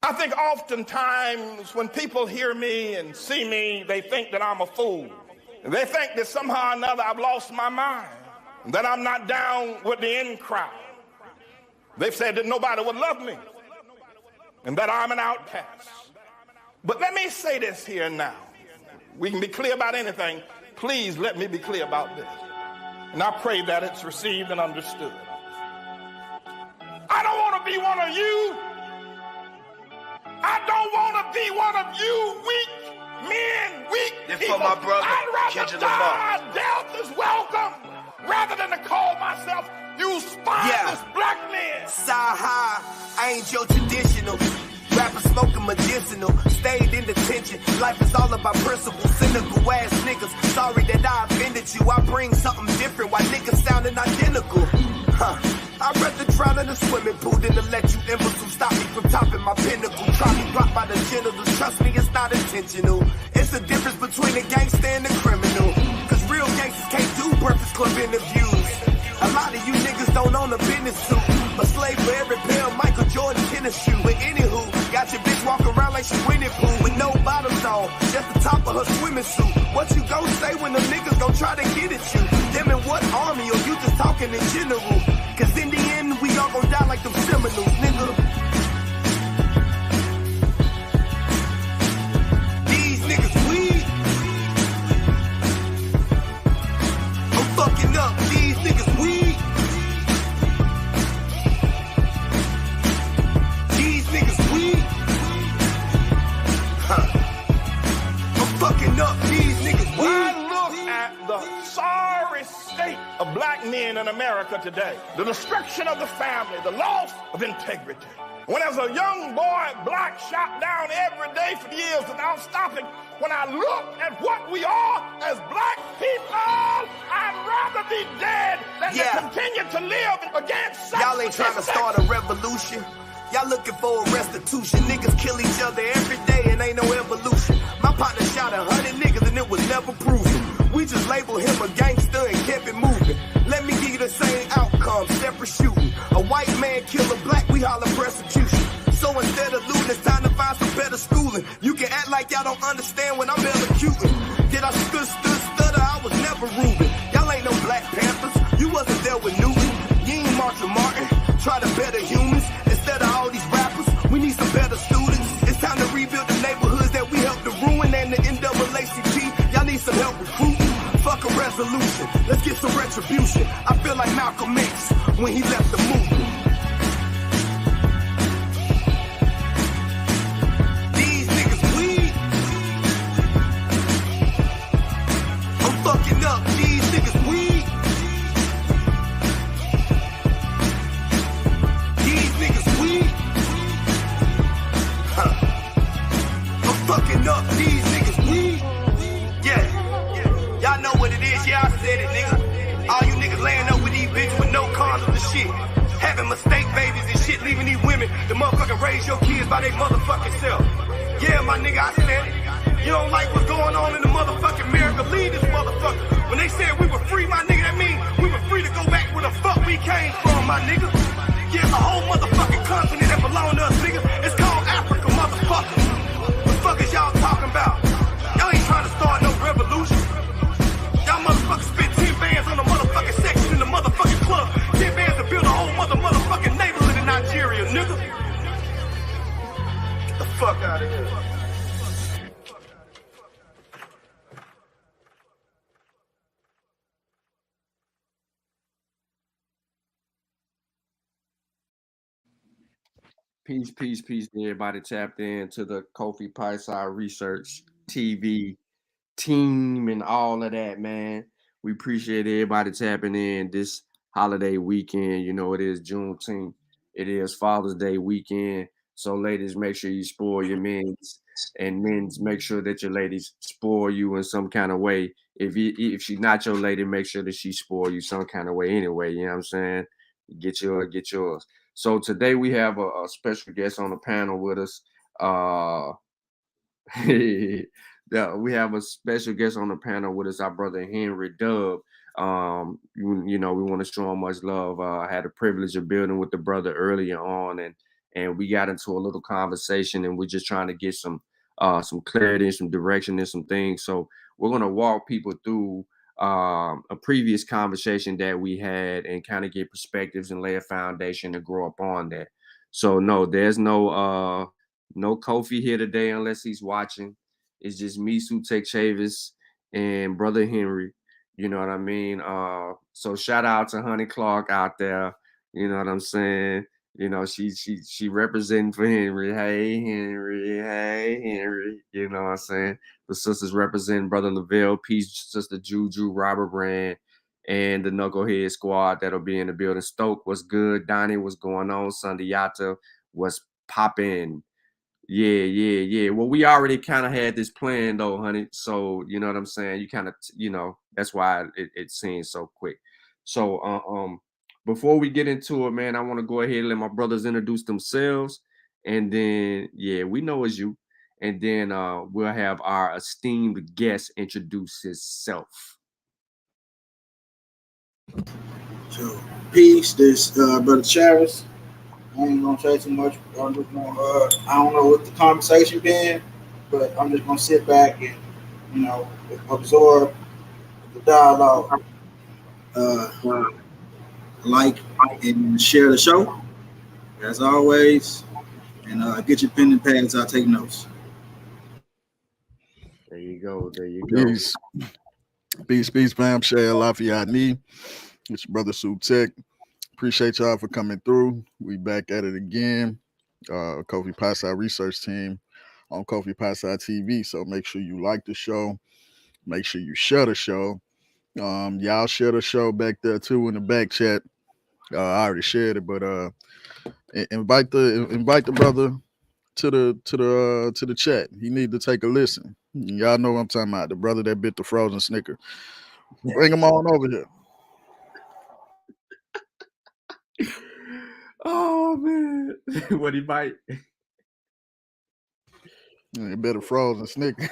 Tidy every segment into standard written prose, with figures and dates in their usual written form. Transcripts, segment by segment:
I think oftentimes when people hear me and see me, they think that I'm a fool. They think that somehow or another I've lost my mind, that I'm not down with the in crowd. They've said that nobody would love me and that I'm an outcast. But let me say this here now. We can be clear about anything. Please let me be clear about this. And I pray that it's received and understood. I don't want to be one of you. I don't want to be one of you weak men, weak people. For my brother, I'd rather die. Death is welcome rather than to call myself you spineless black men. Side high, I ain't your traditional. Rapper smoking medicinal, stayed in detention. Life is all about principle, cynical ass niggas. Sorry that I offended you. I bring something different while niggas sounding identical. I'd rather drown in a swimming pool than to let you imbeciles stop me from topping my pinnacle. Try me blocked by the genitals. Trust me, it's not intentional. It's the difference between a gangster and a criminal. Cause real gangsters can't do Breakfast Club interviews. A lot of you niggas don't own a business suit. A slave for every pair of Michael Jordan tennis shoe. But anywho, got your bitch walking around like she winning pool with no bottoms on, just the top of her swimming suit. What you gon' say when the niggas gon' try to get at you? Them in what army, or you just talking in general? Cause in the end, we all gon' die like them Seminoles, nigga. These niggas weak. I'm fucking up. These niggas weak. These niggas weak. I'm fucking up. These niggas weak. I look at the sorry state of black men in America today, the destruction of the family, the loss of integrity. When as a young boy, black shot down every day for years without stopping, when I look at what we are as black people, I'd rather be dead than to continue to live against such. Y'all ain't trying to start a revolution. Y'all looking for a restitution. Niggas kill each other every day and ain't no evolution. My partner shot 100 niggas and it was never proven. We just labeled him a gangster and kept it moving. Let me give you the same outcome, separate shooting. A white man kill a black, we holler persecution. So instead of looting, it's time to find some better schooling. You can act like y'all don't understand when I'm elocuting. Did I stutter? I was never Reuben. Y'all ain't no Black Panthers. You wasn't there with Newton. You ain't Marshall Martin. Try to better humans instead of all these rappers. We need some better students. It's time to rebuild the neighborhoods that we helped to ruin and the NAACP. Y'all need some help recruiting. Fuck a resolution. Let's get some retribution. I feel like Malcolm X when he left the movement. These niggas weak. I'm fucking up. These niggas weak. These niggas weak. I'm fucking up. These niggas weak. Yeah. Y'all know what it is, yeah, I said it, nigga. All you niggas laying up with these bitches with no condoms and shit. Having mistake babies and shit, leaving these women to motherfucking raise your kids by their motherfucking self. Yeah, my nigga, I said it. You don't like what's going on in the motherfucking America, leave this motherfucker. When they said we were free, my nigga, that mean we were free to go back where the fuck we came from, my nigga. Yeah, it's a whole motherfucking continent that belong to us, nigga. It's called Africa, motherfucker. What the fuck is y'all talking about? Y'all ain't trying to start no revolution. Y'all motherfuckers spent 10 bands on the motherfucking section in the motherfucking club. 10 bands to build a whole motherfucking neighborhood in Nigeria, nigga. Get the fuck out of here. Peace to everybody tapped in to the Kofi Pie-Side Research TV team and all of that, man. We appreciate everybody tapping in this holiday weekend. You know, it is Juneteenth. It is Father's Day weekend. So ladies, make sure you spoil your men's, and men's, make sure that your ladies spoil you in some kind of way. If she's not your lady, make sure that she spoil you some kind of way anyway. You know what I'm saying? Get yours. So today we have a special guest on the panel with us. We have a special guest on the panel with us, our brother Henry Dub. You know, we want to show him much love. I had the privilege of building with the brother earlier on, and and we got into a little conversation, and we're just trying to get some clarity and some direction and some things. So we're gonna walk people through a previous conversation that we had and kind of get perspectives and lay a foundation to grow up on that. So no, there's no Kofi here today unless he's watching. It's just me, Sutek Chavis, and brother Henry. You know what I mean? So shout out to Honey Clark out there. You know what I'm saying? You know, she representing for Henry. Hey Henry, hey Henry. You know what I'm saying? The sisters representing Brother Naval, Peace, Sister Juju, Robert Brand, and the Knucklehead squad that'll be in the building. Stoke was good. Donnie, what's going on? Sunday Yata was popping. Yeah. Well, we already kind of had this plan though, honey. So you know what I'm saying. You kind of, that's why it seems so quick. So, before we get into it, man, I want to go ahead and let my brothers introduce themselves, and then we know it's you, and then we'll have our esteemed guest introduce himself. So, peace. This brother Chavis. I ain't gonna say too much. I'm just gonna, I don't know what the conversation been, but I'm just gonna sit back and absorb the dialogue, uh, like and share the show as always, and get your pen and pads out, take notes. There you go. Peace, fam. Share Lafayette knee. It's your brother Sue Tech. Appreciate y'all for coming through. We back at it again. Kofi Pasa research team on Kofi Pasa TV. So make sure you like the show. Make sure you share the show. Y'all share the show back there too in the back chat. I already shared it, but invite the brother to the chat. He need to take a listen. Y'all know what I'm talking about. The brother that bit the frozen Snicker. Bring him on over here. Oh man, what he bite? You better frozen Snicker.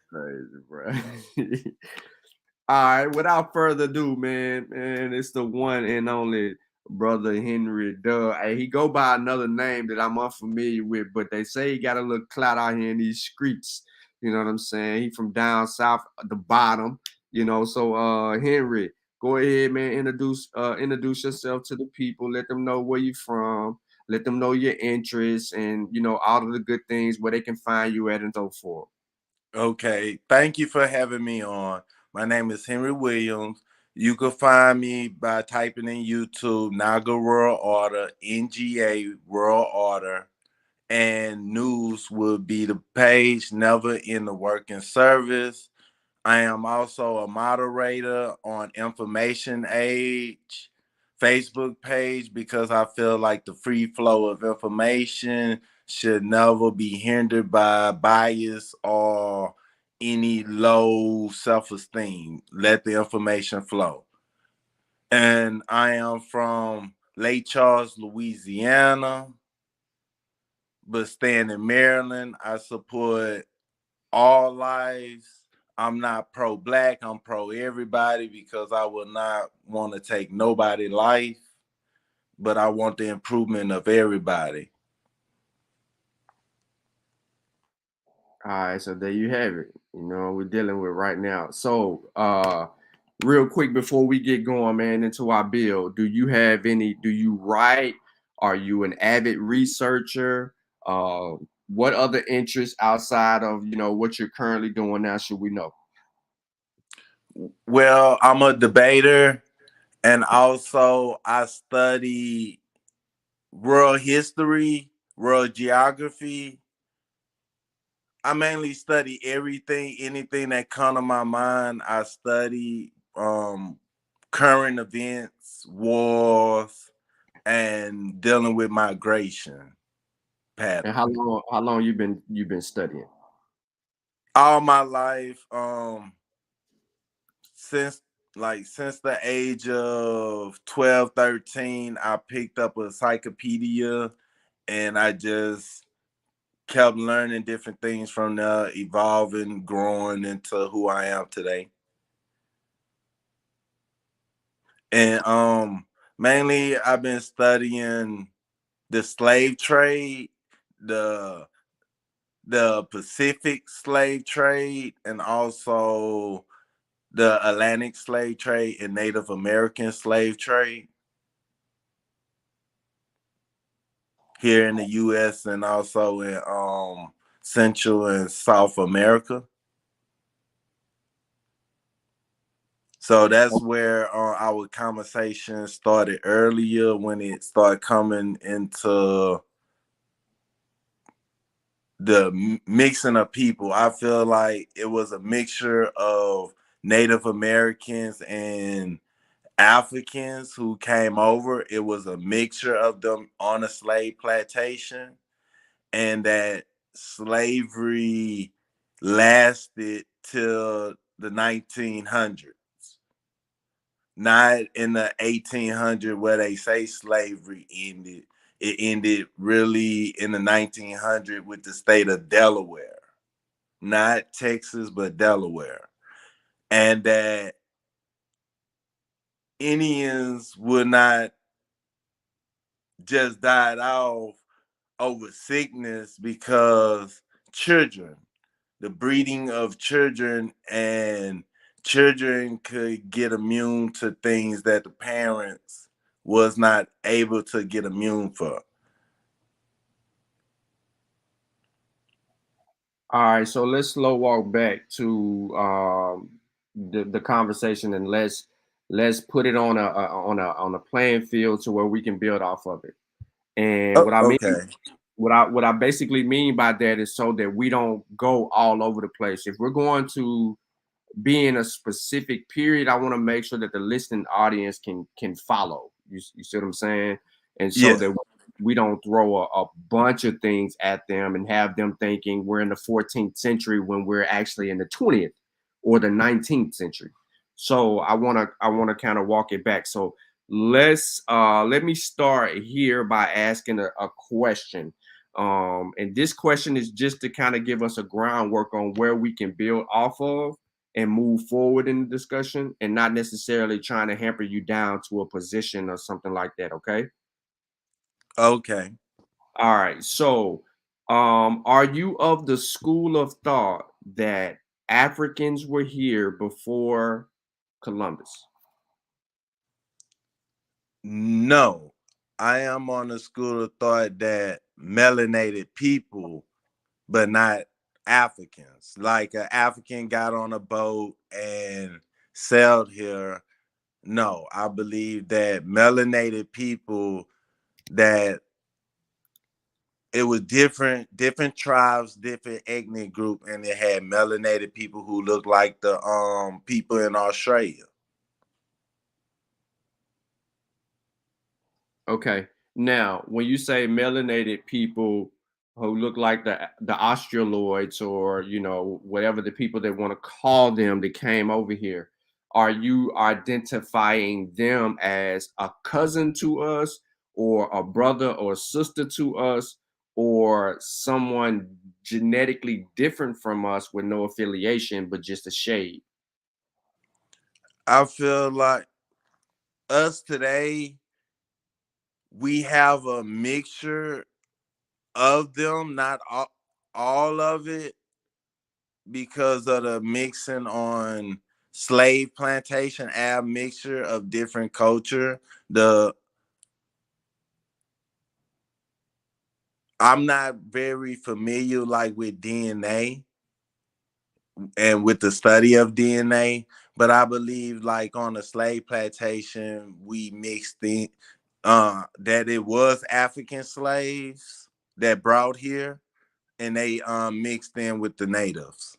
Crazy, bro. All right, without further ado, man, it's the one and only brother Henry Duh. Hey, he go by another name that I'm unfamiliar with, but they say he got a little clout out here in these streets. You know what I'm saying? He from down south, the bottom. So Henry, go ahead, man. Introduce yourself to the people. Let them know where you from. Let them know your interests and all of the good things where they can find you at and so forth. Okay, thank you for having me on. My name is Henry Williams. You can find me by typing in YouTube Naga World Order, NGA World Order, and news will be the page Never in the Working Service. I am also a moderator on Information Age Facebook page because I feel like the free flow of information should never be hindered by bias or any low self-esteem. Let the information flow. And I am from Lake Charles, Louisiana, but staying in Maryland. I support all lives. I'm not pro-black. I'm pro-everybody because I will not want to take nobody's life, but I want the improvement of everybody. All right, so there you have it. We're dealing with right now. So, real quick before we get going, man, into our bill, do you write? Are you an avid researcher? What other interests outside of, what you're currently doing now should we know? Well, I'm a debater, and also I study world history, world geography. I mainly study anything that come to my mind. I study current events, wars, and dealing with migration patterns. And how long you been studying? All my life, since the age of 12, 13, I picked up a encyclopedia and I just kept learning different things from there, evolving, growing into who I am today. And mainly I've been studying the slave trade, the Pacific slave trade, and also the Atlantic slave trade and Native American slave trade here in the U.S. and also in Central and South America. So that's where our conversation started earlier when it started coming into the mixing of people. I feel like it was a mixture of Native Americans and Africans who came over. It was a mixture of them on a slave plantation, and that slavery lasted till the 1900s. Not in the 1800s where they say slavery ended. It ended really in the 1900s with the state of Delaware, not Texas, but Delaware. And that Indians would not just died off over sickness because children, the breeding of children, and children could get immune to things that the parents was not able to get immune for. All right, so let's slow walk back to the conversation, and let's put it on a playing field to where we can build off of it. And Oh, what I mean, okay. what I basically mean by that is so that we don't go all over the place. If we're going to be in a specific period, I want to make sure that the listening audience can follow. You see what I'm saying? And so Yeah. that we don't throw a bunch of things at them and have them thinking we're in the 14th century when we're actually in the 20th or the 19th century. So I want to kind of walk it back. So let me start here by asking a question. And this question is just to kind of give us a groundwork on where we can build off of and move forward in the discussion, and not necessarily trying to hamper you down to a position or something like that. Okay. Okay. All right. So, are you of the school of thought that Africans were here before Columbus? No, I am on the school of thought that melanated people, but not Africans. Like an African got on a boat and sailed here. No, I believe that melanated people, that it was different tribes, different ethnic group, and it had melanated people who looked like the people in Australia. Okay. Now, when you say melanated people who look like the Australoids, or whatever the people that want to call them that came over here, are you identifying them as a cousin to us, or a brother or sister to us, or someone genetically different from us with no affiliation but just a shade? I feel like us today, we have a mixture of them, not all of it, because of the mixing on slave plantation, admixture of different culture. I'm not very familiar like with DNA and with the study of DNA, but I believe like on a slave plantation, we mixed in that it was African slaves that brought here, and they mixed in with the natives.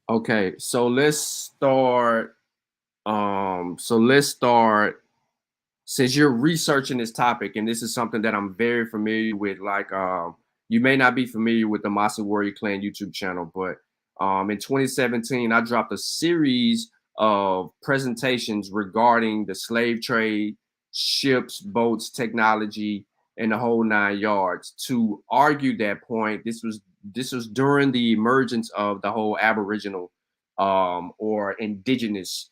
Okay, so let's start. Since you're researching this topic, and this is something that I'm very familiar with. Like, you may not be familiar with the Massa Warrior Clan YouTube channel, but in 2017, I dropped a series of presentations regarding the slave trade, ships, boats, technology, and the whole 9 yards to argue that point. This was during the emergence of the whole Aboriginal or Indigenous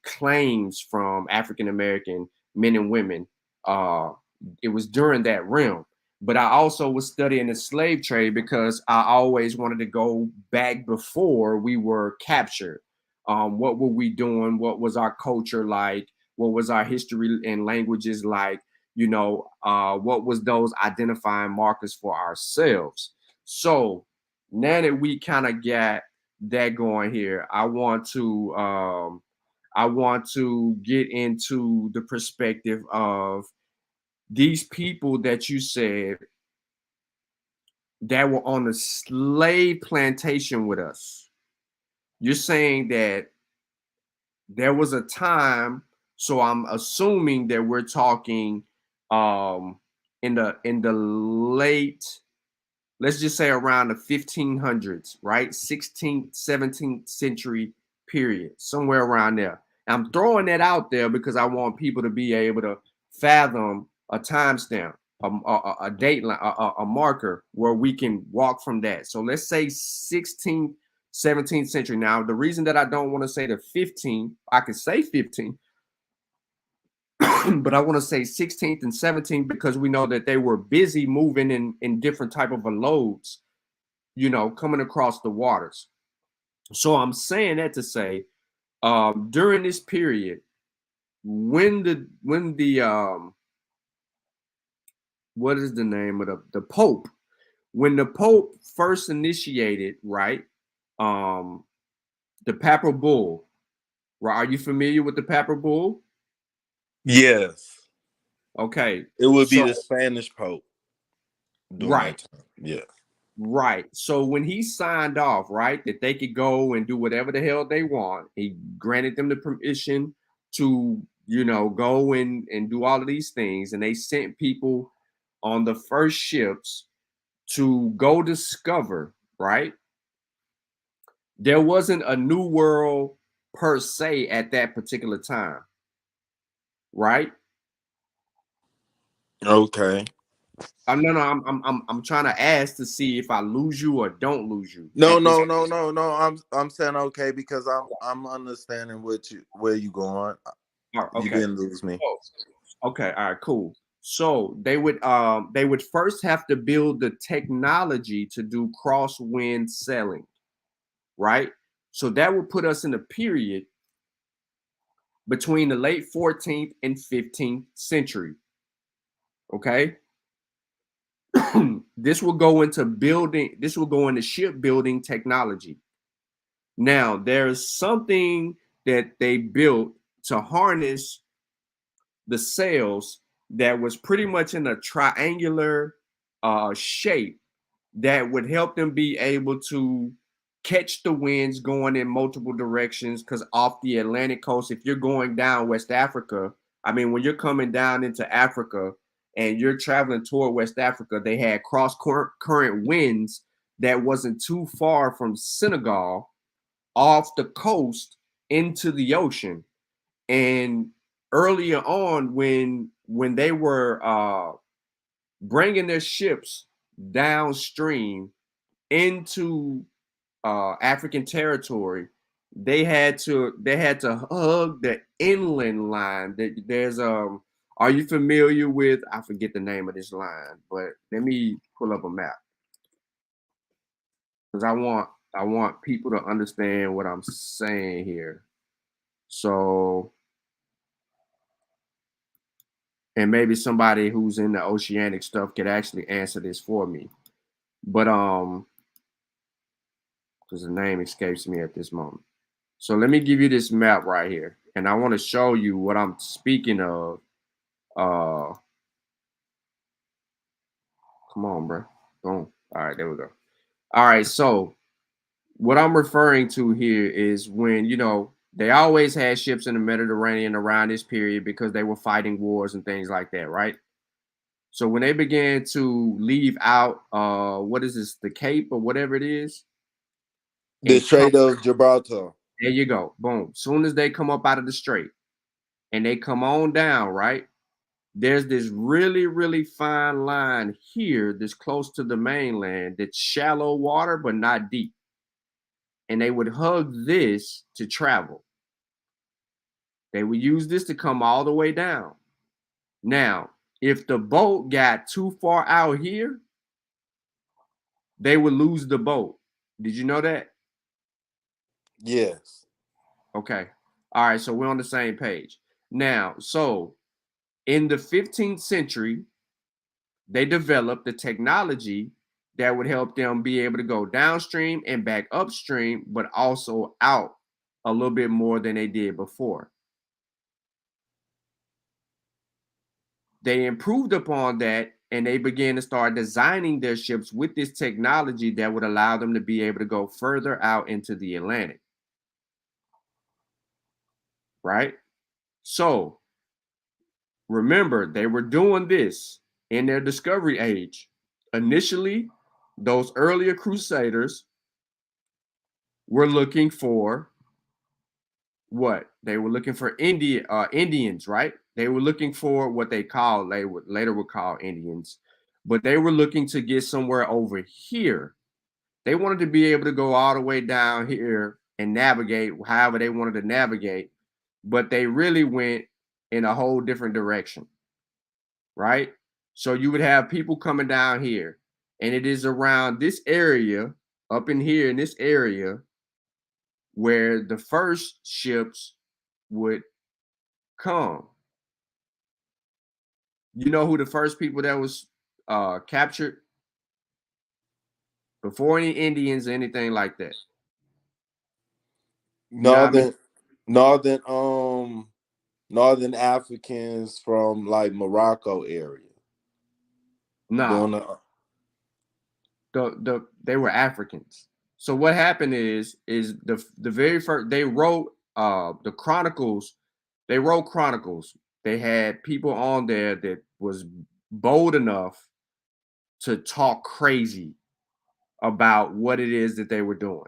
claims from African American men and women it was during that realm. But I also was studying the slave trade because I always wanted to go back before we were captured. What were we doing? What was our culture like? What was our history and languages like? What was those identifying markers for ourselves? So now that we kind of got that going here, I want to get into the perspective of these people that you said that were on the slave plantation with us. You're saying that there was a time, so I'm assuming that we're talking in the late, let's just say around the 1500s, right? 16th, 17th century period, somewhere around there. I'm throwing that out there because I want people to be able to fathom a timestamp, a date line, a marker where we can walk from that. So let's say 16th, 17th century. Now, the reason that I don't want to say the 15, I could say 15, but I want to say 16th and 17th because we know that they were busy moving in different type of loads, coming across the waters. So I'm saying that to say, during this period, when the what is the name of the Pope? When the Pope first initiated, right, the Papal Bull, right? Are you familiar with the Papal Bull? Yes. Okay. It would be the Spanish Pope during right. that time. Yeah. Right. So when he signed off, right, that they could go and do whatever the hell they want, he granted them the permission to, go and do all of these things. And they sent people on the first ships to go discover, right? There wasn't a new world per se at that particular time, right? Okay. No, I'm trying to ask to see if I lose you or don't lose you. No. I'm saying okay because I'm understanding where you going. Okay. You didn't lose me. Okay, all right, cool. So they would first have to build the technology to do crosswind sailing, right? So that would put us in a period between the late 14th and 15th century. Okay. This will go into shipbuilding technology. Now, there's something that they built to harness the sails that was pretty much in a triangular shape that would help them be able to catch the winds going in multiple directions. Because off the Atlantic coast, if you're going down West Africa, I mean, when you're coming down into Africa and you're traveling toward West Africa, they had cross current winds that wasn't too far from Senegal off the coast into the ocean. And earlier on, when they were bringing their ships downstream into African territory, they had to hug the inland line. There's are you familiar with, I forget the name of this line, but let me pull up a map because I want people to understand what I'm saying here. So, and maybe somebody who's in the oceanic stuff could actually answer this for me. But because the name escapes me at this moment. So let me give you this map right here. And I want to show you what I'm speaking of. Come on, bro. Boom. All right, there we go. All right, so what I'm referring to here is when, they always had ships in the Mediterranean around this period because they were fighting wars and things like that, right? So when they began to leave out, what is this, the Cape or whatever it is? The Strait of Gibraltar. There you go. Boom. Soon as they come up out of the strait and they come on down, right? There's this really, really fine line here that's close to the mainland that's shallow water, but not deep. And they would hug this to travel. They would use this to come all the way down. Now, if the boat got too far out here, they would lose the boat. Did you know that? Yes. Okay. All right. So we're on the same page. Now, so in the 15th century, they developed the technology that would help them be able to go downstream and back upstream, but also out a little bit more than they did before. They improved upon that and they began to start designing their ships with this technology that would allow them to be able to go further out into the Atlantic. Right? So remember, they were doing this in their discovery age. Initially, those earlier crusaders were looking for what? They were looking for Indians, right? They were looking for what they would later call Indians, but they were looking to get somewhere over here. They wanted to be able to go all the way down here and navigate however they wanted to navigate, but they really went in a whole different direction, right? So you would have people coming down here, and it is around this area, up in here in this area, where the first ships would come. You know who the first people that was captured before any Indians or anything like that? You know what I mean? Northern Africans from like Morocco area. No, they were Africans. So what happened is the very first they wrote the chronicles. They wrote chronicles. They had people on there that was bold enough to talk crazy about what it is that they were doing.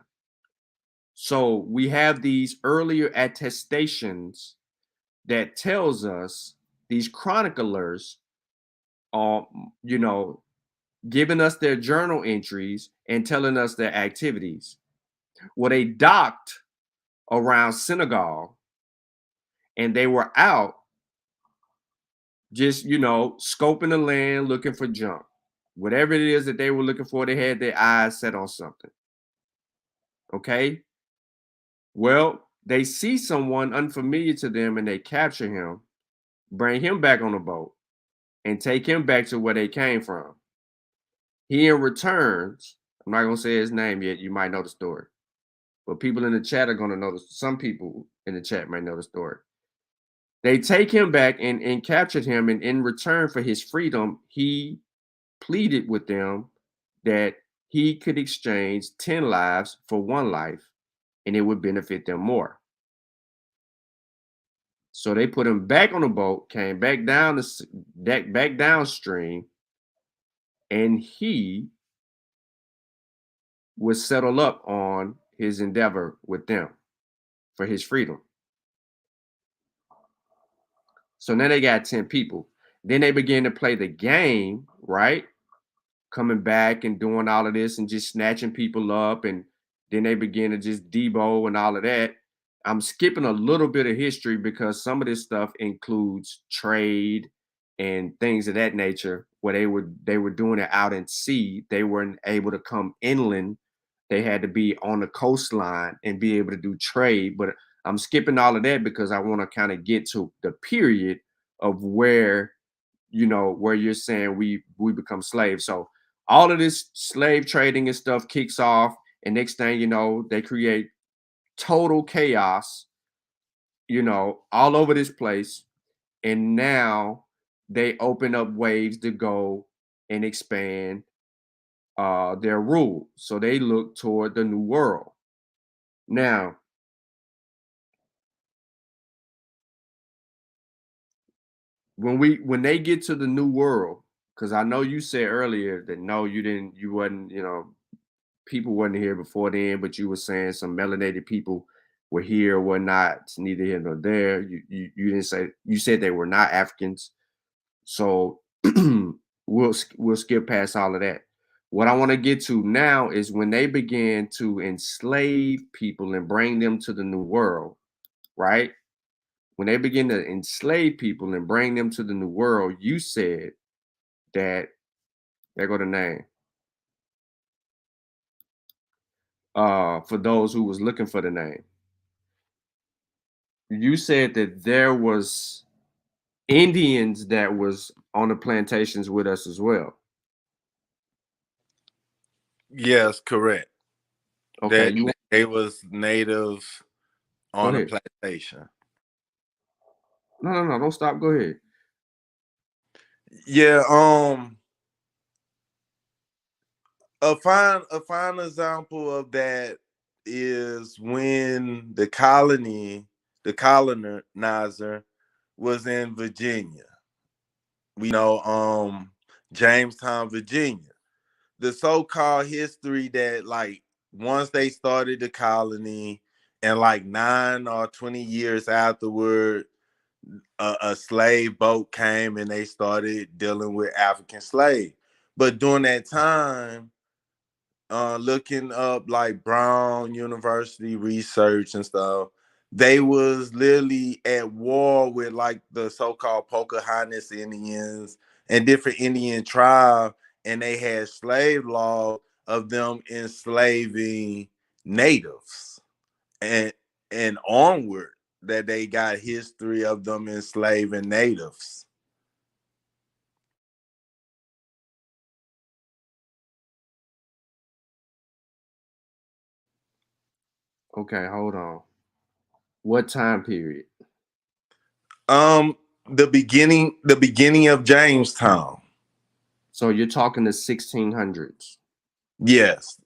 So we have these earlier attestations that tells us these chroniclers are, giving us their journal entries and telling us their activities. Well, they docked around Senegal and they were out just, scoping the land, looking for junk. Whatever it is that they were looking for, they had their eyes set on something. Okay. Well, they see someone unfamiliar to them and they capture him, bring him back on the boat, and take him back to where they came from. He in returns, I'm not going to say his name yet. You might know the story. But people in the chat are going to know this. Some people in the chat might know the story. They take him back and captured him. And in return for his freedom, he pleaded with them that he could exchange 10 lives for 1 life and it would benefit them more. So they put him back on the boat, came back down back downstream, and he was settled up on his endeavor with them for his freedom. So now they got 10 people. Then they began to play the game, right? Coming back and doing all of this and just snatching people up. And then they begin to just debo and all of that. I'm skipping a little bit of history because some of this stuff includes trade and things of that nature where they were doing it out in sea. They weren't able to come inland. They had to be on the coastline and be able to do trade. But I'm skipping all of that because I want to kind of get to the period of where, where you're saying we become slaves. So all of this slave trading and stuff kicks off. And next thing you know, they create total chaos, all over this place. And now they open up ways to go and expand their rule. So they look toward the New World. Now, when they get to the New World, because I know you said earlier that no, you wasn't, people wasn't here before then, but you were saying some melanated people were here or were not. It's neither here nor there. You didn't say, you said they were not Africans. So we'll skip past all of that. What I want to get to now is when they began to enslave people and bring them to the New World, right? when they begin to enslave people and bring them to the New World, you said that, there go the name. For those who was looking for the name, you said that there was Indians that was on the plantations with us as well. Yes, correct. Okay, That they was natives go on the ahead. plantation. No, don't stop. Go ahead. Yeah, a fine example of that is when the colonizer was in Virginia. We know Jamestown, Virginia. The so-called history that like once they started the colony and like 9 or 20 years afterward, a slave boat came and they started dealing with African slaves. But during that time, looking up like Brown University research and stuff, they was literally at war with like the so-called Pocahontas Indians and different Indian tribes, and they had slave law of them enslaving natives, and onward that they got history of them enslaving natives. Okay, hold on. What time period? Um, the beginning of Jamestown. So you're talking the 1600s. Yes,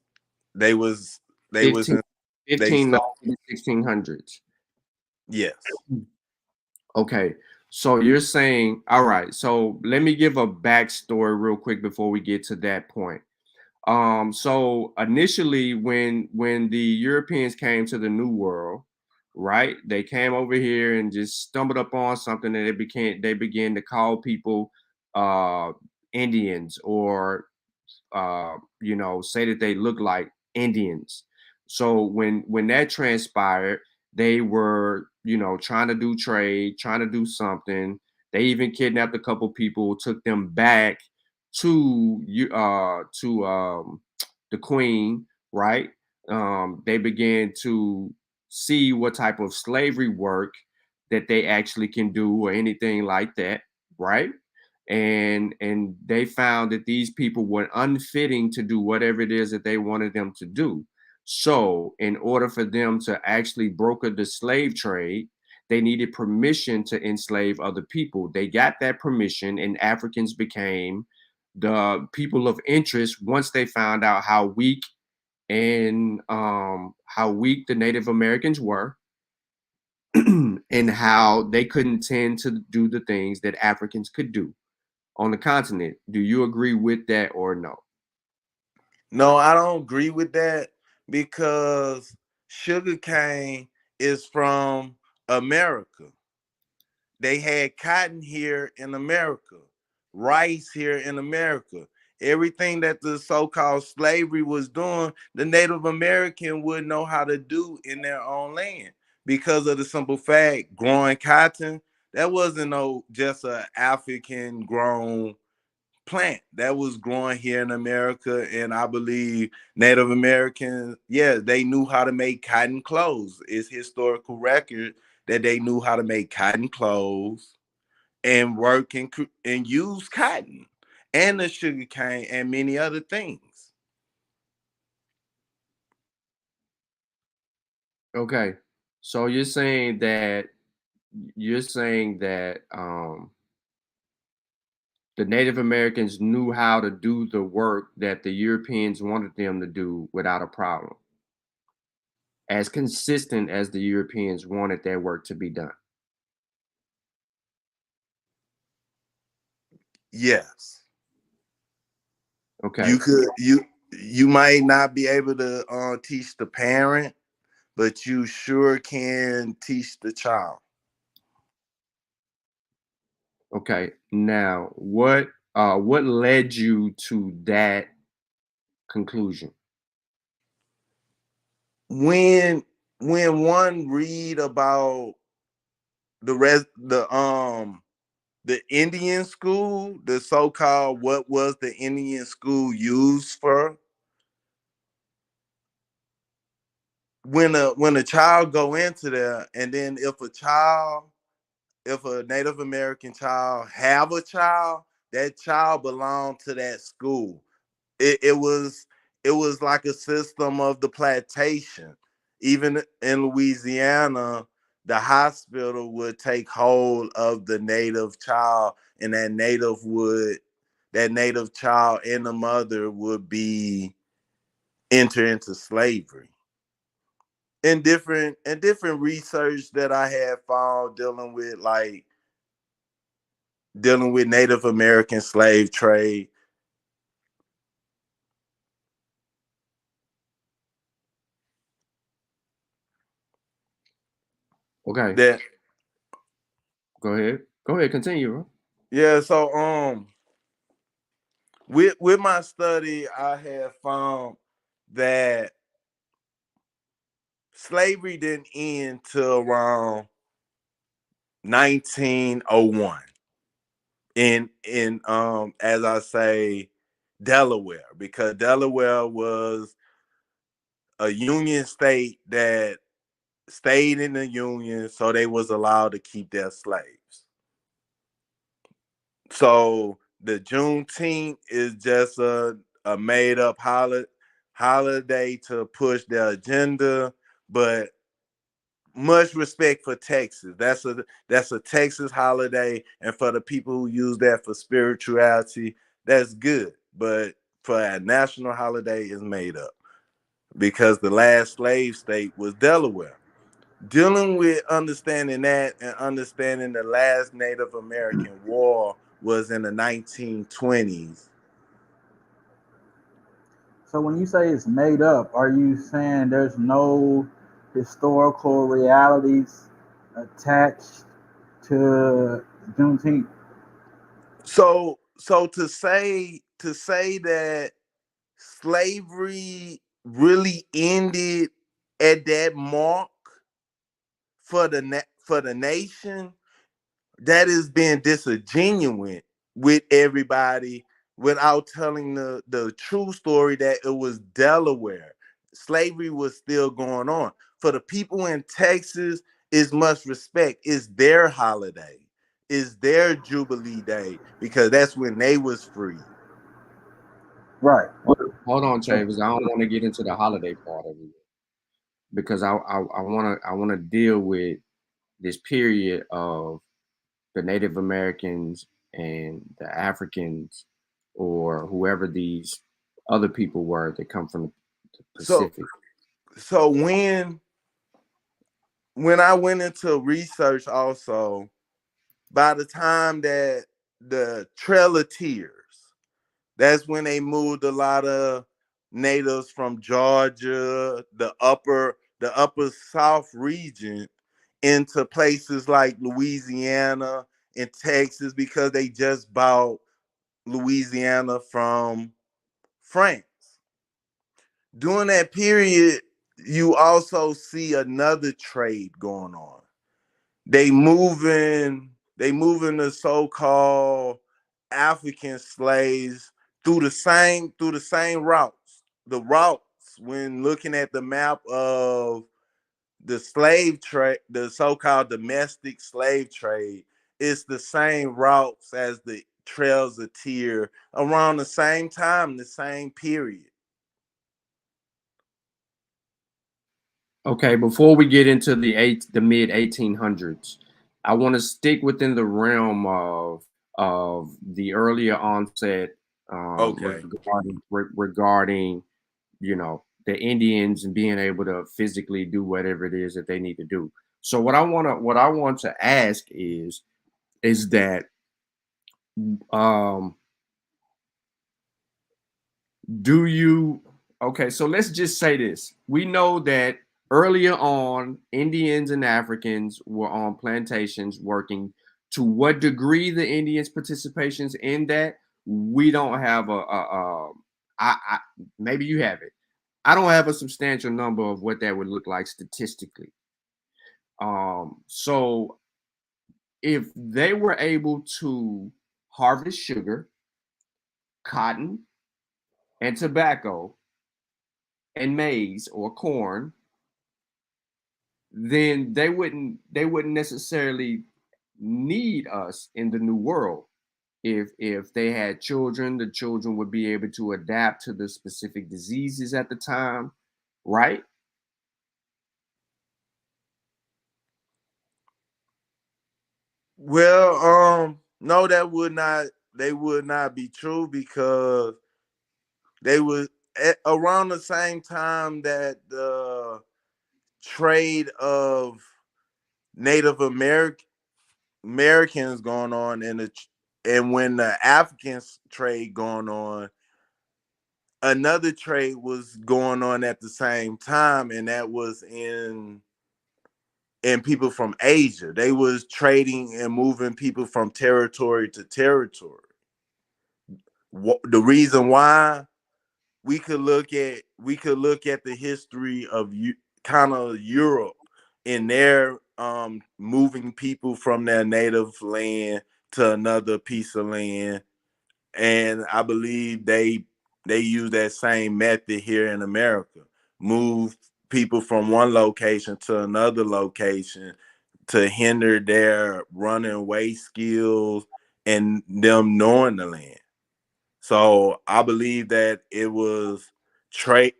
they was they was 15, in, they 1590 1600s. yes. Okay. So you're saying, all right. So let me give a backstory real quick before we get to that point. So initially when the Europeans came to the New World, right? They came over here and just stumbled upon something, and they began to call people Indians, or say that they look like Indians. So when that transpired, they were, trying to do trade, trying to do something. They even kidnapped a couple people, took them back to the Queen, right? They began to see what type of slavery work that they actually can do, or anything like that, right? And they found that these people were unfitting to do whatever it is that they wanted them to do. So in order for them to actually broker the slave trade, they needed permission to enslave other people. They got that permission, and Africans became the people of interest once they found out how weak the Native Americans were, and how they couldn't tend to do the things that Africans could do on the continent. Do you agree with that or no? No, I don't agree with that because sugarcane is from America. They had cotton here in America, rice here in America. Everything that the so-called slavery was doing, the Native American would know how to do in their own land because of the simple fact growing cotton, that wasn't no just a African grown plant that was growing here in America. And I believe Native Americans, yeah, they knew how to make cotton clothes. It's historical record that they knew how to make cotton clothes and work and use cotton and the sugar cane and many other things. Okay. So you're saying that the Native Americans knew how to do the work that the Europeans wanted them to do without a problem, as consistent as the Europeans wanted their work to be done. Yes. Okay. You might not be able to teach the parent, but you sure can teach the child. Okay. Now, what led you to that conclusion? When one read about the Indian school, the so-called what was the Indian school used for. When a child go into there, and then if a Native American child have a child, that child belonged to that school. It was like a system of the plantation. Even in Louisiana, the hospital would take hold of the native child, and that native child and the mother would be enter into slavery. And different research that I had found dealing with Native American slave trade. Okay, That go ahead, continue, bro. Yeah, so with my study, I have found that slavery didn't end till around 1901 in as I say, Delaware, because Delaware was a union state that stayed in the union, so they was allowed to keep their slaves. So the Juneteenth is just a made up holiday to push their agenda, but much respect for Texas. That's a Texas holiday, and for the people who use that for spirituality, that's good. But for a national holiday, is made up because the last slave state was Delaware. Dealing with understanding that and understanding the last Native American war was in the 1920s. So when you say it's made up, are you saying there's no historical realities attached to Juneteenth? So to say that slavery really ended at that mark for the nation, that is being disingenuous with everybody without telling the true story that it was Delaware. Slavery was still going on. For the people in Texas, is much respect. It's their holiday. It's their Jubilee Day because that's when they was free. Right. Hold on, Chambers. I don't want to get into the holiday part of it because I wanna deal with this period of the Native Americans and the Africans or whoever these other people were that come from the So Pacific. so when I went into research also, by the time that the Trail of Tears, that's when they moved a lot of natives from Georgia, the upper South region, into places like Louisiana and Texas because they just bought Louisiana from France. During that period, you also see another trade going on. They moving the so-called African slaves through the same routes. The routes, when looking at the map of the slave trade, the so-called domestic slave trade, it's the same routes as the trails of tear around the same time, the same period. Okay, before we get into the mid 1800s, I want to stick within the realm of the earlier onset Okay. regarding the Indians and being able to physically do whatever it is that they need to do. So what I want to ask is that um do you okay, so let's just say this. We know that earlier on Indians and Africans were on plantations working. To what degree the Indians participations in that, we don't have I maybe you have it. I don't have a substantial number of what that would look like statistically. So if they were able to harvest sugar, cotton, and tobacco, and maize or corn, then they wouldn't necessarily need us in the new world. If they had children, the children would be able to adapt to the specific diseases at the time, right? Well, no, that would not. They would not be true because they was around the same time that the trade of Native Americans going on and when the Africans trade going on, another trade was going on at the same time, and that was in people from Asia. They was trading and moving people from territory to territory. The reason why we could look at the history of kind of Europe in their moving people from their native land to another piece of land, and I believe they use that same method here in America. Move people from one location to another location to hinder their running away skills and them knowing the land. So I believe that it was trade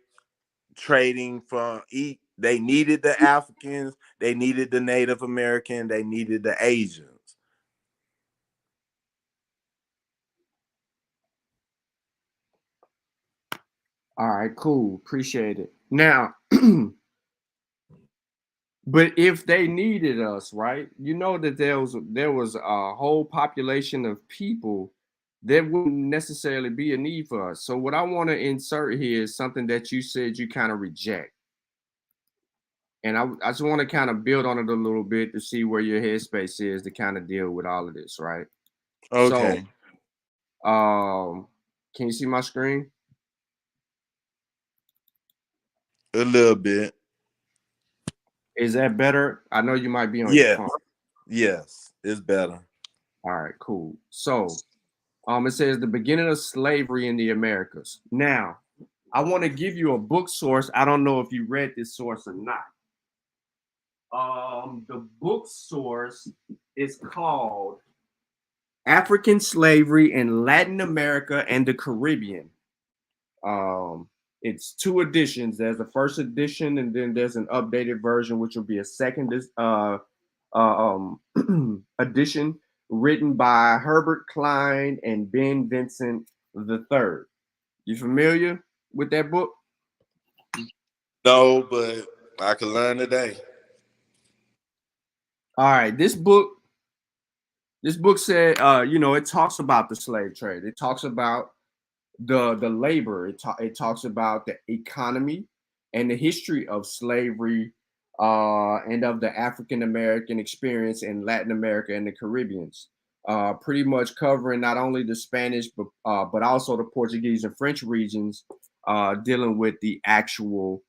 trading from each. They needed the Africans, they needed the Native American, they needed the Asians. All right, cool. Appreciate it. Now, but if they needed us, right? You know that there was a whole population of people that wouldn't necessarily be a need for us. So what I want to insert here is something that you said you kind of reject. And I just want to kind of build on it a little bit to see where your headspace is to kind of deal with all of this, right? So, Okay, can you see my screen? a little bit. Is that better? I know you might be on your Yeah, phone. yes, it's better. All right, cool. So, it says the beginning of slavery in the Americas. Now, I want to give you a book source. I don't know if you read this source or not. The book source is called African Slavery in Latin America and the Caribbean. It's two editions. There's the first edition, and then there's an updated version, which will be a second edition written by Herbert Klein and Ben Vincent III. You familiar with that book? No, but I could learn today. All right, this book said, it talks about the slave trade. It talks about the labor. It talks about the economy and the history of slavery and of the African American experience in Latin America and the Caribbeans. Pretty much covering not only the Spanish but also the Portuguese and French regions, dealing with the actual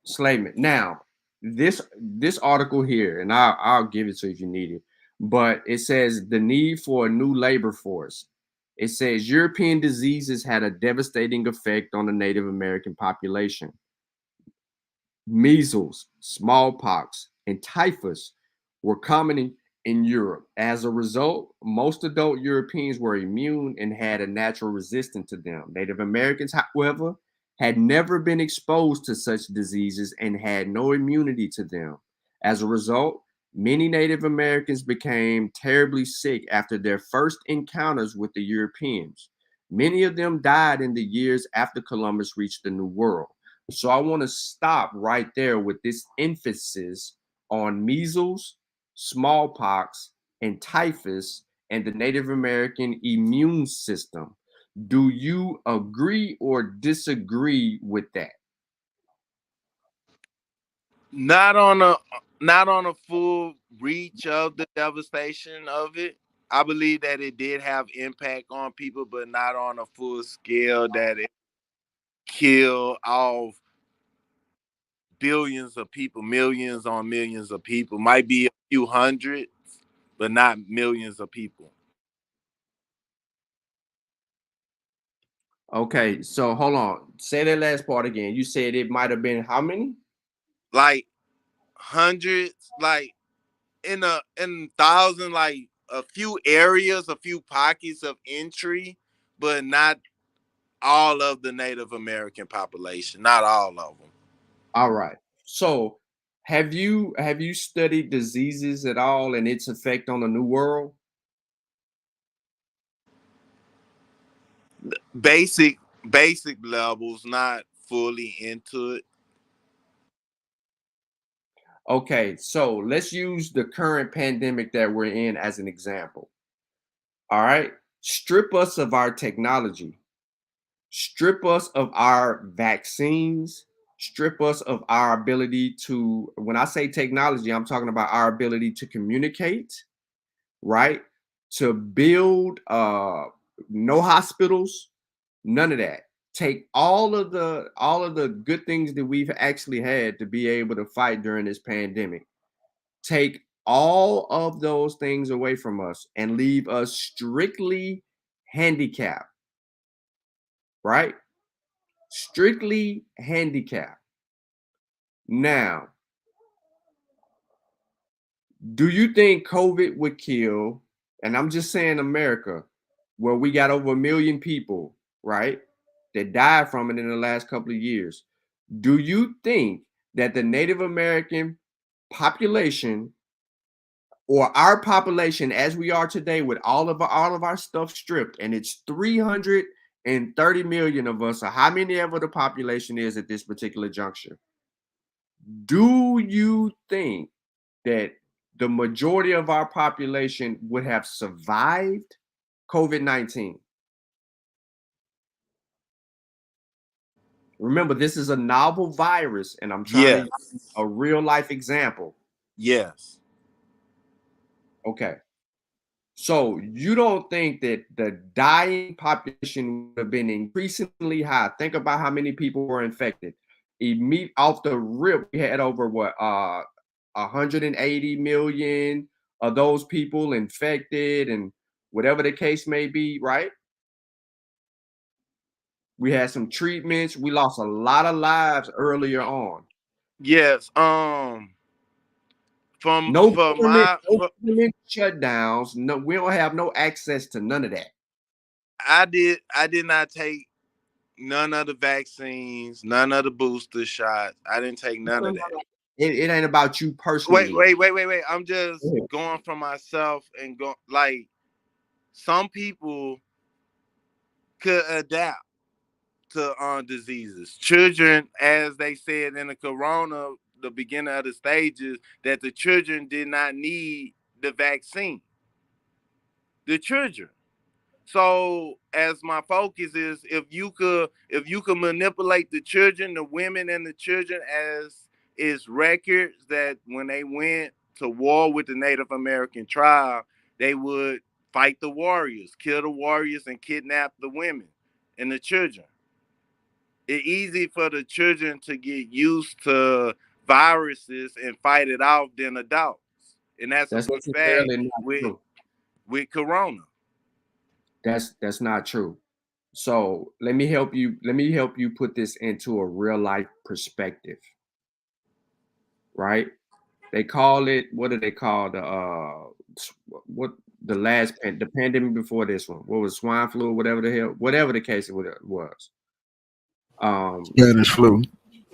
enslavement. Now, this article here, and I'll give it to you if you need it, but it says the need for a new labor force. It says European diseases had a devastating effect on the Native American population. Measles, smallpox, and typhus were common in Europe. As a result, most adult Europeans were immune and had a natural resistance to them. Native Americans, however, had never been exposed to such diseases and had no immunity to them. As a result, many Native Americans became terribly sick after their first encounters with the Europeans. Many of them died in the years after Columbus reached the New World. So I want to stop right there with this emphasis on measles, smallpox, and typhus and the Native American immune system. Do you agree or disagree with that? Not on a not on a full reach of the devastation of it. I believe that it did have impact on people, but not on a full scale that it killed off billions of people, millions on millions of people. Might be few hundreds, but not millions of people. Okay, so hold on. Say that last part again. You said it might have been how many? Like hundreds, like in thousand, like a few areas, a few pockets of entry, but not all of the Native American population. Not all of them. All right. So have you studied diseases at all and its effect on the New World? Basic basic levels, not fully into it. Okay, so let's use the current pandemic that we're in as an example. All right. Strip us of our technology, strip us of our vaccines, strip us of our ability to, when I say technology, I'm talking about our ability to communicate, right? To build no hospitals, none of that. Take all of the good things that we've actually had to be able to fight during this pandemic. Take all of those things away from us and leave us strictly handicapped, right? Strictly handicapped. Now, do you think COVID would kill, and I'm just saying America, where we got over 1 million people, right, that died from it in the last couple of years? Do you think that the Native American population or our population as we are today with all of our stuff stripped, and it's 330 million of us, or how many ever the population is at this particular juncture, do you think that the majority of our population would have survived COVID-19? Remember, this is a novel virus, and I'm trying to Yes. use a real life example. Yes. Okay. So you don't think that the dying population would have been increasingly high? Think about how many people were infected. Off the rip, we had over 180 million of those people infected, and whatever the case may be, right? We had some treatments. We lost a lot of lives earlier on. Yes. For my No government shutdowns. No, we don't have no access to none of that. I did not take none of the vaccines, none of the booster shots. I didn't take none of that. It ain't about you personally. Wait. I'm just going for myself and go like some people could adapt to diseases. Children, as they said in the corona, the beginning of the stages, that the children did not need the vaccine. The children. So as my focus is, if you could manipulate the children, the women and the children, as is records that when they went to war with the Native American tribe, they would fight the warriors, kill the warriors, and kidnap the women and the children. It's easy for the children to get used to viruses and fight it off than adults. And that's a That's big fact necessarily not true. with corona. That's not true. So let me help you. Let me help you put this into a real life perspective. Right? They call it, what do they call what the pandemic before this one? What was swine flu, whatever the hell, whatever the case it was. Spanish flu.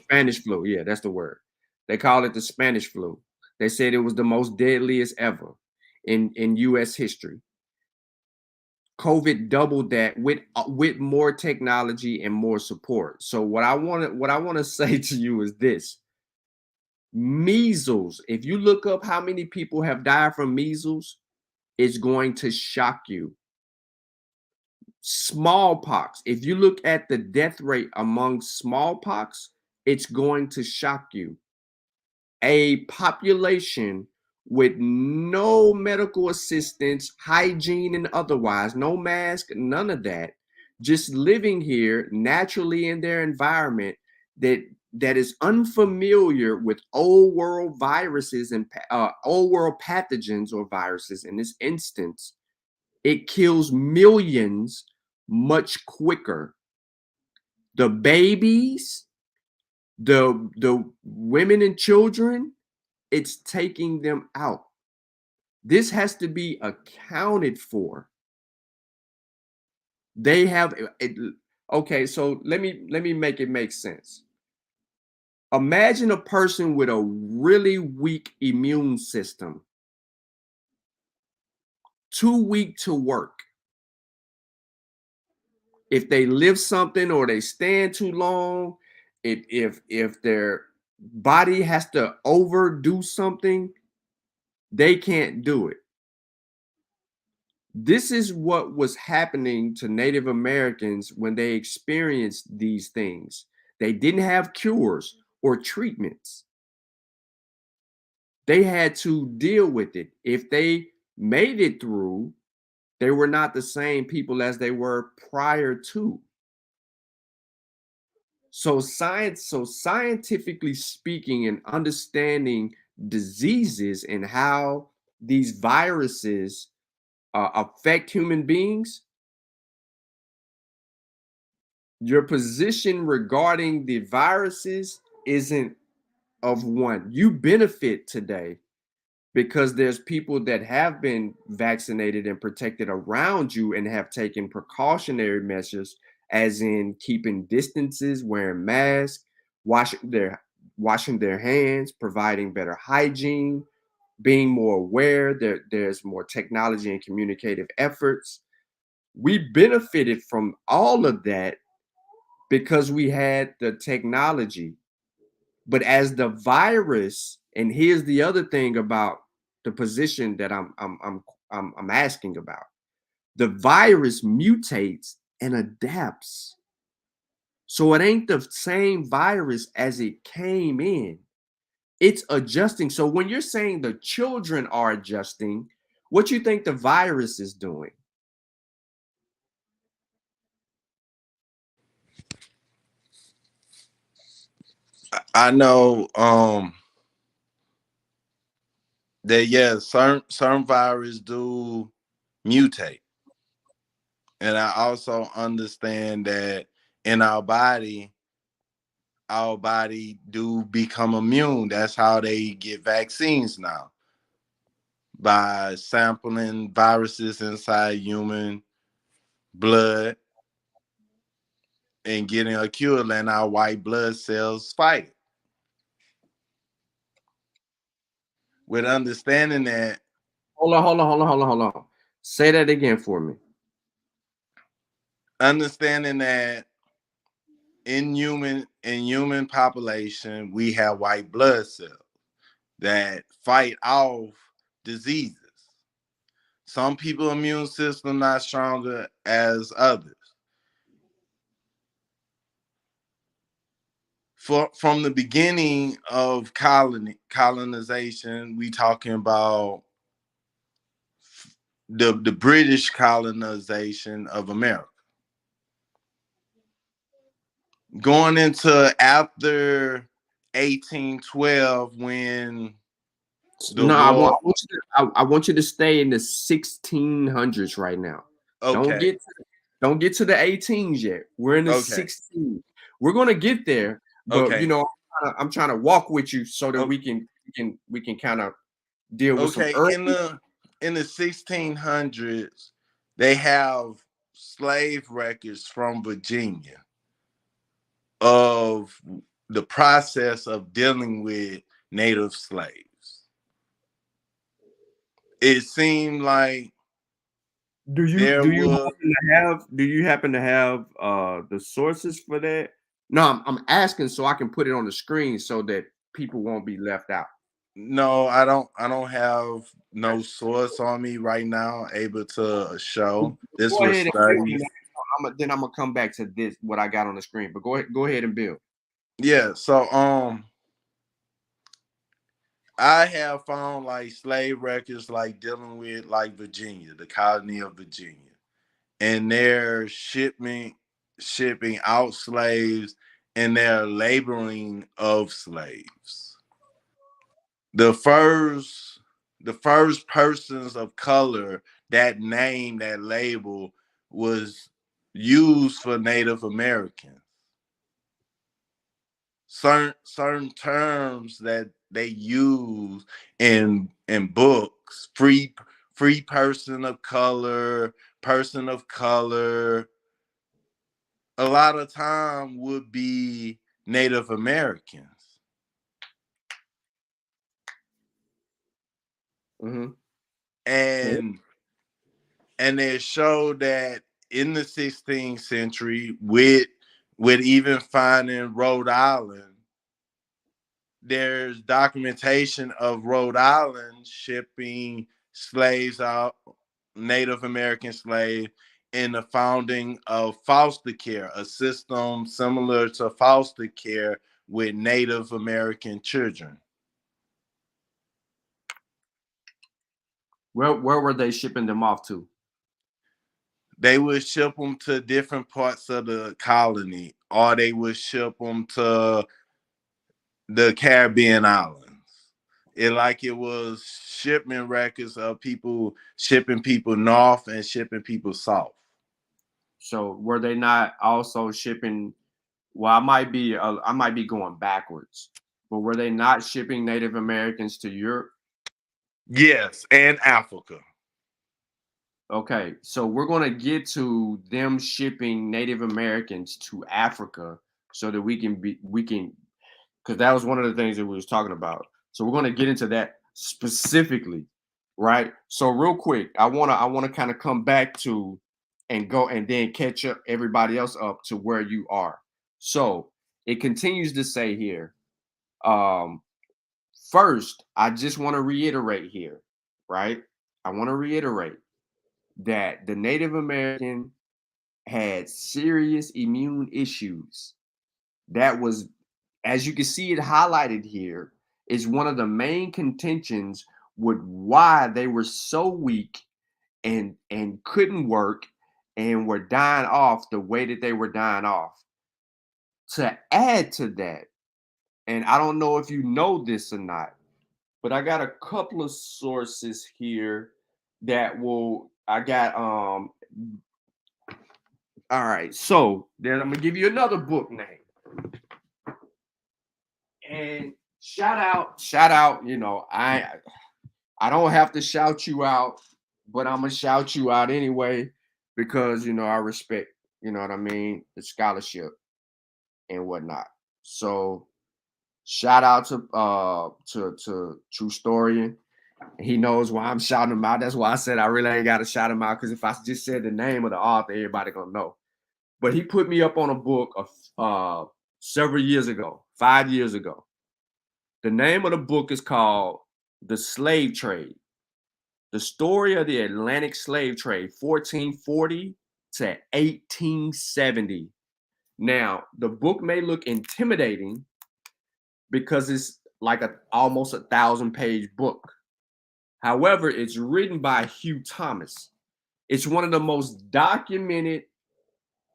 Spanish flu, yeah, that's the word. They call it the Spanish flu. They said it was the most deadliest ever in US history. COVID doubled that with more technology and more support. So what I want to say to you is this. Measles, if you look up how many people have died from measles, it's going to shock you. Smallpox, if you look at the death rate among smallpox, it's going to shock you. A population with no medical assistance, hygiene, and otherwise, no mask, none of that, just living here naturally in their environment, that that is unfamiliar with old world viruses and old world pathogens or viruses in this instance, it kills millions much quicker. The babies, the women and children, it's taking them out. This has to be accounted for. They have it. Okay, so let me make it make sense. Imagine a person with a really weak immune system, too weak to work. If they lift something or they stand too long, if their body has to overdo something, they can't do it. This is what was happening to Native Americans when they experienced these things. They didn't have cures or treatments. They had to deal with it. If they made it through, they were not the same people as they were prior to. So scientifically speaking and understanding diseases and how these viruses affect human beings, your position regarding the viruses isn't of one. You benefit today because there's people that have been vaccinated and protected around you and have taken precautionary measures, as in keeping distances, wearing masks, washing their hands, providing better hygiene, being more aware. There's more technology and communicative efforts. We benefited from all of that because we had the technology. But as the virus, and here's the other thing about the position that I'm asking about. The virus mutates and adapts. So it ain't the same virus as it came in. It's adjusting. So when you're saying the children are adjusting, what you think the virus is doing? I know that yes, certain viruses do mutate. And I also understand that in our body do become immune. That's how they get vaccines now, by sampling viruses inside human blood and getting a cure, letting our white blood cells fight it. With understanding that, Hold on. Say that again for me. understanding that in human population, we have white blood cells that fight off diseases. Some people immune system not stronger as others. From the beginning of colonization, we talking about the British colonization of America. Going into after 1812, when the No, war. I want you to stay in the 1600s right now. Don't Okay. don't get to the 18s yet. We're in the Okay. 16s. We're gonna get there, but Okay. I'm trying to walk with you so that we can kind of deal with some Okay. early. In the 1600s, they have slave records from Virginia of the process of dealing with native slaves. It seemed like there was. Do you happen to have the sources for that? No, I'm asking so I can put it on the screen so that people won't be left out. No, I don't have no source on me right now able to show. This Go was ahead and build, studies. then I'm gonna come back to this what I got on the screen. But go ahead and build. Yeah, so I have found like slave records like dealing with like Virginia, the colony of Virginia, and they're shipping out slaves and their laboring of slaves. The first persons of color, that name, that label, was used for Native Americans. Certain terms that they use in books, free person of color, a lot of time would be Native Americans. Mm-hmm. And they show that in the 16th century, with even finding Rhode Island, there's documentation of Rhode Island shipping slaves out, Native American slaves, in the founding of foster care, a system similar to foster care with Native American children. Where were they shipping them off to? They would ship them to different parts of the colony, or they would ship them to the Caribbean islands. It was shipment records of people shipping people north and shipping people south. So were they not also shipping? Well, I might be going backwards, but were they not shipping Native Americans to Europe? Yes, and Africa. Okay, so we're going to get to them shipping Native Americans to Africa so that we can because that was one of the things that we was talking about. So we're going to get into that specifically, right? So real quick, I want to kind of come back to and go and then catch up everybody else up to where you are. So it continues to say here, first, I just want to reiterate here, right? I want to reiterate that the Native American had serious immune issues. That was, as you can see it highlighted here, is one of the main contentions with why they were so weak and couldn't work and were dying off the way that they were dying off. To add to that, and I don't know if you know this or not, but I got a couple of sources here that I got all right, so then I'm gonna give you another book name. And shout out, I don't have to shout you out, but I'm gonna shout you out anyway because I respect, you know what I mean, the scholarship and whatnot. So shout out to True Storian. He knows why I'm shouting him out. That's why I said I really ain't gotta shout him out, because if I just said the name of the author, everybody gonna know. But he put me up on a book of several years ago, 5 years ago. The name of the book is called The Slave Trade, the story of the Atlantic slave trade, 1440 to 1870. Now, the book may look intimidating because it's like almost 1,000-page book. However, it's written by Hugh Thomas. It's one of the most documented,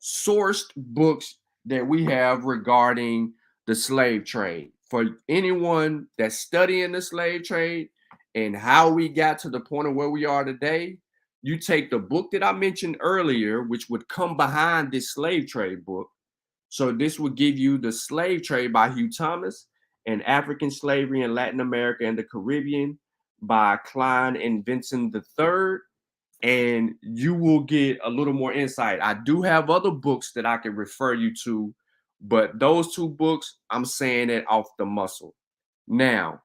sourced books that we have regarding the slave trade. For anyone that's studying the slave trade and how we got to the point of where we are today, you take the book that I mentioned earlier, which would come behind this slave trade book. So this would give you The Slave Trade by Hugh Thomas and African Slavery in Latin America and the Caribbean by Klein and Vincent III. And you will get a little more insight. I do have other books that I can refer you to, but those two books, I'm saying it off the muscle. Now,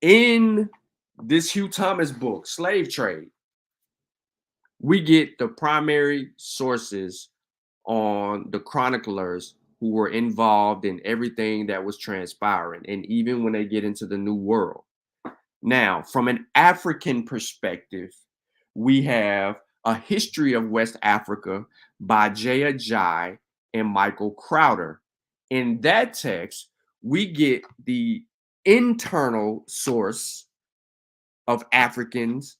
in this Hugh Thomas book, Slave Trade, we get the primary sources on the chroniclers who were involved in everything that was transpiring, and even when they get into the New World. Now, from an African perspective, we have A History of West Africa by J. Ajayi and Michael Crowder. In that text, we get the internal source of Africans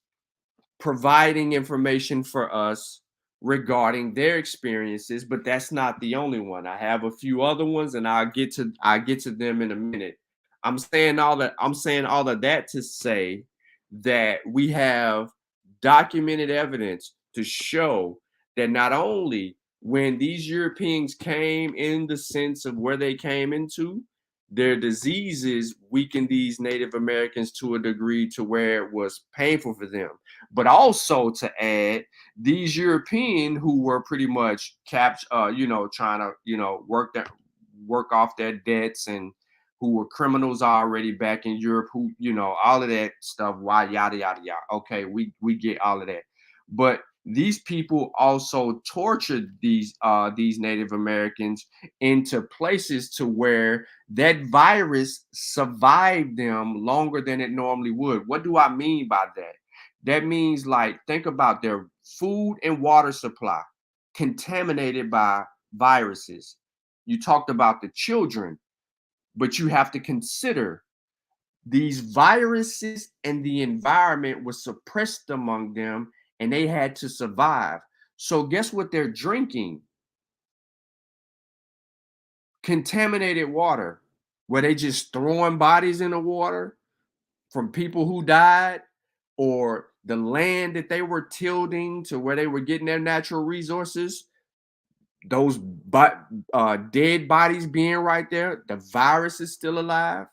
providing information for us regarding their experiences, but that's not the only one. I have a few other ones, and I'll get to them in a minute. I'm saying all of that to say that we have documented evidence to show that not only when these Europeans came in the sense of where they came into, their diseases weakened these Native Americans to a degree to where it was painful for them. But also to add, these European who were pretty much trying to, work off their debts, and who were criminals already back in Europe, who, all of that stuff, why yada yada yada. Okay, we get all of that. But these people also tortured these Native Americans into places to where that virus survived them longer than it normally would. What do I mean by that? That means, like, think about their food and water supply contaminated by viruses. You talked about the children, but you have to consider these viruses and the environment was suppressed among them, and they had to survive. So guess what they're drinking? Contaminated water, where they just throwing bodies in the water from people who died, or the land that they were tilling to where they were getting their natural resources, those dead bodies being right there, the virus is still alive.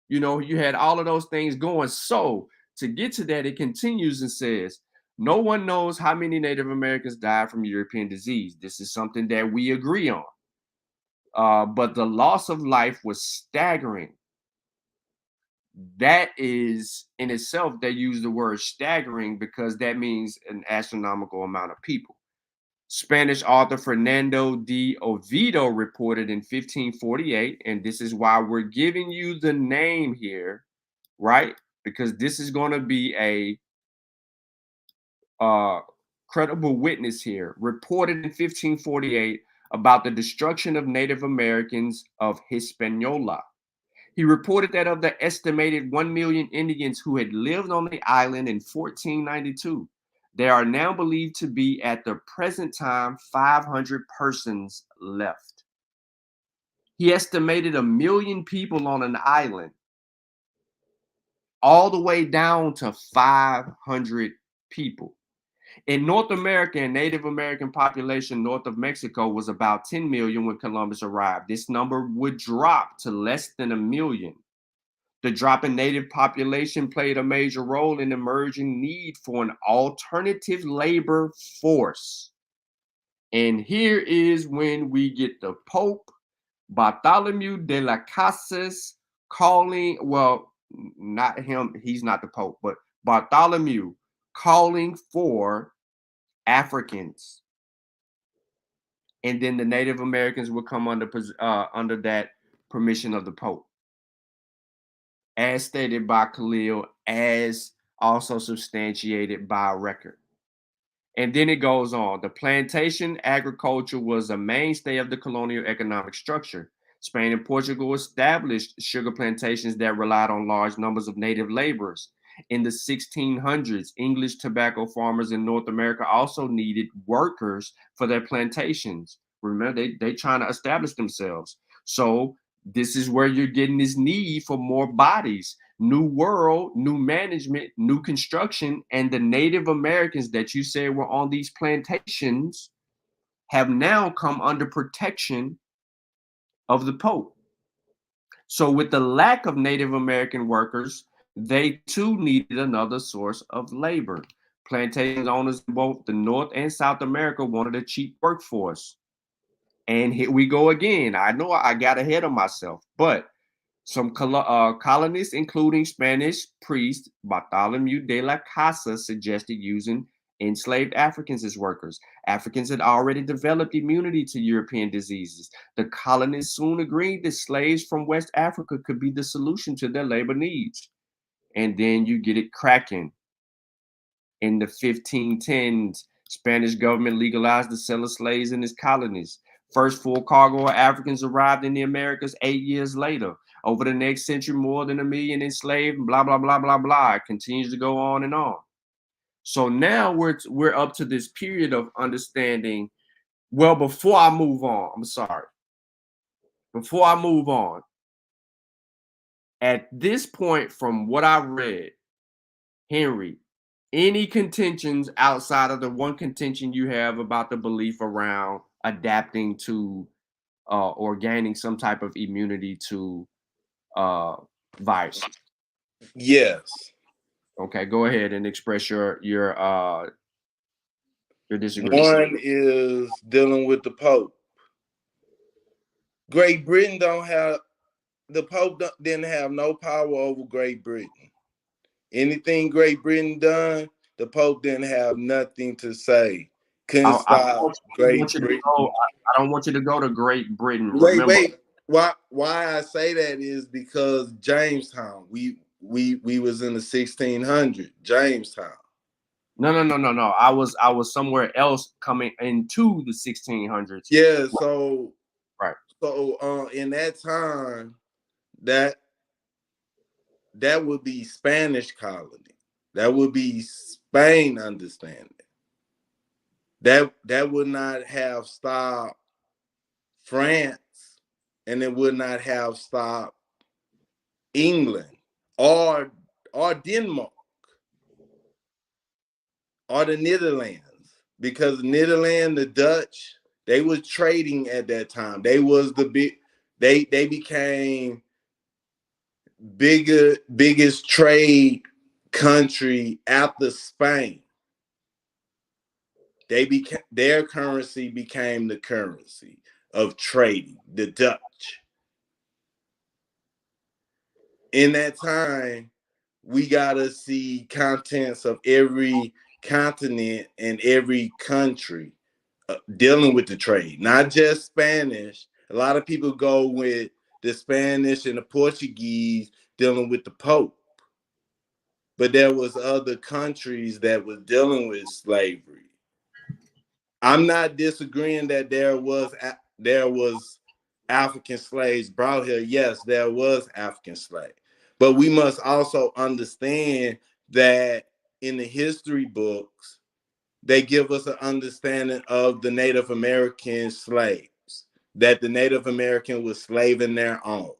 You had all of those things going. So to get to that, it continues and says, no one knows how many Native Americans died from European disease. This is something that we agree on. But the loss of life was staggering. That is in itself, they use the word staggering because that means an astronomical amount of people. Spanish author Fernando de Oviedo reported in 1548, and this is why we're giving you the name here, right? Because this is going to be a credible witness here. Reported in 1548 about the destruction of Native Americans of Hispaniola. He reported that of the estimated 1 million Indians who had lived on the island in 1492, there are now believed to be at the present time 500 persons left. He estimated 1 million people on an island, all the way down to 500 people. In North America, a Native American population north of Mexico was about 10 million when Columbus arrived. This number would drop to less than 1 million. The drop in native population played a major role in emerging need for an alternative labor force. And here is when we get the Pope Bartholomew de las Casas calling, well, not him, he's not the Pope, but Bartholomew calling for Africans. And then the Native Americans would come under that permission of the Pope, as stated by Khalil, as also substantiated by record. And then it goes on. The plantation agriculture was a mainstay of the colonial economic structure. Spain and Portugal established sugar plantations that relied on large numbers of native laborers. In the 1600s, English tobacco farmers in North America also needed workers for their plantations. Remember, they trying to establish themselves. So this is where you're getting this need for more bodies. New world, new management, new construction, and the Native Americans that you said were on these plantations have now come under protection of the Pope. So with the lack of Native American workers, they too needed another source of labor. Plantation owners in both the North and South America wanted a cheap workforce. And here we go again. I know I got ahead of myself, but some colonists, including Spanish priest Bartholomew de las Casas, suggested using enslaved Africans as workers. Africans had already developed immunity to European diseases. The colonists soon agreed that slaves from West Africa could be the solution to their labor needs. And then you get it cracking. In the 1510s, Spanish government legalized the sale of slaves in its colonies. First full cargo of Africans arrived in the Americas 8 years later. Over the next century, more than 1 million enslaved, blah, blah, blah, blah, blah. It continues to go on and on. So now we're up to this period of understanding. Well, before I move on, I'm sorry. Before I move on, at this point, from what I read, Henry, any contentions outside of the one contention you have about the belief around adapting to or gaining some type of immunity to virus? Yes. Okay, go ahead and express your disagreement. One is dealing with the Pope. Great Britain the Pope didn't have no power over Great Britain. Anything Great Britain done, the Pope didn't have nothing to say. Couldn't stop Great Britain. I don't want you to go to Great Britain. Wait, Remember, wait. Why I say that is because Jamestown, we was in the 1600s, Jamestown. No. I was somewhere else coming into the 1600s. Yeah, so right. So in that time, that would be Spanish colony. That would be Spain understanding. That would not have stopped France, and it would not have stopped England or Denmark or the Netherlands, because Netherlands, the Dutch, they was trading at that time. They was the big. They became biggest trade country after Spain. Their currency became the currency of trading, the Dutch. In that time, we gotta see contents of every continent and every country dealing with the trade, not just Spanish. A lot of people go with the Spanish and the Portuguese dealing with the Pope. But there was other countries that was dealing with slavery. I'm not disagreeing that there was African slaves brought here. Yes, there was African slaves. But we must also understand that in the history books, they give us an understanding of the Native American slaves, that the Native American was slaving their own.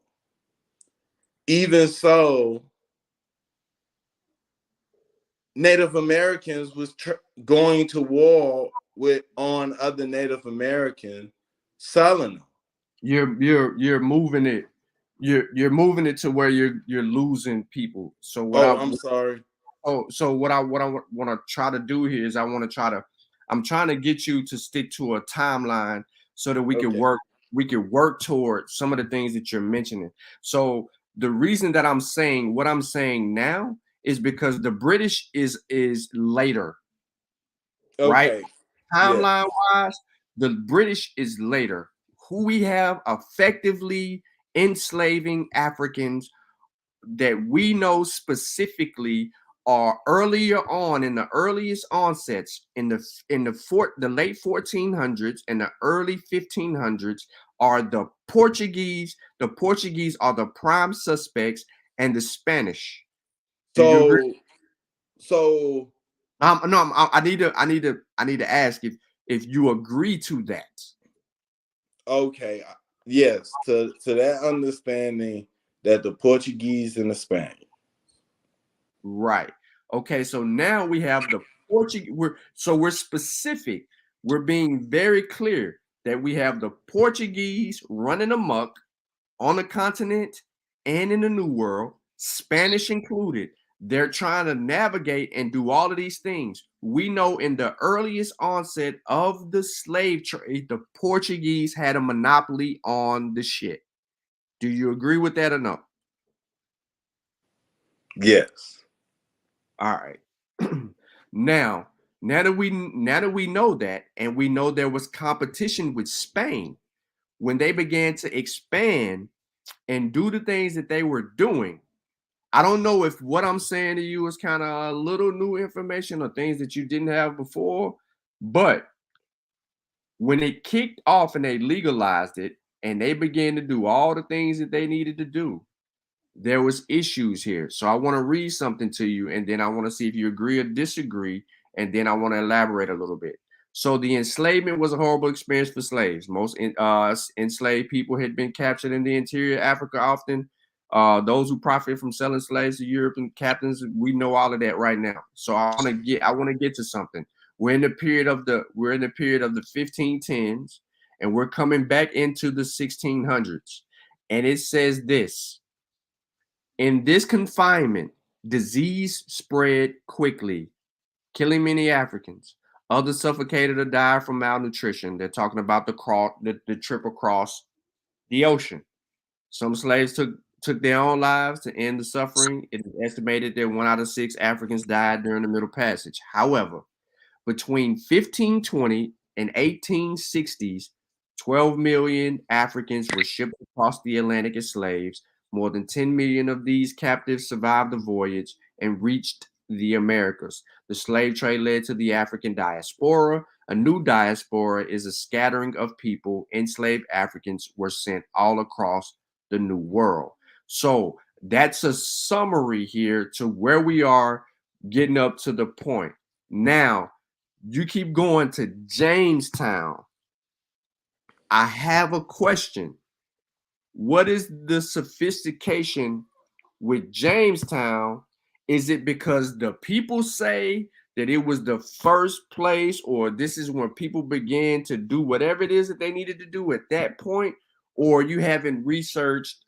Even so, Native Americans was going to war on other Native Americans, selling them. You're moving it. You're moving it to where you're losing people. So I'm sorry. So what I want to try to do here is I'm trying to get you to stick to a timeline so that we can work towards some of the things that you're mentioning. So the reason that I'm saying what I'm saying now is because the British is later. Right? Timeline wise, the British is later. Who we have effectively enslaving Africans that we know specifically are earlier on in the earliest onsets in the late 1400s and the early 1500s are the Portuguese. The Portuguese are the prime suspects, and the Spanish. Do you agree? So no, I need to ask if you agree to that. Okay, yes, to that understanding that the Portuguese and the Spanish. Right. Okay, so now we have the Portuguese. We're specific. We're being very clear that we have the Portuguese running amok on the continent and in the New World, Spanish included. They're trying to navigate and do all of these things. We know in the earliest onset of the slave trade, the Portuguese had a monopoly on the shit. Do you agree with that or no? Yes. All right. Now that we know that, and we know there was competition with Spain when they began to expand and do the things that they were doing. I don't know if what I'm saying to you is kind of a little new information or things that you didn't have before, but when it kicked off and they legalized it and they began to do all the things that they needed to do, there was issues here. So I want to read something to you, and then I want to see if you agree or disagree, and then I want to elaborate a little bit. So the enslavement was a horrible experience for slaves. Most enslaved people had been captured in the interior of Africa often. Those who profited from selling slaves to European captains, we know all of that right now. So I want to get to something. We're in the period of the 1510s, and we're coming back into the 1600s. And it says this: in this confinement, disease spread quickly, killing many Africans. Others suffocated or died from malnutrition. They're talking about the trip across the ocean. Some slaves took their own lives to end the suffering. It is estimated that 1 out of 6 Africans died during the Middle Passage. However, between 1520 and 1860s, 12 million Africans were shipped across the Atlantic as slaves. More than 10 million of these captives survived the voyage and reached the Americas. The slave trade led to the African diaspora. A new diaspora is a scattering of people. Enslaved Africans were sent all across the New World. So that's a summary here to where we are getting up to the point. Now, you keep going to Jamestown. I have a question. What is the sophistication with Jamestown? Is it because the people say that it was the first place, or this is when people began to do whatever it is that they needed to do at that point, or you haven't researched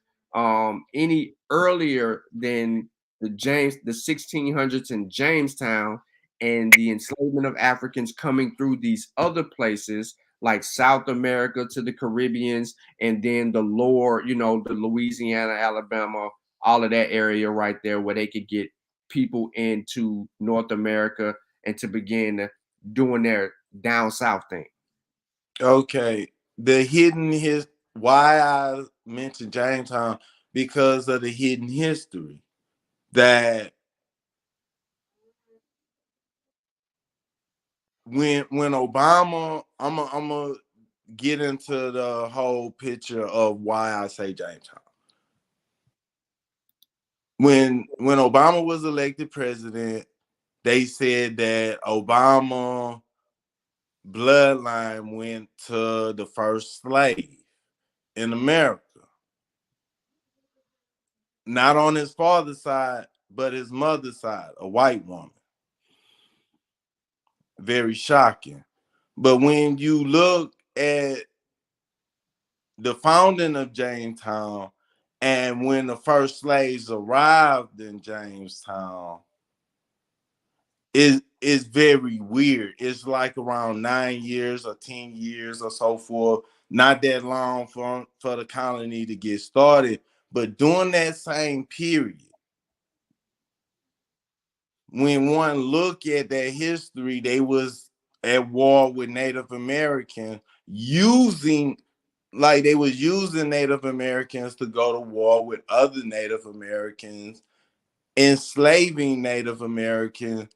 any earlier than the 1600s in Jamestown and the enslavement of Africans coming through these other places like South America to the Caribbeans, and then the lower, the Louisiana, Alabama, all of that area right there where they could get people into North America and to begin doing their down south thing. Okay. Why I mentioned Jamestown, because of the hidden history that when Obama, I'm gonna get into the whole picture of why I say Jamestown. When Obama was elected president, they said that Obama bloodline went to the first slave in America. Not on his father's side, but his mother's side, a white woman. Very shocking. But when you look at the founding of Jamestown and when the first slaves arrived in Jamestown, it's very weird. It's like around 9 years or 10 years or so forth. Not that long for the colony to get started. But during that same period, when one look at their history, they was at war with Native Americans, using Native Americans to go to war with other Native Americans, enslaving Native Americans.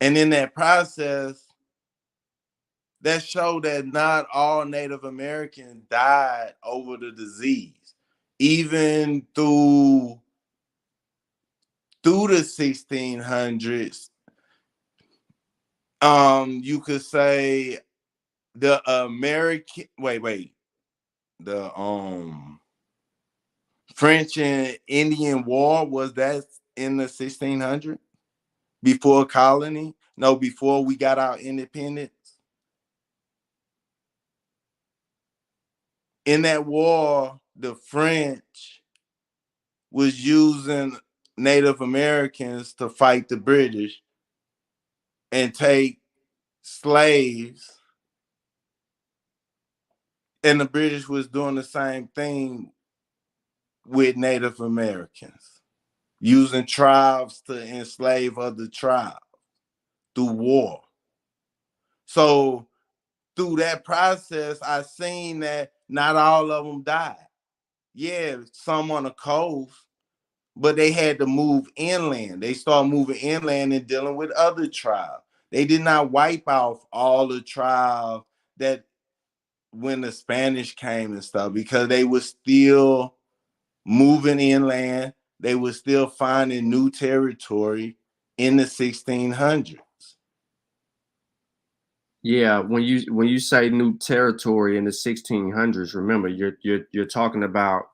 And in that process, that showed that not all Native Americans died over the disease. Even through the 1600s, you could say the French and Indian War, was that in the 1600s, before colony? No, before we got our independence. In that war, the French was using Native Americans to fight the British and take slaves, and the British was doing the same thing with Native Americans, using tribes to enslave other tribes through war. So through that process, I seen that not all of them died. Yeah, some on the coast, but they had to move inland. They started moving inland and dealing with other tribes. They did not wipe off all the tribes that when the Spanish came and stuff, because they were still moving inland. They were still finding new territory in the 1600s. Yeah, when you say new territory in the 1600s, remember you're talking about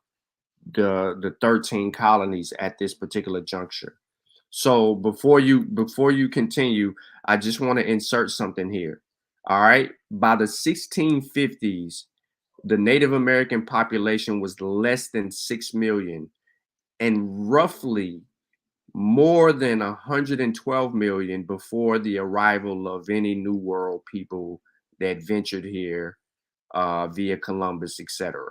the 13 colonies at this particular juncture. So before you continue, I just want to insert something here. All right, by the 1650s, the Native American population was less than 6 million, and roughly more than 112 million before the arrival of any New World people that ventured here via Columbus, etc.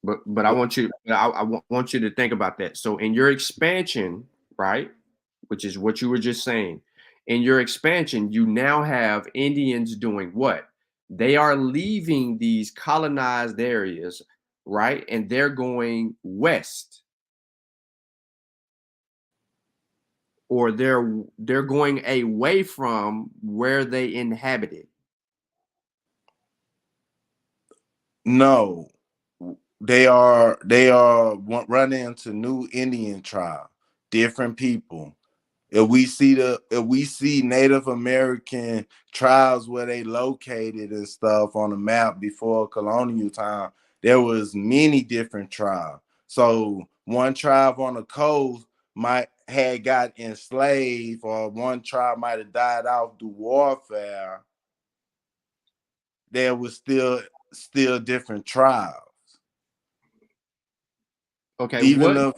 But I want you to think about that. So in your expansion, right, which is what you were just saying, in your expansion, you now have Indians doing what? They are leaving these colonized areas, right, and they're going west, or they're going away from where they inhabited. No, running into new Indian tribe, different people. If we see Native American tribes where they located and stuff on the map before colonial time, there was many different tribes. So one tribe on the coast might had got enslaved, or one tribe might have died out through warfare. There was still different tribes. Okay, Even if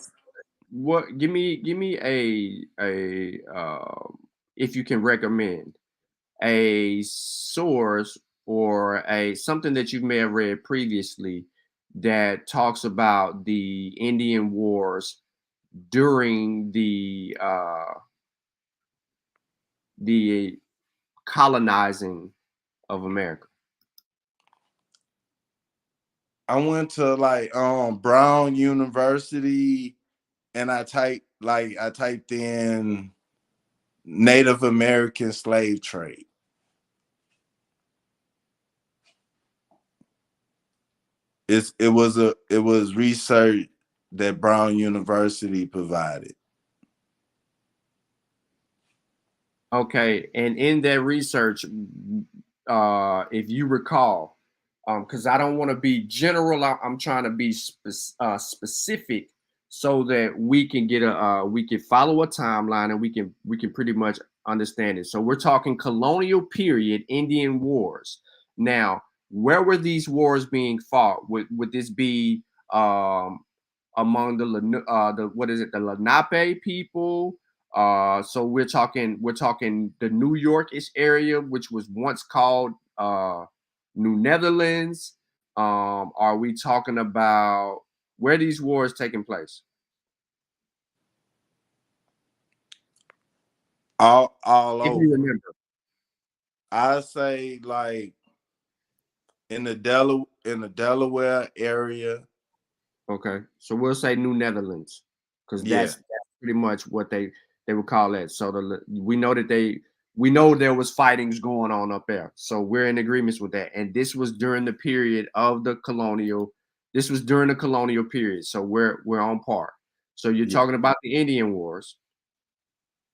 what give me if you can recommend a source or a something that you may have read previously that talks about the Indian wars during the colonizing of America. I went to like Brown University, and I typed in Native American slave trade. It was research that Brown University provided. Okay, and in that research, if you recall, because I don't want to be general, I'm trying to be specific so that we can get we can follow a timeline and we can pretty much understand it. So we're talking colonial period Indian wars. Now, where were these wars being fought? Would this be among the what is it, the Lenape people? So we're talking the New Yorkish area, which was once called New Netherlands. Are we talking about where these wars taking place? All If you over. remember. I say like in the Delaware area. Okay, so we'll say New Netherlands because Yeah. that's pretty much what they would call that. So we know there was fightings going on up there, so we're in agreement with that. And this was during the period of the colonial. This was during the colonial period, so we're on par. So you're Yeah. talking about the Indian Wars,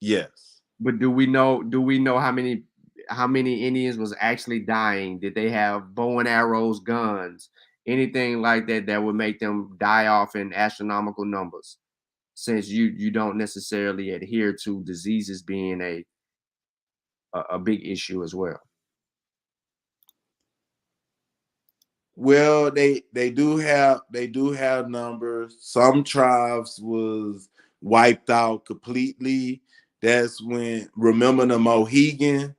Yes. but do we know how many Indians was actually dying? Did they have bow and arrows, guns, anything like that that would make them die off in astronomical numbers? Since you don't necessarily adhere to diseases being a big issue as well. Well, they do have numbers. Some tribes was wiped out completely. That's when, remember the Mohegan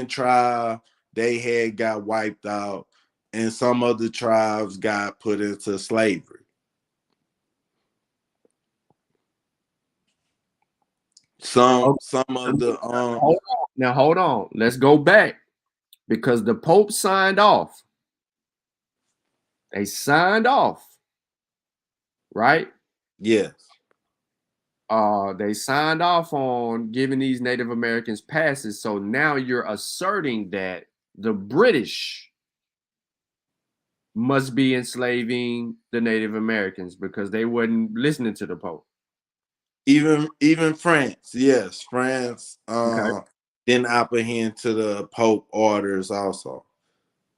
tribe, they had got wiped out, and some other tribes got put into slavery. Okay. Some of the Hold on. Let's go back because the Pope signed off. They signed off, right? yes. They signed off on giving these Native Americans passes. So now you're asserting that the British must be enslaving the Native Americans because they wasn't listening to the Pope. Even France, yes, France Okay. didn't apprehend to the Pope orders also.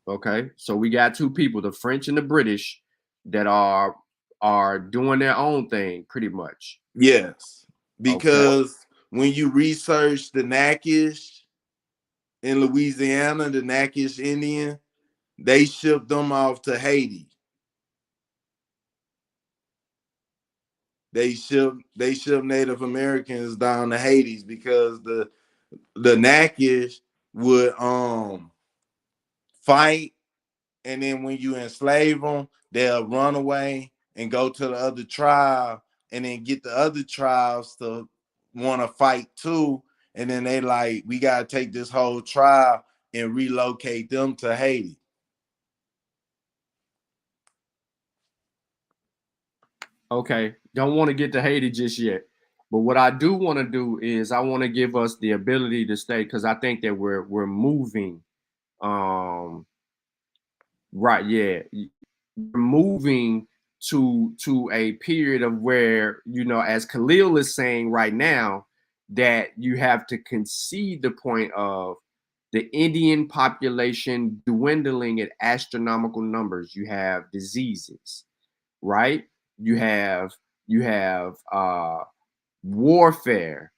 Okay. So we got two people, the French and the British, that are doing their own thing pretty much. Yes, Okay. because when you research the Natchez in Louisiana, the Natchez Indian, they shipped them off to Haiti. They shipped Native Americans down to Haiti because the Natchez would fight, and then when you enslave them, they'll run away and go to the other tribe, and then get the other tribes to want to fight too, and then they like, we gotta take this whole tribe and relocate them to Haiti. Okay. Don't want to get to Haiti just yet. But what I do want to do is I want to give us the ability to stay, because I think that we're moving. Right, yeah. We're moving to a period of where, as Khalil is saying right now, that you have to concede the point of the Indian population dwindling at astronomical numbers. You have diseases, right? You have warfare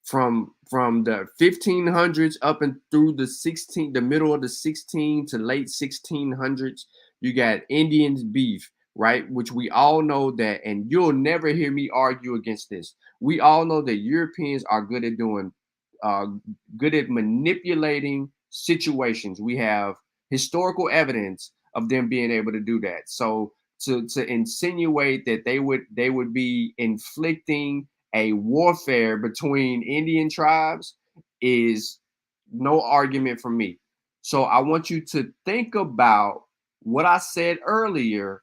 from the 1500s up and through the middle of the 16 to late 1600s. You got Indians beef, right? Which we all know that, and you'll never hear me argue against this. We all know that Europeans are good at doing uh good at manipulating situations. We have historical evidence of them being able to do that. So to insinuate that they would be inflicting a warfare between Indian tribes is no argument for me. So I want you to think about what I said earlier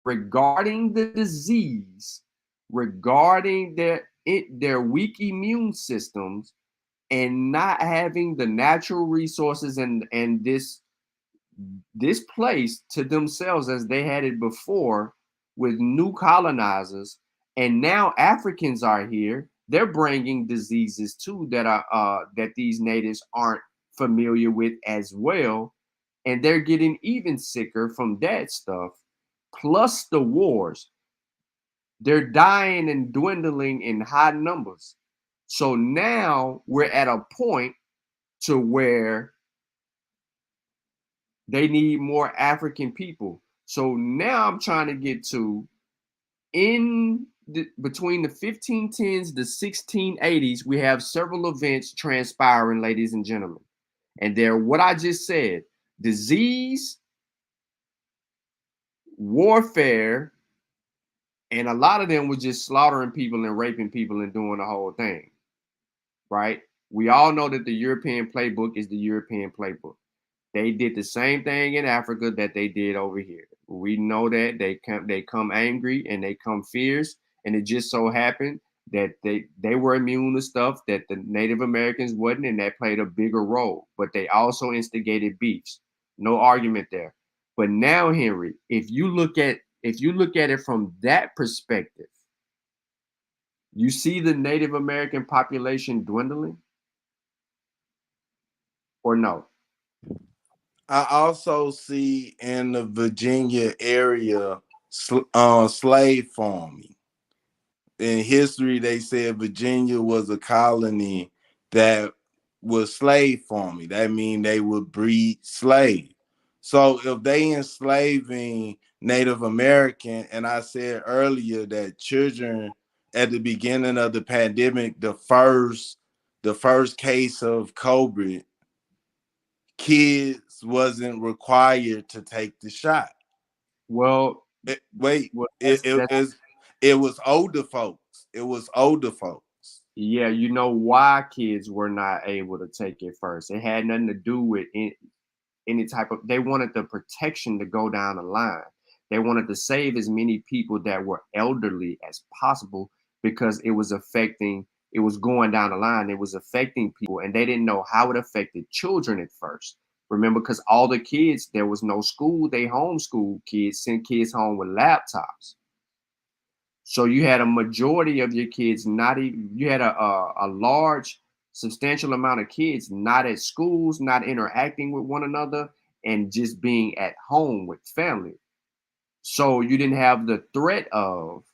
regarding the disease, regarding their weak immune systems, and not having the natural resources and this place to themselves as they had it before with new colonizers. And now Africans are here. They're bringing diseases too that these natives aren't familiar with as well, and they're getting even sicker from that stuff, plus the wars. They're dying and dwindling in high numbers. So now we're at a point to where they need more African people. So now I'm trying to get to between the 1510s, the 1680s, we have several events transpiring, ladies and gentlemen. And they're what I just said: disease, warfare, and a lot of them was just slaughtering people and raping people and doing the whole thing. Right? We all know that the European playbook is the European playbook. They did the same thing in Africa that they did over here. We know that they come angry and they come fierce, and it just so happened that they were immune to stuff that the Native Americans wasn't, and that played a bigger role. But they also instigated beefs. No argument there. But now, Henry, if you look at it from that perspective, you see the Native American population dwindling, or no? I also see in the Virginia area slave farming. In history, they said Virginia was a colony that was slave farming. That means they would breed slaves. So if they enslaving Native American, and I said earlier that children at the beginning of the pandemic, the first case of COVID, kids wasn't required to take the shot. Well, Wait, well, it was older folks. It was older folks. yeah, you know why kids were not able to take it first. It had nothing to do with any type of. They wanted the protection to go down the line. They wanted to save as many people that were elderly as possible because it was affecting. It was going down the line. It was affecting people, and they didn't know how it affected children at first. Remember, because all the kids, there was no school, they homeschooled kids, sent kids home with laptops. So you had a majority of your kids not even, you had a large, substantial amount of kids not at schools, not interacting with one another, and just being at home with family. So you didn't have the threat of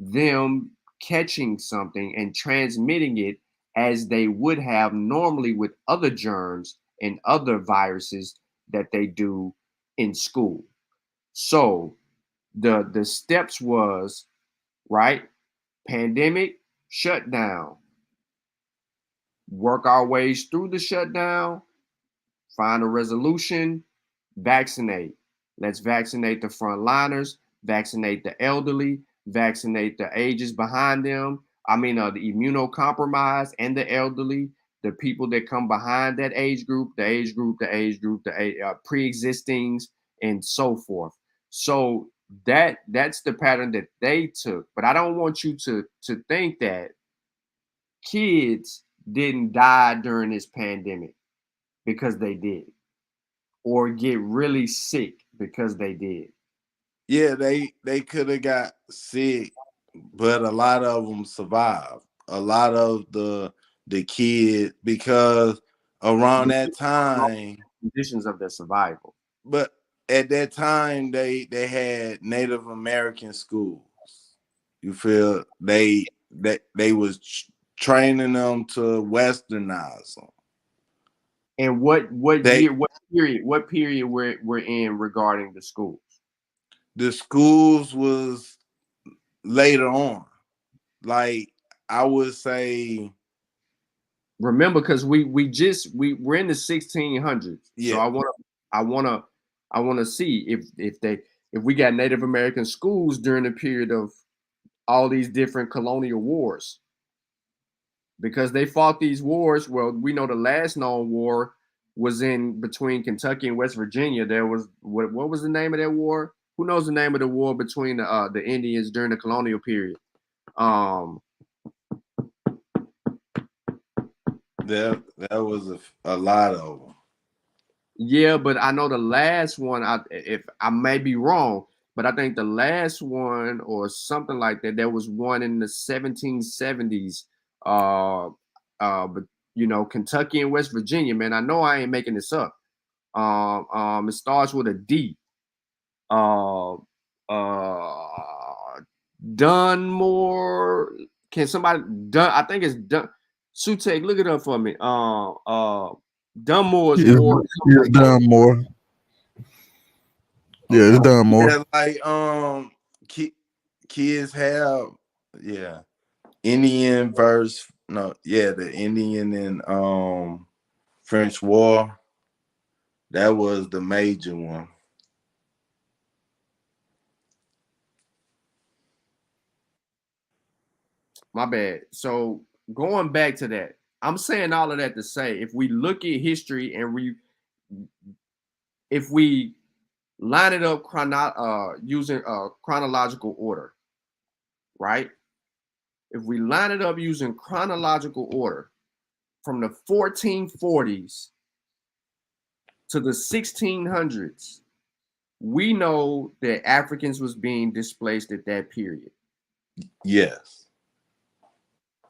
them catching something and transmitting it as they would have normally with other germs and other viruses that they do in school. So the steps was, right, pandemic, shutdown, work our ways through the shutdown, find a resolution, vaccinate. Let's vaccinate the frontliners, vaccinate the elderly, vaccinate the ages behind them. I mean, the immunocompromised and the elderly, the people that come behind that age group, the pre-existings, and so forth. So that's the pattern that they took. But I don't want you to think that kids didn't die during this pandemic, because they did, or get really sick because they did. Yeah, they could have got sick, but a lot of them survived. A lot of the kids, because around that time, Conditions of their survival. but at that time they had Native American schools. You feel they was training them to westernize them. And what period we're in regarding the schools? The schools was later on. Like, I would say, Remember, because we're in the 1600s. yeah. So I wanna see if we got Native American schools during the period of all these different colonial wars. Because they fought these wars. Well, we know the last known war was in between Kentucky and West Virginia. There was what was the name of that war? Who knows the name of the war between the Indians during the colonial period? There was a lot of them. Yeah, but I know the last one. If I may be wrong, but I think the last one or something like that. There was one in the 1770s. But Kentucky and West Virginia, man. I know I ain't making this up. It starts with a D. Dunmore. Can somebody done? I think it's done. Sutek, look it up for me. Dunmore's War. Yeah, Dunmore. Yeah, it's Dunmore. Yeah, like kids have Indian verse. No, yeah, the Indian and French War. That was the major one. My bad. So going back to that, I'm saying all of that to say, if we look at history and if we line it up using chronological order, right? If we line it up using chronological order from the 1440s to the 1600s, we know that Africans was being displaced at that period. Yes.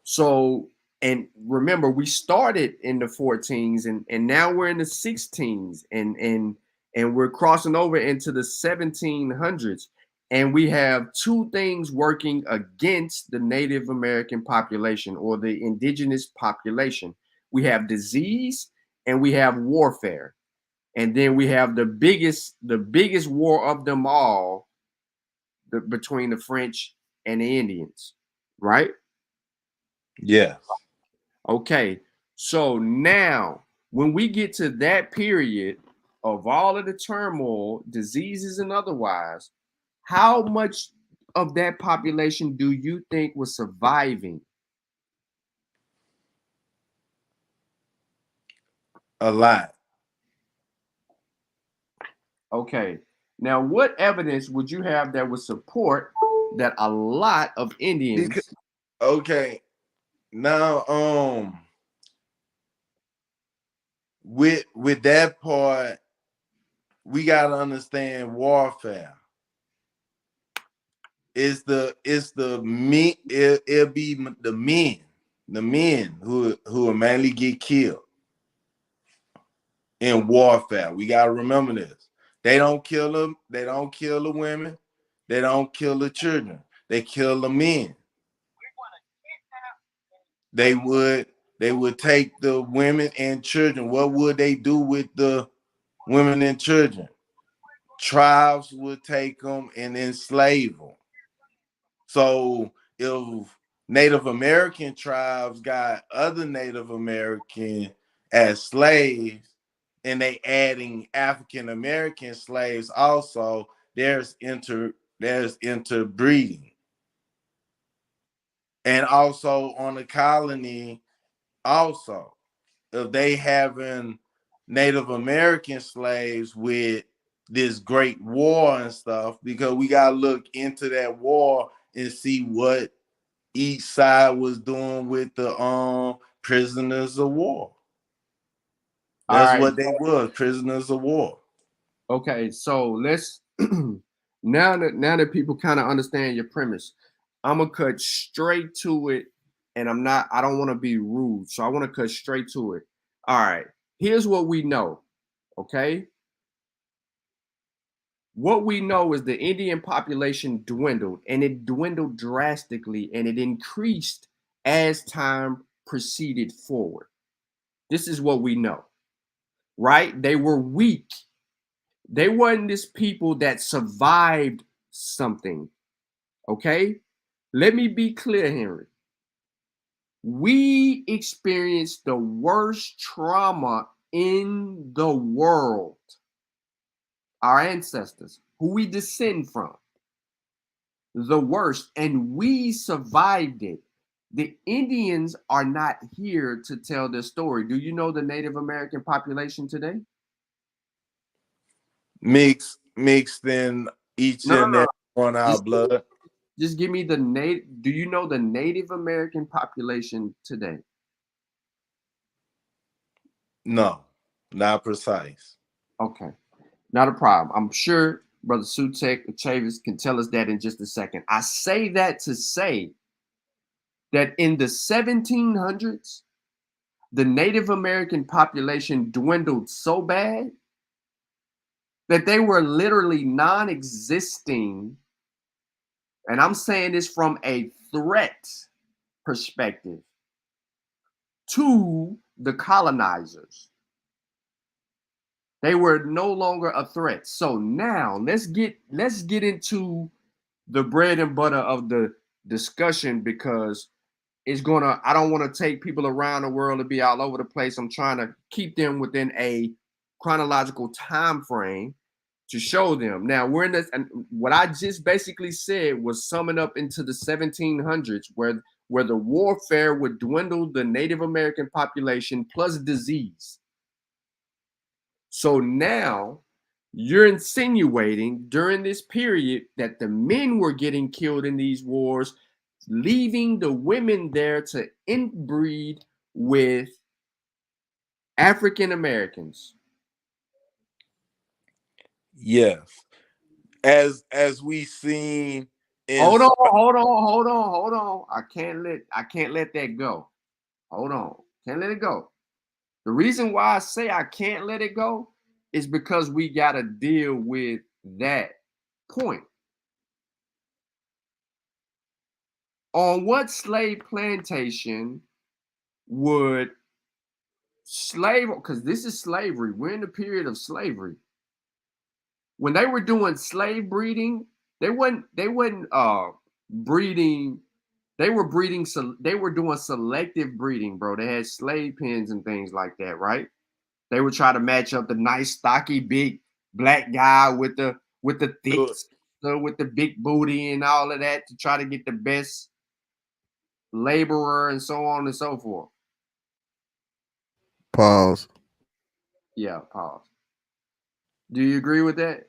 So, and remember, we started in the 14s and now we're in the 16s and we're crossing over into the 1700s. And we have two things working against the Native American population or the indigenous population. We have disease and we have warfare. And then we have the biggest war of them all between the French and the Indians, right? Yeah. Okay. So now when we get to that period of all of the turmoil, diseases and otherwise, how much of that population do you think was surviving? A lot. Okay. Now, what evidence would you have that would support that a lot of Indians? Okay. Now, with that part, we gotta understand warfare. It'll be the men who will mainly get killed in warfare. We gotta remember this. They don't kill them. They don't kill the women. They don't kill the children. They kill the men. They would take the women and children. What would they do with the women and children? Tribes would take them and enslave them. So if Native American tribes got other Native American as slaves, and they adding African American slaves also, there's interbreeding. And also on the colony, also, if they having Native American slaves with this great war and stuff, because we gotta look into that war and see what each side was doing with the prisoners of war. That's what they were, prisoners of war. Okay, so let's now that people kind of understand your premise, I'm gonna cut straight to it, and I don't want to be rude, so I want to cut straight to it. All right, here's what we know. Okay, what we know is the Indian population dwindled, and it dwindled drastically, and it increased as time proceeded forward. This is what we know, right? They were weak. They weren't this people that survived something. Okay? Let me be clear, Henry. We experienced the worst trauma in the world. Our ancestors, who we descend from, the worst, and we survived it. The Indians are not here to tell their story. Do you know the Native American population today? Mixed in each No, no, and no. every one of our blood. Just give me the native. Do you know the Native American population today? No, not precise. Okay, not a problem. I'm sure Brother Sutek or Chavis can tell us that in just a second. I say that to say that in the 1700s, the Native American population dwindled so bad that they were literally non-existing. And I'm saying this from a threat perspective to the colonizers. They were no longer a threat. So now let's get into the bread and butter of the discussion, because I don't want to take people around the world to be all over the place. I'm trying to keep them within a chronological time frame to show them. Now we're in this, and what I just basically said was summing up into the 1700s, where the warfare would dwindle the Native American population plus disease. So now you're insinuating during this period that the men were getting killed in these wars, leaving the women there to inbreed with African Americans. Yes. As we seen in Hold on. I can't let that go. Hold on. Can't let it go. The reason why I say I can't let it go is because we got to deal with that point. On what slave plantation would because this is slavery. We're in the period of slavery. When they were doing slave breeding, they weren't breeding. They were doing selective breeding, bro. They had slave pens and things like that, right? They would try to match up the nice, stocky, big black guy with the thick, with the big booty and all of that to try to get the best laborer and so on and so forth. Pause. Yeah, pause. Do you agree with that?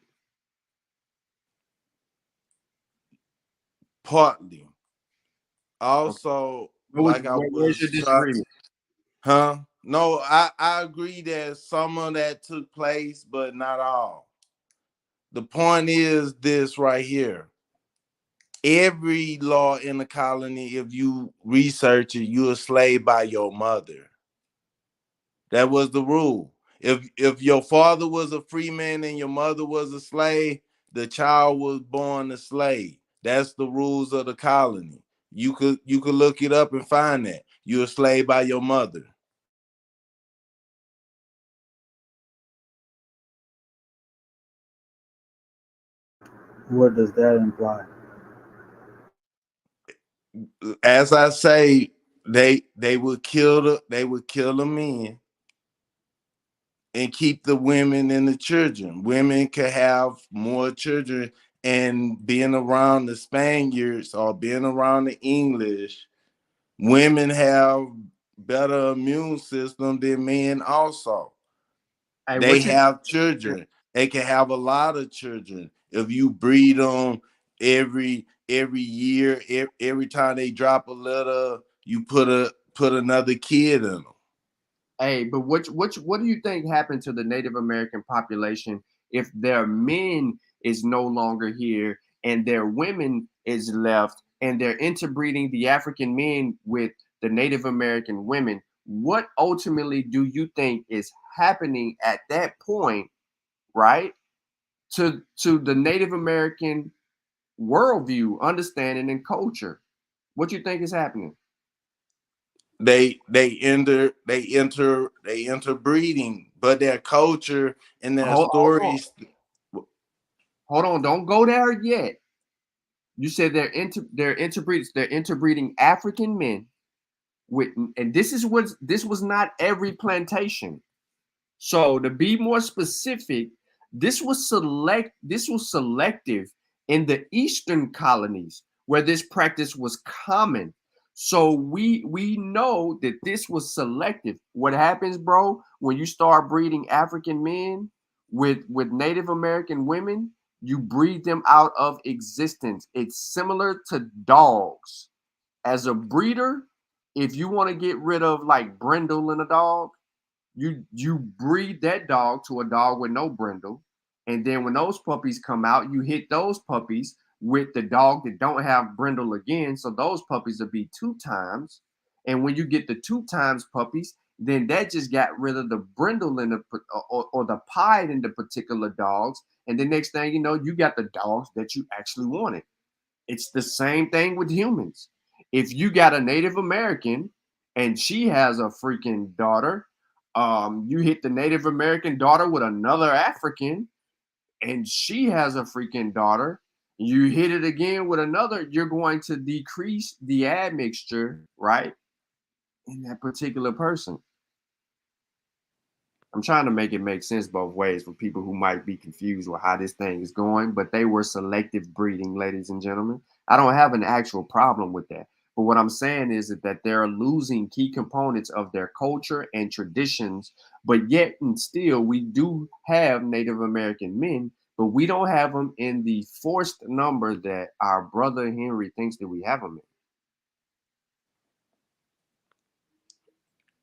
Partly. Also, Where's your disagreement? Huh? No, I agree that some of that took place, but not all. The point is this right here. Every law in the colony, if you research it, you're a slave by your mother. That was the rule. If your father was a free man and your mother was a slave, the child was born a slave. That's the rules of the colony. You could look it up and find that. You're a slave by your mother. What does that imply? As I say, they would kill the men and keep the women and the children. Women could have more children, and being around the Spaniards or being around the English, women have better immune system than men also. Hey, They what you have children. They can have a lot of children if you breed them every year. Every time they drop a litter, you put another kid in them. Hey, but what do you think happened to the Native American population if their men is no longer here and their women is left and they're interbreeding the African men with the Native American women? What ultimately do you think is happening at that point, right? To the Native American worldview, understanding, and culture? What do you think is happening? They enter breeding, but their culture and their Hold on, stories. hold on, don't go there yet. You said they're interbreeding African men with, and this was not every plantation. So to be more specific, this was selective in the eastern colonies where this practice was common. So we know that this was selective. What happens, bro, when you start breeding African men with Native American women, you breed them out of existence. It's similar to dogs. As a breeder, if you want to get rid of like brindle in a dog, you breed that dog to a dog with no brindle, and then when those puppies come out, you hit those puppies with the dog that don't have brindle again, so those puppies will be two times. And when you get the two times puppies, then that just got rid of the brindle in or the pied in the particular dogs, and the next thing you know, you got the dogs that you actually wanted. It's the same thing with humans. If you got a Native American and she has a freaking daughter, you hit the Native American daughter with another African and she has a freaking daughter, you hit it again with another, you're going to decrease the admixture, right? In that particular person. I'm trying to make it make sense both ways for people who might be confused with how this thing is going, but they were selective breeding, ladies and gentlemen. I don't have an actual problem with that. But what I'm saying is that they're losing key components of their culture and traditions, but yet and still we do have Native American men, but we don't have them in the forced number that our brother Henry thinks that we have them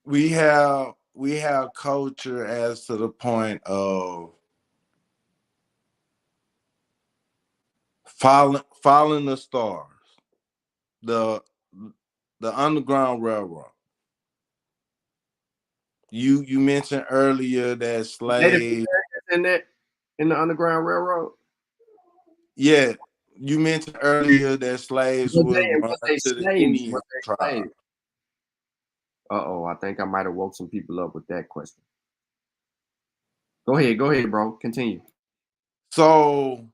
in. We have culture as to the point of following the stars, the the Underground Railroad. You mentioned earlier that Native slaves. Americans in the Underground Railroad? Yeah, you mentioned earlier that slaves would run Was they to the slaves? Indian Was they tribe. slaves? Uh-oh, I think I might have woke some people up with that question. Go ahead, bro. Continue. So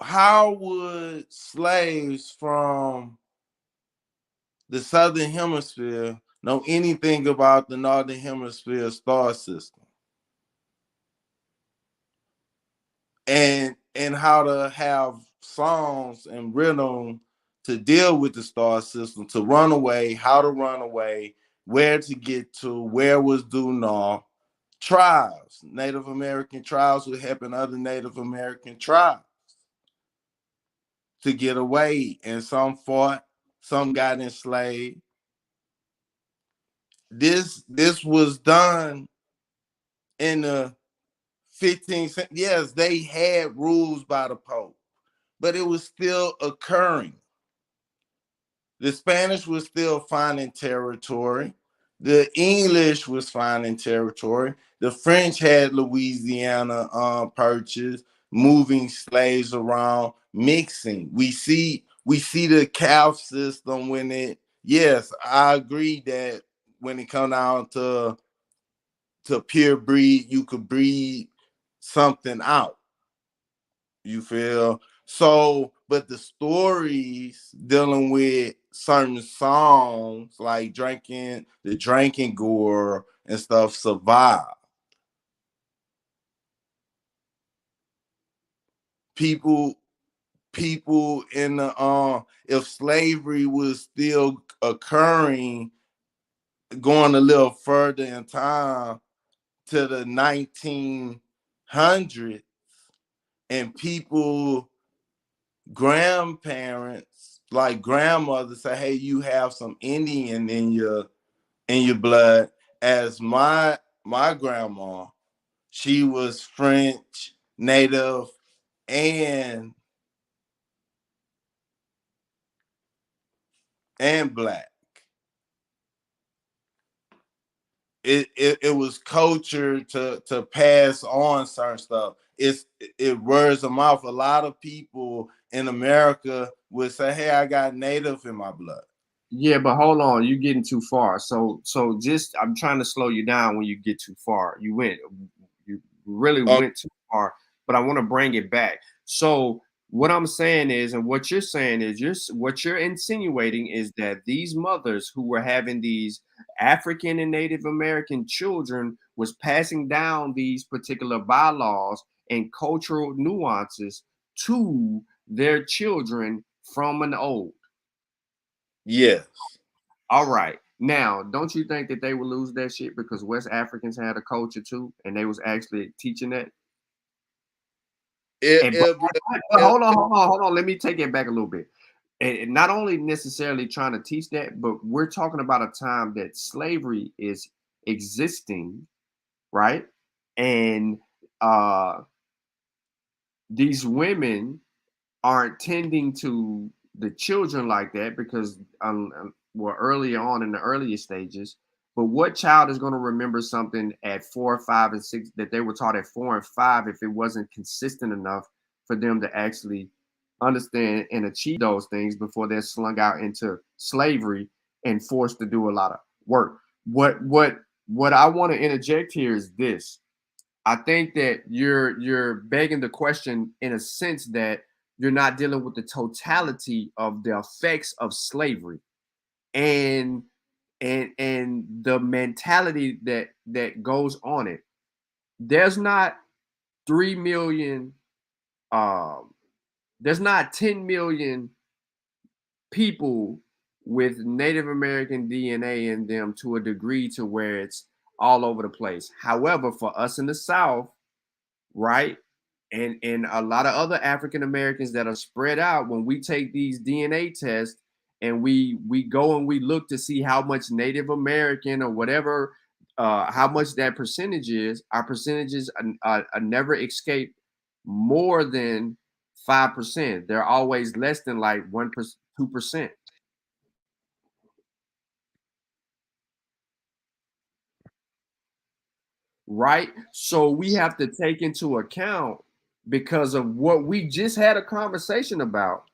how would slaves from the southern hemisphere know anything about the northern hemisphere star system and how to have songs and rhythm to deal with the star system, to run away, how to run away, where to get to, where was due north? Tribes, Native American tribes were helping other Native American tribes to get away, and some fought Some got enslaved. This was done in the 15th century. Yes, they had rules by the Pope, but it was still occurring. The Spanish was still finding territory. The English was finding territory. The French had Louisiana purchased, moving slaves around, mixing. We see the caste system when it. Yes, I agree that when it comes down to pure breed, you could breed something out. You feel? So, but the stories dealing with certain songs like the drinking gore and stuff survive. People in the if slavery was still occurring, going a little further in time to the 1900s, and people grandparents, like grandmothers, say, "Hey, you have some Indian in your blood." As my grandma, she was French, Native, and Black. It was culture to pass on certain stuff. It words of mouth. A lot of people in America would say, "Hey, I got Native in my blood." Yeah, but hold on, you're getting too far. So just I'm trying to slow you down when you get too far. You really went too far, but I want to bring it back. So what I'm saying is, and what you're saying is, what you're insinuating is that these mothers who were having these African and Native American children was passing down these particular bylaws and cultural nuances to their children from an old. Yes. All right. Now, don't you think that they would lose that shit because West Africans had a culture too, and they was actually teaching that? But hold on. Let me take it back a little bit. And not only necessarily trying to teach that, but we're talking about a time that slavery is existing, right? And these women aren't tending to the children like that because well, early on in the earliest stages. But what child is going to remember something at 4, 5, and 6 that they were taught at 4 and 5 if it wasn't consistent enough for them to actually understand and achieve those things before they're slung out into slavery and forced to do a lot of work? What I want to interject here is this. I think that you're begging the question in a sense that you're not dealing with the totality of the effects of slavery and the mentality that goes on it. There's not 3 million there's not 10 million people with Native American DNA in them to a degree to where it's all over the place. However, for us in the South, right? And a lot of other African Americans that are spread out, when we take these DNA tests and we go and we look to see how much Native American or whatever, how much that percentage is, our percentages are never escape more than 5%. They're always less than like 1%, 2%. Right? So we have to take into account, because of what we just had a conversation about,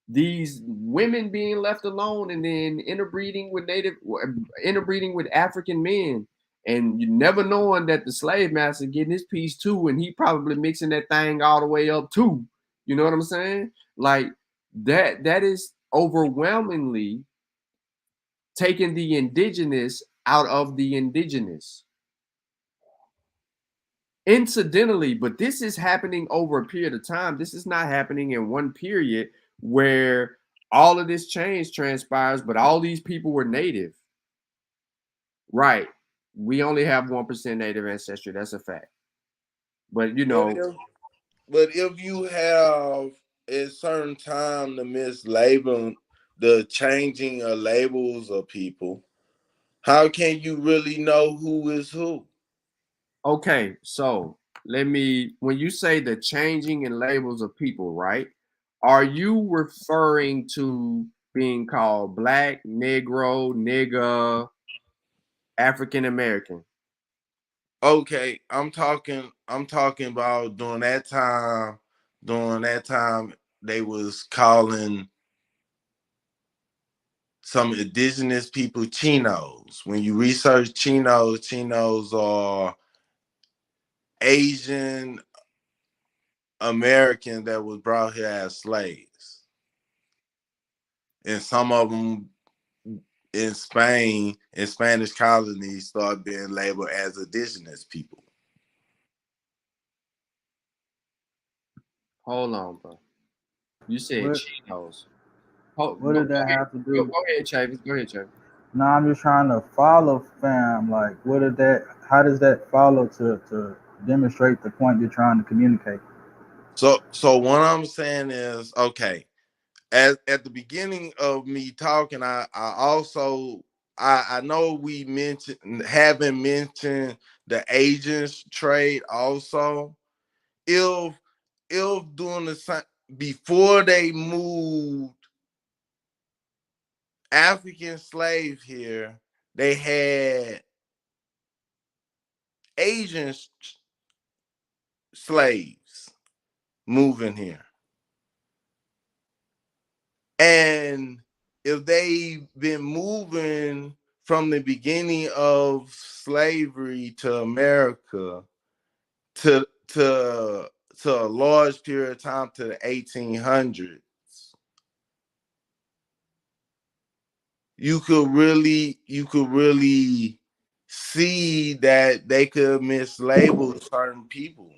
these women being left alone and then interbreeding with African men, and you never knowing that the slave master getting his piece too, and he probably mixing that thing all the way up too. You know what I'm saying? Like that is overwhelmingly taking the indigenous out of the indigenous. Incidentally, but this is happening over a period of time. This is not happening in one period where all of this change transpires, but all these people were native. Right. We only have 1% native ancestry. That's a fact. But you know, but if you have a certain time to mislabel the changing of labels of people, how can you really know who is who? Okay, so when you say the changing in labels of people, right? Are you referring to being called black, negro, nigga, African American? Okay, I'm talking about during that time they was calling some indigenous people chinos. When you research chinos are Asian Americans that was brought here as slaves. And some of them in Spain, in Spanish colonies, started being labeled as indigenous people. Hold on, bro. You said What chinos. what did that have to Go do? ahead, Chavis. Go ahead, Chavis. No, I'm just trying to follow, fam. Like, what did that? How does that follow to demonstrate the point you're trying to communicate? So what I'm saying is, okay, at the beginning of me talking, I also I know we haven't mentioned the agents trade also. If during the same before they moved African slaves here, they had Asian slaves moving here. And if they've been moving from the beginning of slavery to America to to to a large period of time to the 1800s, you could really see that they could mislabel certain people.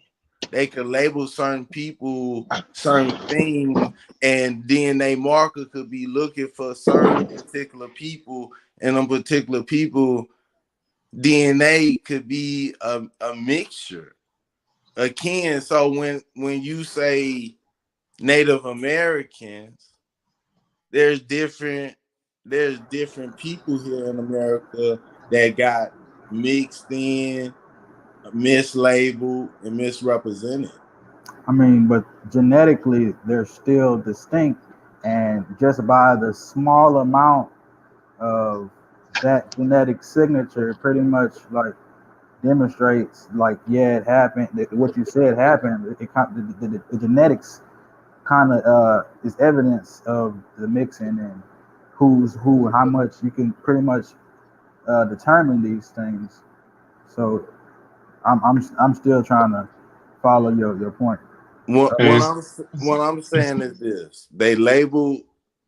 They could label certain people certain things, and DNA marker could be looking for certain particular people, and on particular people, DNA could be a mixture. Again, so when you say Native Americans, there's different there's different people here in America that got mixed in, mislabeled, and misrepresented. I mean, but genetically, they're still distinct, and just by the small amount of that genetic signature, pretty much like demonstrates, like, yeah, it happened. What you said happened. The genetics kind of is evidence of the mixing and who's who and how much you can pretty much determine these things. So I'm still trying to follow your point. What, what It's, I'm what I'm saying is this: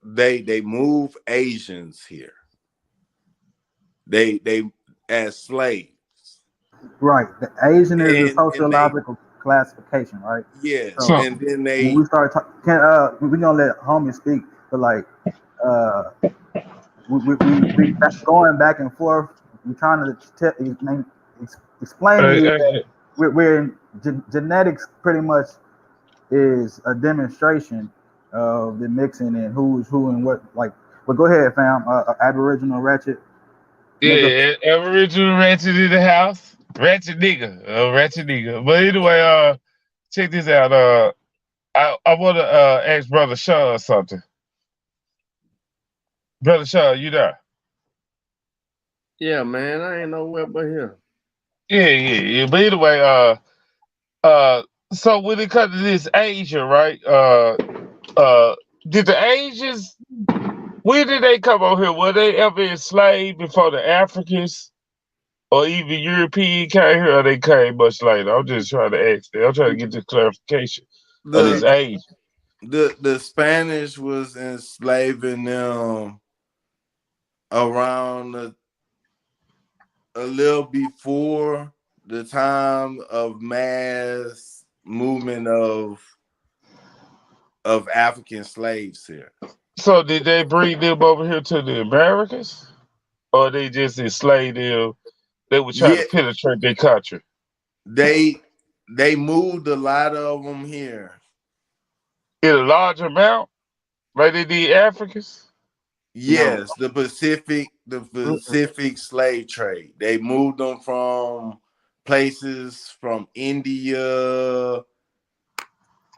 they move Asians here. They as slaves, Right, the Asian is a and they sociological classification, right? yes, So so and then when they we start talking, we gonna let homie speak, but like uh we going back and forth. We're trying to explain to uh, you uh, that genetics pretty much is a demonstration of the mixing and who's who and what. Like, but go ahead, fam. Aboriginal ratchet nigga. yeah, Aboriginal ratchet in the house, ratchet nigga, ratchet nigga. But anyway, check this out. I want to ask Brother Shaw something. Brother Shaw, you there? Yeah, man, I ain't nowhere but here. Yeah. But anyway, so when it comes to this Asia, right? Did the Asians? When did they come over here? Were they ever enslaved before the Africans or even European came here? Or they came much later? I'm just trying to ask that. I'm trying to get the clarification of this the age. the Spanish was enslaving them around a little before the time of mass movement of African slaves here. So did they bring them over here to the Americas, or they just enslaved them? They were trying to Yeah, penetrate their country they they moved a lot of them here. in a large amount, like they did Africans. Yes, the Pacific slave trade. They moved them from places from India,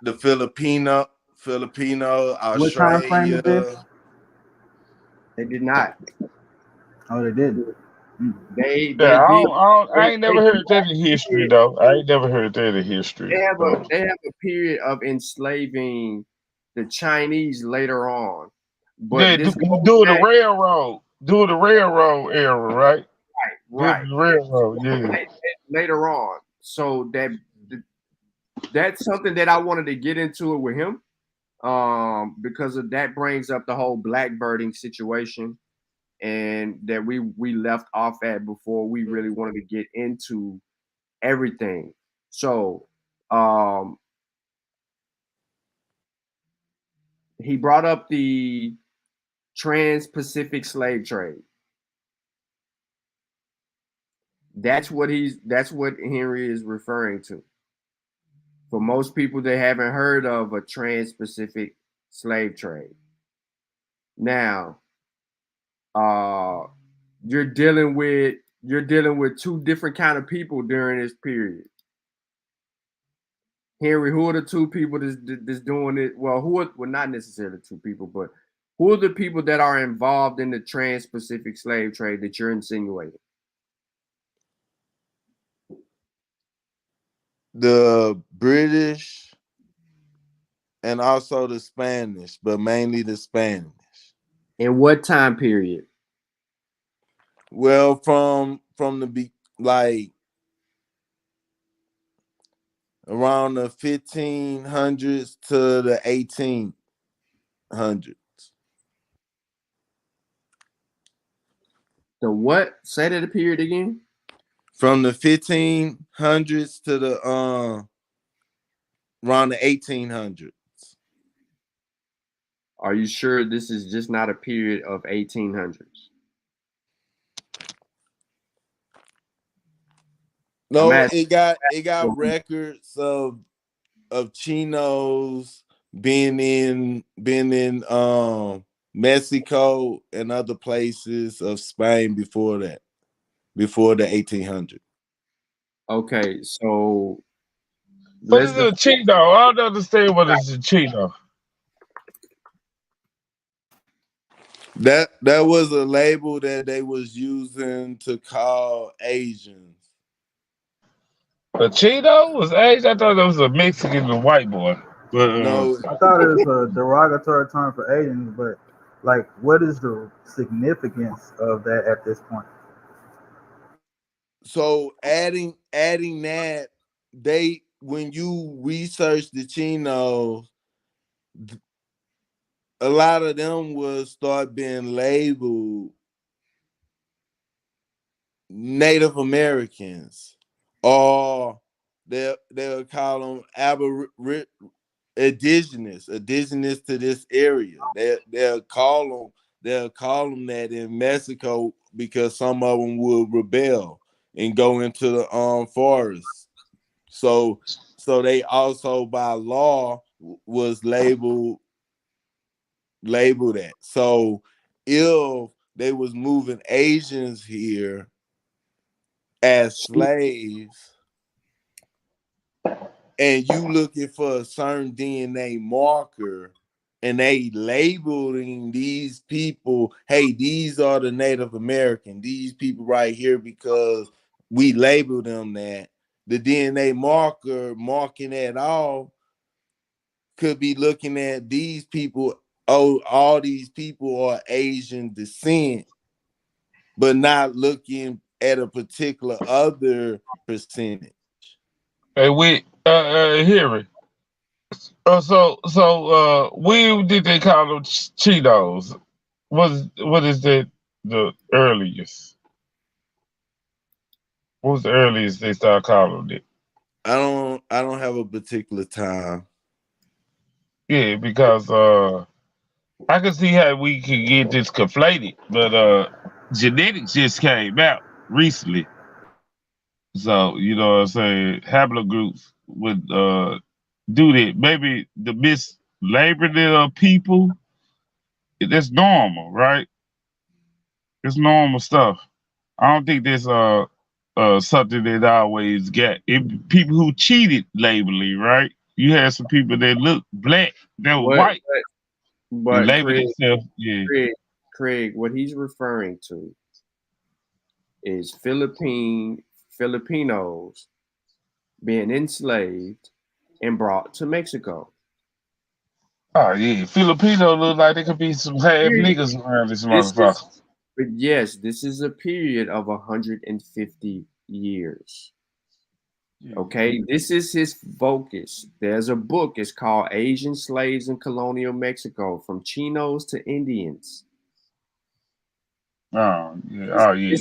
the Filipino, What time frame is this? Australia. They did not. Oh, they did. They Yeah, did. I ain't never heard that in history though. I ain't never heard that in history. They have a period of enslaving the Chinese later on, but Yeah, this goes do the back railroad. Do the railroad era, right? right The railroad, yeah. later on. So that's something that I wanted to get into it with him, because of that brings up the whole blackbirding situation, and that we left off at before we really wanted to get into everything. So he brought up the trans-Pacific slave trade. That's what Henry is referring to. For most people, they haven't heard of a trans-Pacific slave trade. Now, you're dealing with two different kind of people during this period. Henry, who are the two people that's doing it? Well, not necessarily two people, but who are the people that are involved in the trans-Pacific slave trade that you're insinuating? The British and also the Spanish, but mainly the Spanish. In what time period? Well, from the like around the 1500s to the 1800s. The what? Say that period again. From the 1500s to the around the 1800s. Are you sure this is just not a period of 1800s? No, it got records of Chinos being in Mexico and other places of Spain before that, before the 1800s. Okay, so What is a Chino? I don't understand what is a Chino. That was a label that they was using to call Asians. A Chino was Asian? I thought it was a Mexican and a white boy. But No, I thought it was a derogatory term for Asians, but like, what is the significance of that at this point? so adding that, when you research the Chinos, a lot of them will start being labeled Native Americans, or they'll call them indigenous to this area. They'll call them that in Mexico, because some of them will rebel and go into the forest. So they also by law was labeled that. So if they was moving Asians here as slaves, and you looking for a certain DNA marker, and they labeling these people, hey, these are the Native American, these people right here, because we label them that. The DNA marker marking that all could be looking at these people. Oh, all these people are Asian descent, but not looking at a particular other percentage. hey, we Henry. When did they call them Cheetos? What is the earliest? What was the earliest they started calling them it? I don't have a particular time. Yeah, because I can see how we could get this conflated, but genetics just came out recently. So, you know what I'm saying, haplogroups would do that. Maybe the mislabeling of people that's normal, right? It's normal stuff. I don't think there's something that always get people who cheated labelly, right? You had some people that look black, that were What, white, and but label themselves. Yeah. Craig, what he's referring to is Filipinos being enslaved and brought to Mexico. Oh yeah, Filipino look like they could be some half Period. niggas around this This motherfucker. is, but yes, this is a period of 150 years. Okay, this is his focus. There's a book, it's called Asian Slaves in Colonial Mexico, From Chinos to Indians. Oh yeah, oh yeah.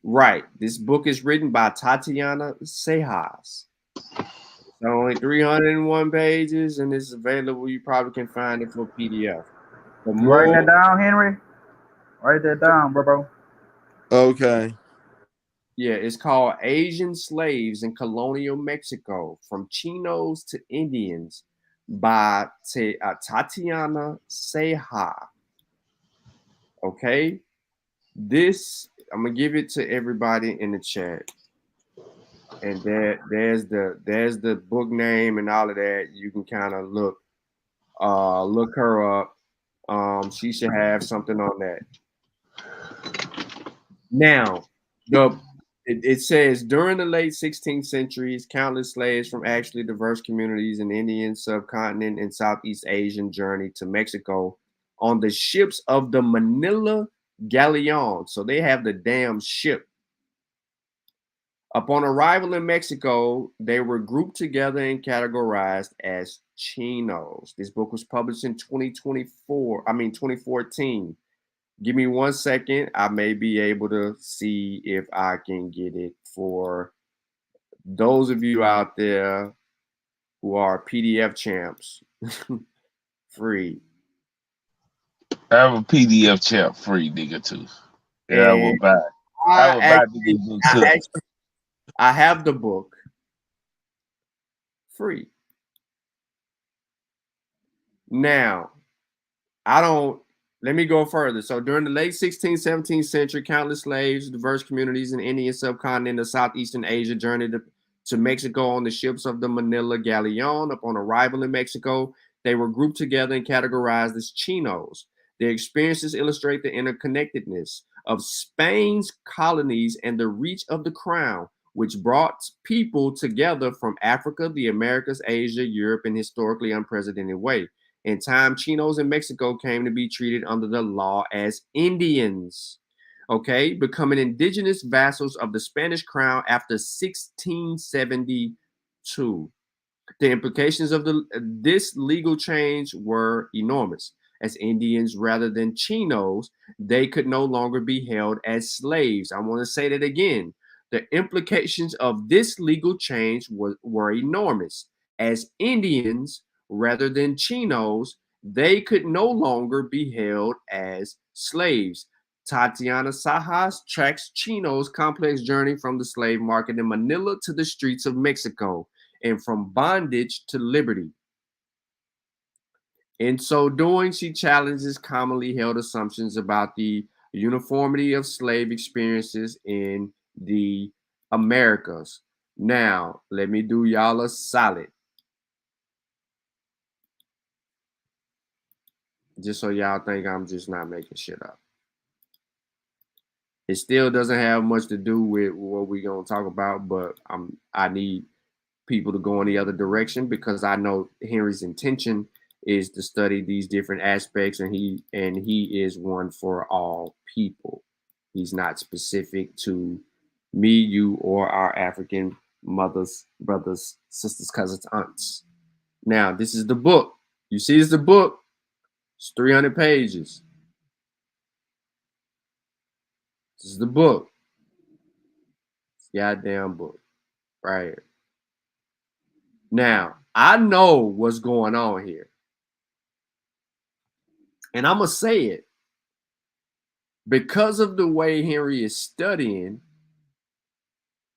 Right. This book is written by Tatiana Sejas. It's only 301 pages and it's available. You probably can find it for PDF. The You write that more, down, Henry? Write that down, bro. Okay. yeah, it's called Asian Slaves in Colonial Mexico, From Chinos to Indians by Tatiana Seja. Okay. This, I'm gonna give it to everybody in the chat. And there's the book name and all of that. You can kind of look her up. She should have something on that. Now, it says during the late 16th centuries, countless slaves from actually diverse communities in the Indian subcontinent and Southeast Asian journeyed to Mexico on the ships of the Manila galleon. So they have the damn ship. Upon arrival in Mexico, they were grouped together and categorized as Chinos. This book was published in 2014. Give me 1 second. I may be able to see if I can get it for those of you out there who are PDF champs. Free. I have a PDF chat free, nigga, too. Yeah, I will buy. I have the book free. Now, let me go further. So during the late 16th, 17th century, countless slaves, diverse communities in the Indian subcontinent of Southeastern Asia journeyed to Mexico on the ships of the Manila galleon. Upon arrival in Mexico, they were grouped together and categorized as Chinos. Their experiences illustrate the interconnectedness of Spain's colonies and the reach of the crown, which brought people together from Africa, the Americas, Asia, Europe, in historically unprecedented way. In time, Chinos in Mexico came to be treated under the law as Indians, okay, becoming indigenous vassals of the Spanish crown after 1672. The implications of this legal change were enormous. As Indians rather than Chinos, they could no longer be held as slaves. I want to say that again. The implications of this legal change were enormous. As Indians rather than Chinos, they could no longer be held as slaves. Tatiana Sajas tracks Chino's complex journey from the slave market in Manila to the streets of Mexico, and from bondage to liberty. In so doing, she challenges commonly held assumptions about the uniformity of slave experiences in the Americas. Now, let me do y'all a solid. Just so y'all think I'm just not making shit up. It still doesn't have much to do with what we're going to talk about, but I need people to go in the other direction because I know Henry's intention is to study these different aspects, and he is one for all people. He's not specific to me, you, or our African mothers, brothers, sisters, cousins, aunts. Now, this is the book. You see, it's the book. It's 300 pages. This is the book. It's the goddamn book, right here. Now, I know what's going on here. And I'm going to say it. Because of the way Henry is studying,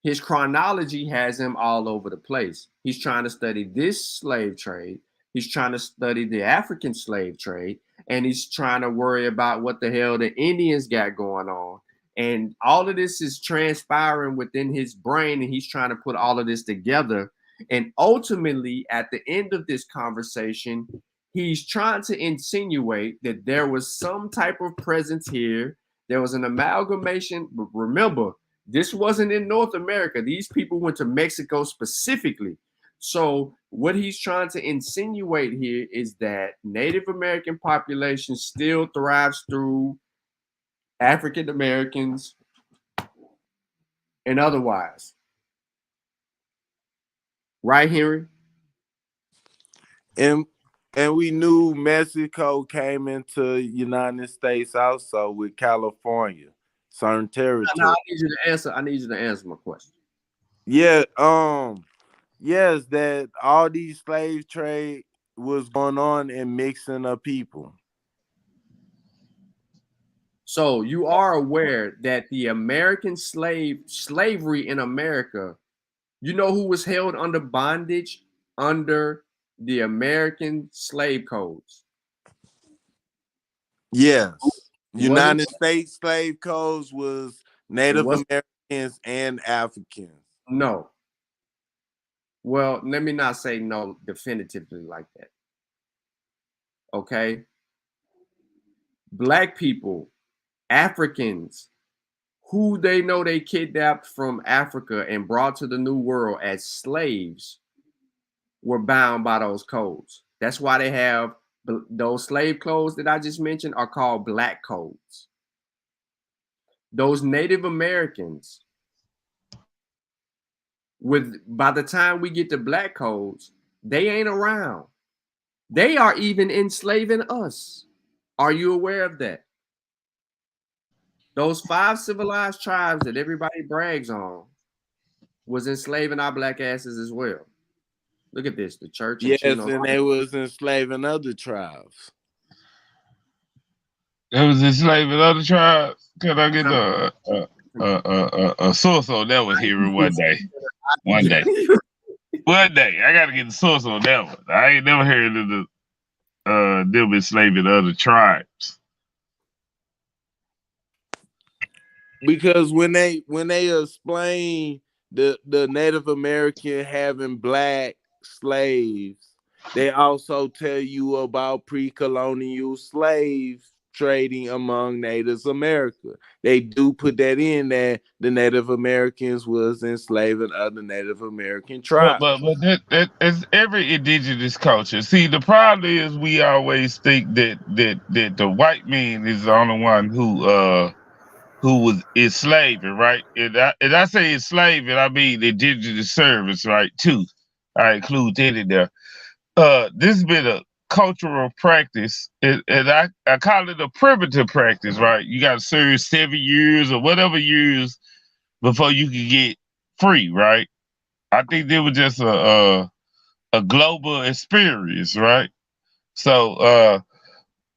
his chronology has him all over the place. He's trying to study this slave trade. He's trying to study the African slave trade. and he's trying to worry about what the hell the Indians got going on. And all of this is transpiring within his brain, and he's trying to put all of this together. And ultimately, at the end of this conversation, he's trying to insinuate that there was some type of presence here. There was an amalgamation. But remember, this wasn't in North America. These people went to Mexico specifically. So what he's trying to insinuate here is that Native American population still thrives through African Americans and otherwise. Right, Henry? And we knew Mexico came into United States also with California, certain territory. No, I need you to answer. I need you to answer my question. Yeah, yes, that all these slave trade was going on and mixing of people. So you are aware that the American slavery in America, you know who was held under bondage under the American slave codes? Yes. United Wasn't- States slave codes was Native wasn't- Americans and Africans. No. Well, let me not say no definitively like that. Okay. Black people, Africans, who they know they kidnapped from Africa and brought to the New World as slaves, were bound by those codes. That's why they have those slave codes that I just mentioned are called black codes. Those Native Americans, by the time we get to black codes, they ain't around. They are even enslaving us. Are you aware of that? Those 5 civilized tribes that everybody brags on was enslaving our black asses as well. Look at this, the church. Yes, and they was enslaving other tribes. They was enslaving other tribes. Can I get a source on that one here one day? One day. One day. I gotta get the source on that one. I ain't never heard of them enslaving other tribes. Because when they explain the Native American having black slaves, they also tell you about pre-colonial slave trading among Native America. They do put that in that the Native Americans was enslaving other Native American tribes. But that is every indigenous culture. See, the problem is we always think that the white man is the only one who was enslaving, right? And I say enslaving, I mean indigenous service, right? Too. I include that in there. This has been a cultural practice, and I call it a primitive practice, right? You got to serve 7 years or whatever years before you can get free, right? I think there was just a global experience, right? So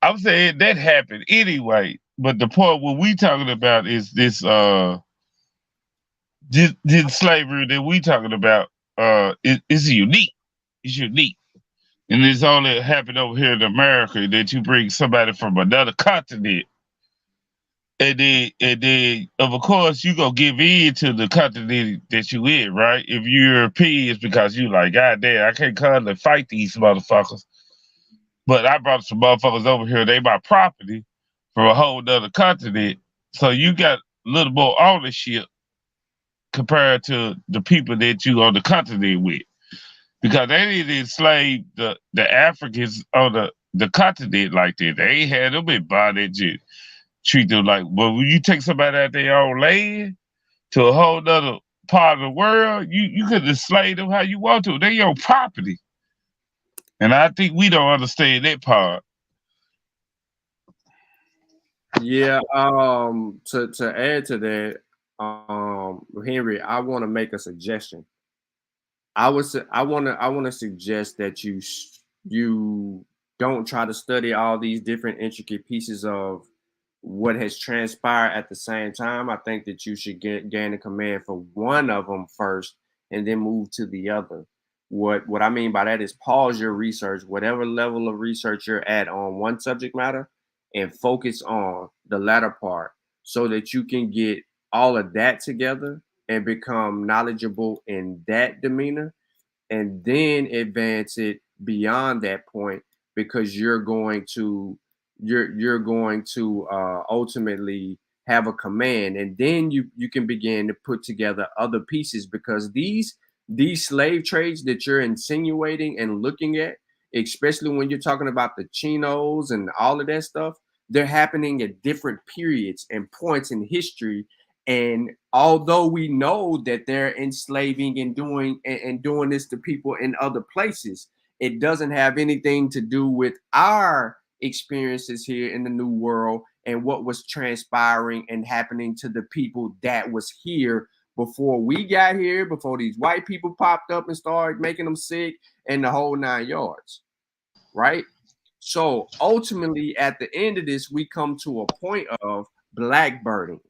I'm saying that happened anyway. But the point what we talking about is this slavery that we talking about is unique. It's unique. And it's only happened over here in America that you bring somebody from another continent. And then of course you gonna give in to the continent that you in, right? If you're European, it's because you like, God damn, I can't come and fight these motherfuckers. But I brought some motherfuckers over here, they my property from a whole other continent. So you got a little more ownership compared to the people that you on the continent with. Because they didn't enslave the Africans on the continent like that. They ain't had them in bondage and treat them like, but when you take somebody out their own land to a whole other part of the world, you could enslave them how you want to. They're your property. And I think we don't understand that part. Yeah, to add to that, Henry, I want to make a suggestion. I want to suggest that you don't try to study all these different intricate pieces of what has transpired at the same time. I think that you should gain a command for one of them first and then move to the other. What I mean by that is pause your research, whatever level of research you're at on one subject matter, and focus on the latter part so that you can get all of that together and become knowledgeable in that demeanor, and then advance it beyond that point, because you're going to ultimately have a command, and then you can begin to put together other pieces, because these slave trades that you're insinuating and looking at, especially when you're talking about the chinos and all of that stuff, they're happening at different periods and points in history. And although we know that they're enslaving and doing this to people in other places, it doesn't have anything to do with our experiences here in the New World and what was transpiring and happening to the people that was here before we got here, before these white people popped up and started making them sick and the whole 9 yards, right? So ultimately, at the end of this, we come to a point of blackbirding.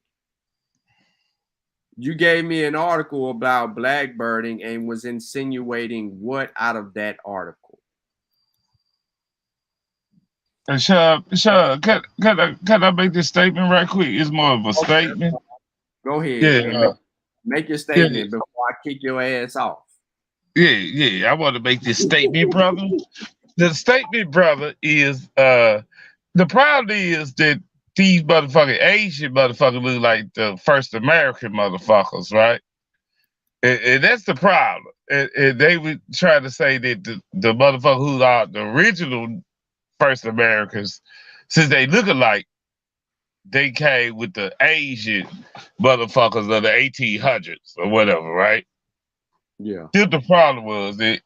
You gave me an article about blackbirding and was insinuating what out of that article? Sure. Can I make this statement right quick? It's more of a statement. Go ahead and Yeah. make your statement before I kick your ass off. Yeah. I want to make this statement, brother. The statement, brother, is the problem is that these motherfucking Asian motherfuckers look like the first American motherfuckers, right? And that's the problem. And they would try to say that the motherfuckers who are the original first Americans, since they look alike, they came with the Asian motherfuckers of the 1800s or whatever, right? Yeah. Still, the problem was they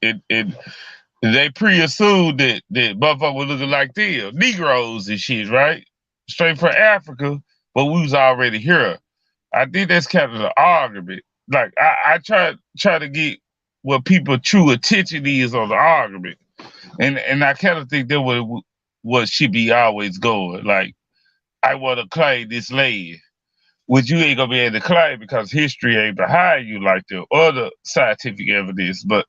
pre-assumed that motherfuckers were looking like them, Negroes and shit, right? Straight from Africa, but we was already here. I think that's kind of the argument. Like I try to get what people true attention is on the argument, and I kind of think that what should be always going. Like, I want to claim this land, which you ain't gonna be able to claim because history ain't behind you like the other scientific evidence. But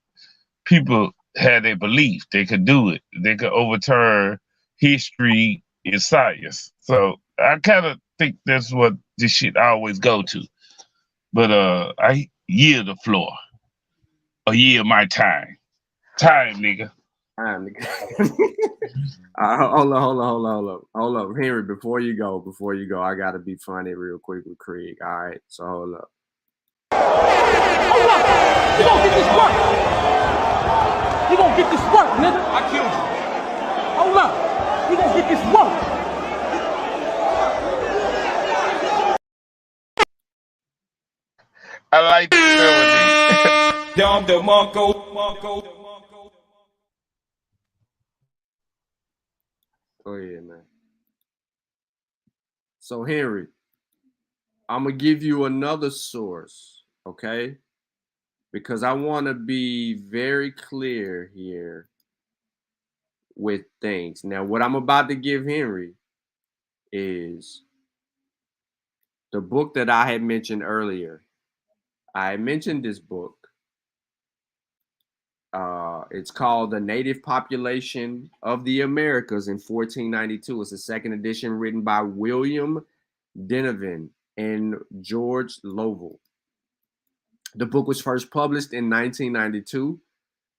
people had their belief they could do it. They could overturn history and science. So I kind of think that's what this shit always go to. But I yield the floor. Or yield my time. Time, nigga. Hold up, Henry. Before you go, I gotta be funny real quick with Craig. All right, so hold up. Hold up, you gonna get this work? You gonna get this work, nigga? I killed you. Hold up, you gonna get this work? I like the melody. Dom DeMarco. Go ahead, man. So Henry, I'm gonna give you another source, okay? Because I want to be very clear here with things. Now, what I'm about to give Henry is the book that I had mentioned earlier. I mentioned this book. It's called The Native Population of the Americas in 1492. It's a second edition written by William Denevan and George Lovell. The book was first published in 1992,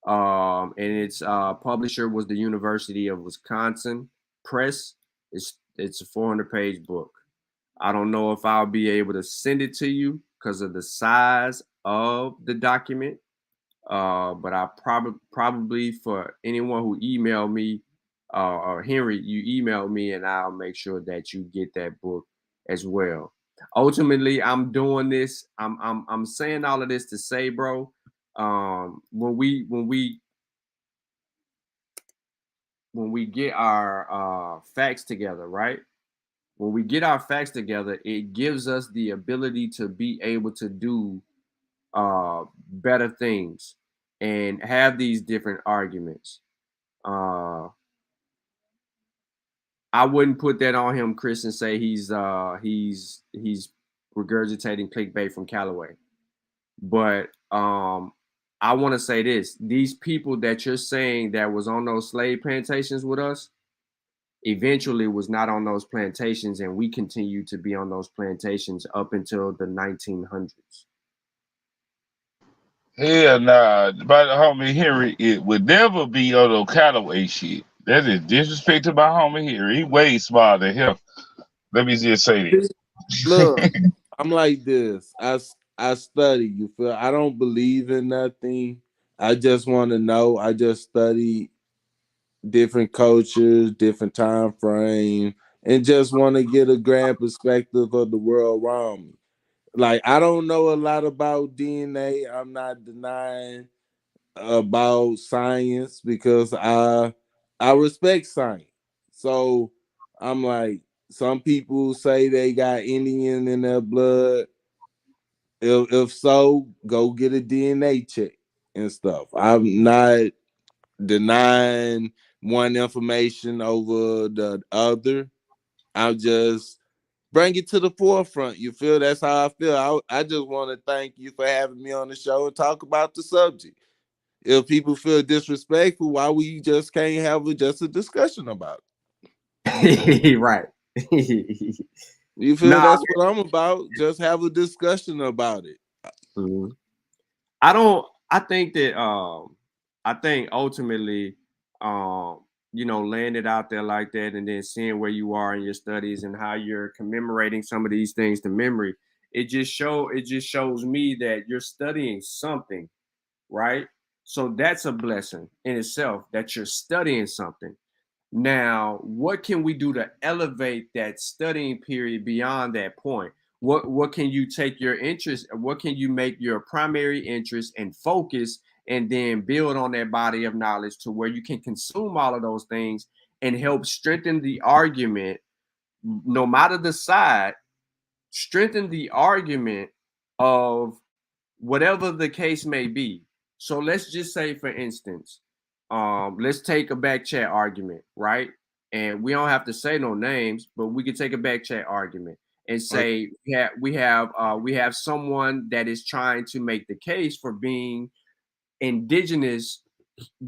and its publisher was the University of Wisconsin Press. It's a 400-page book. I don't know if I'll be able to send it to you because of the size of the document. But I probably for anyone who emailed me, or Henry, you emailed me, and I'll make sure that you get that book as well. Ultimately, I'm doing this. I'm saying all of this to say, bro, when we get our facts together, right? When we get our facts together, it gives us the ability to be able to do better things and have these different arguments. I wouldn't put that on him, Chris, and say he's regurgitating clickbait from Callaway. But I want to say this: these people that you're saying that was on those slave plantations with us, eventually was not on those plantations, and we continue to be on those plantations up until the 1900s. Hell nah, by the homie Henry, it would never be on no Callaway shit. That is disrespect to my homie Henry. He way smarter than him. Let me just say this. Look, I'm like this. I study. You feel? I don't believe in nothing. I just want to know. I just study different cultures, different time frame, and just want to get a grand perspective of the world around me. Like I don't know a lot about DNA. I'm not denying about science because I respect science. So I'm like, some people say they got Indian in their blood. If so, go get a DNA check and stuff. I'm not denying one information over the other. I'm just bring it to the forefront. You feel? That's how I feel. I just want to thank you for having me on the show and talk about the subject. If people feel disrespectful, why we just can't have just a discussion about it? Right. You feel? Nah. That's what I'm about. Just have a discussion about it. Mhm. I don't. I think that. I think ultimately, laying it out there like that, and then seeing where you are in your studies and how you're commemorating some of these things to memory. It just shows me that you're studying something, right? So that's a blessing in itself that you're studying something. Now, what can we do to elevate that studying period beyond that point? What can you take your interest? What can you make your primary interest and focus, and then build on that body of knowledge to where you can consume all of those things and help strengthen the argument, no matter the side, strengthen the argument of whatever the case may be. So let's just say, for instance, let's take a back chat argument, right? And we don't have to say no names, but we can take a back chat argument and say we have someone that is trying to make the case for being indigenous,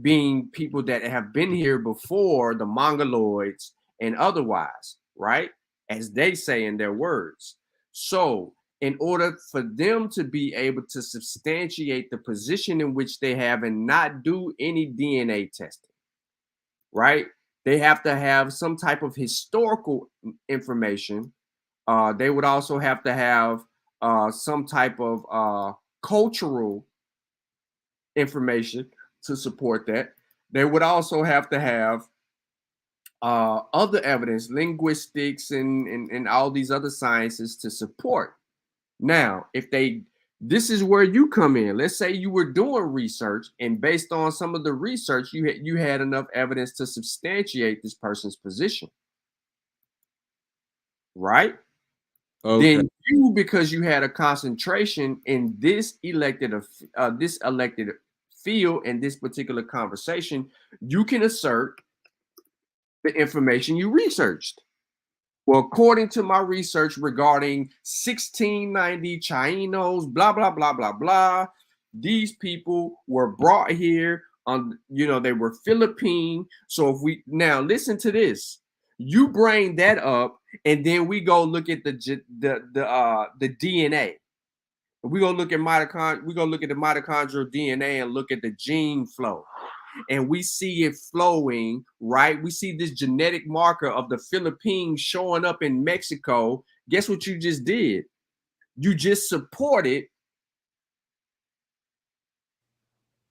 being people that have been here before the Mongoloids and otherwise, right? As they say in their words. So, in order for them to be able to substantiate the position in which they have and not do any DNA testing, right? They have to have some type of historical information. They would also have to have some type of cultural information to support that. They would also have to have other evidence, linguistics, and all these other sciences to support. Now, this is where you come in. Let's say you were doing research, and based on some of the research, you had enough evidence to substantiate this person's position, right? Okay. Then you, because you had a concentration in this elected field in this particular conversation, you can assert the information you researched. Well, according to my research regarding 1690 Chinos, blah, blah, blah, blah, blah, these people were brought here on, they were Philippine. So if we now listen to this, you bring that up, and then we go look at the DNA. We're gonna look at the mitochondrial DNA and look at the gene flow. And we see it flowing, right? We see this genetic marker of the Philippines showing up in Mexico. Guess what you just did? You just supported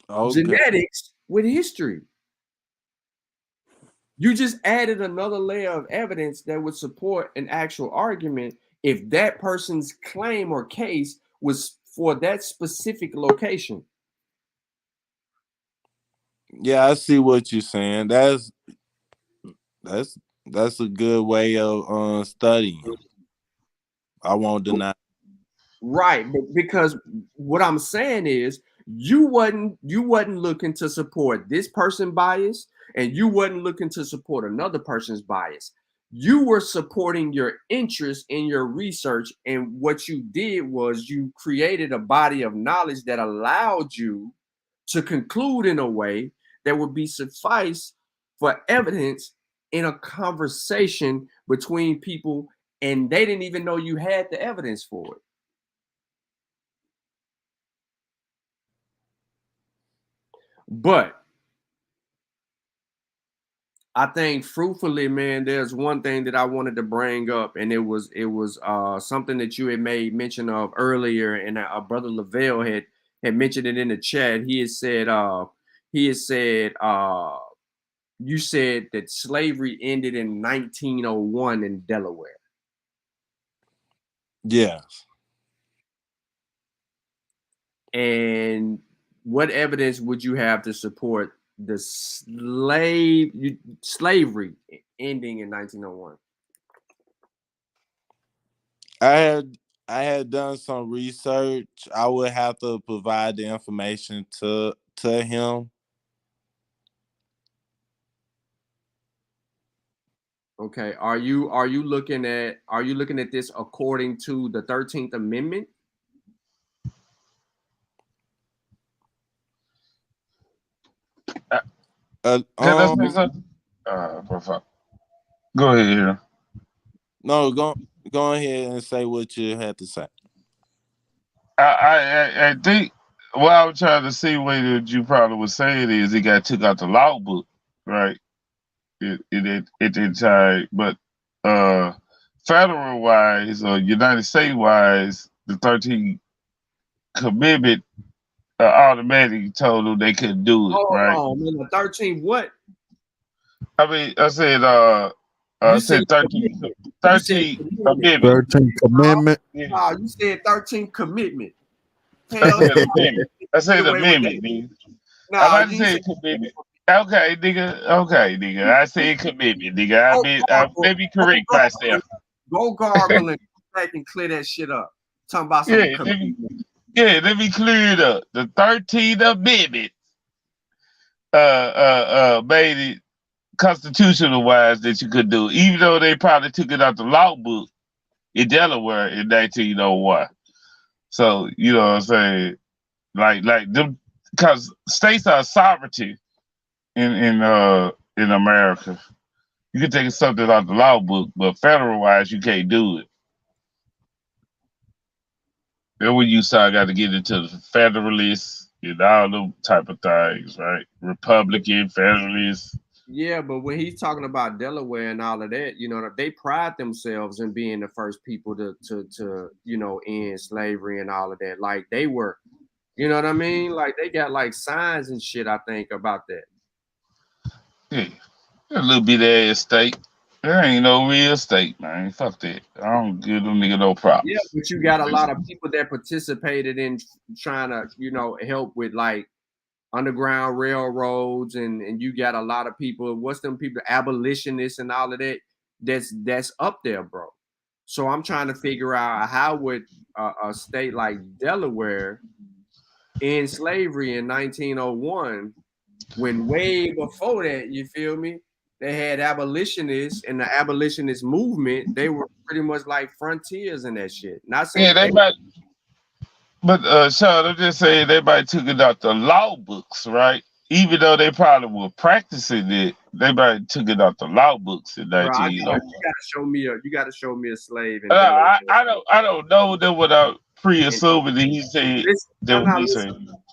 genetics with history. You just added another layer of evidence that would support an actual argument if that person's claim or case was for that specific location. Yeah, I see what you're saying. That's a good way of studying. I won't deny. Right, but because what I'm saying is you wasn't looking to support this person bias, and you wasn't looking to support another person's bias. You were supporting your interest in your research, and what you did was you created a body of knowledge that allowed you to conclude in a way that would be suffice for evidence in a conversation between people, and they didn't even know you had the evidence for it. But I think fruitfully, man, there's one thing that I wanted to bring up, and it was something that you had made mention of earlier, and our brother Lavelle had mentioned it in the chat. He had said you said that slavery ended in 1901 in Delaware. Yes. And what evidence would you have to support the slavery ending in 1901? I had done some research. I would have to provide the information to him. Okay. Are you looking at this according to the 13th Amendment? Can I say something? Go ahead here. No, go ahead and say what you had to say. I think what I was trying to see what you probably was saying is he got took out the law book, right? It time, but federal wise or United States wise, the 13th Amendment automatically told them they couldn't do it, right? Oh man, the 13th what? I mean, I said 13th Amendment. 13th Amendment. No, you said 13th Commitment. Hell I said amendment, nigga. No, I said commitment. Okay, nigga. I said commitment, nigga. Let me correct myself. Go gargle and back and clear that shit up. Talking about some let me clear it up. The 13th Amendment made it constitutional wise that you could do, even though they probably took it out the law book in Delaware in 1901. So you know what I'm saying, like them, because states are sovereignty in America. You can take something out the law book, but federal wise, you can't do it. Then when you start got to get into the Federalists and all them type of things, right? Republican, Federalists. Yeah, but when he's talking about Delaware and all of that, you know, they pride themselves in being the first people to you know, end slavery and all of that. Like they were, you know what I mean? Like they got like signs and shit, I think, about that. Yeah, a little bit of ass state. There ain't no real state, man. Fuck that. I don't give them nigga no props. Yeah, but you got a lot of people that participated in trying to, you know, help with like Underground Railroads, and you got a lot of people. What's them people? Abolitionists and all of that. That's up there, bro. So I'm trying to figure out how would a state like Delaware end slavery in 1901 when way before that, you feel me? They had abolitionists and the abolitionist movement. They were pretty much like frontiers and that shit. Not saying they might. But Sean, I'm just saying they might took it out the law books, right? Even though they probably were practicing it, they might took it out the law books in 1901. You gotta show me a slave. I don't know that without pre-assuming that he said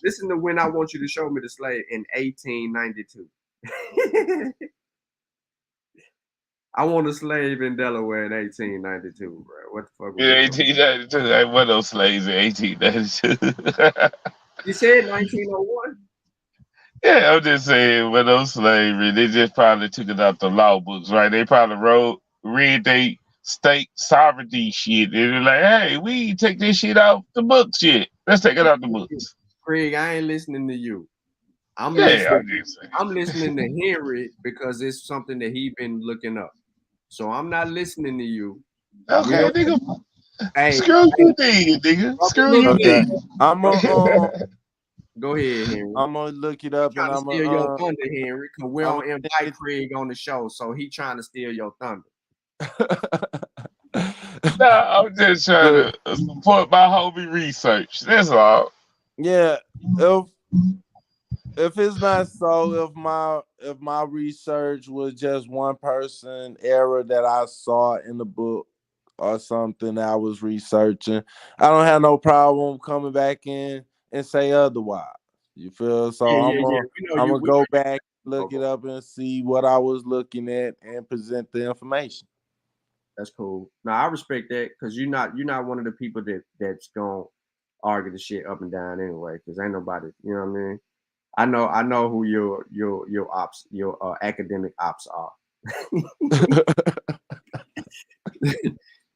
listen to when I want you to show me the slave in 1892. I want a slave in Delaware in 1892, bro. What the fuck? Yeah, 1892. I want those slaves in 1892. You said 1901? Yeah, I'm just saying, when those slavery, they just probably took it out the law books, right? They probably read they state sovereignty shit, and they're like, hey, we take this shit out the books yet. Let's take it out the books. Craig, I ain't listening to you. I'm listening to Henry because it's something that he been looking up. So I'm not listening to you. Okay, nigga. Hey, screw you, nigga. Screw you, nigga. I'm gonna go ahead, Henry. I'm gonna look it up, and I'm gonna steal your thunder, Henry. Because we don't invite Craig on the show, so he trying to steal your thunder. Nah, I'm just trying to support my homie research. That's all. Yeah. if it's not so, if my research was just one person error that I saw in the book or something that I was researching, I don't have no problem coming back in and say otherwise. You feel? So Yeah. We know I'm you. gonna We go know back, look it up, and see what I was looking at and present the information. that's cool. Now I respect that because you're not one of the people that's gonna argue the shit up and down anyway. Because ain't nobody, you know what I mean. I know who your ops, your academic ops are.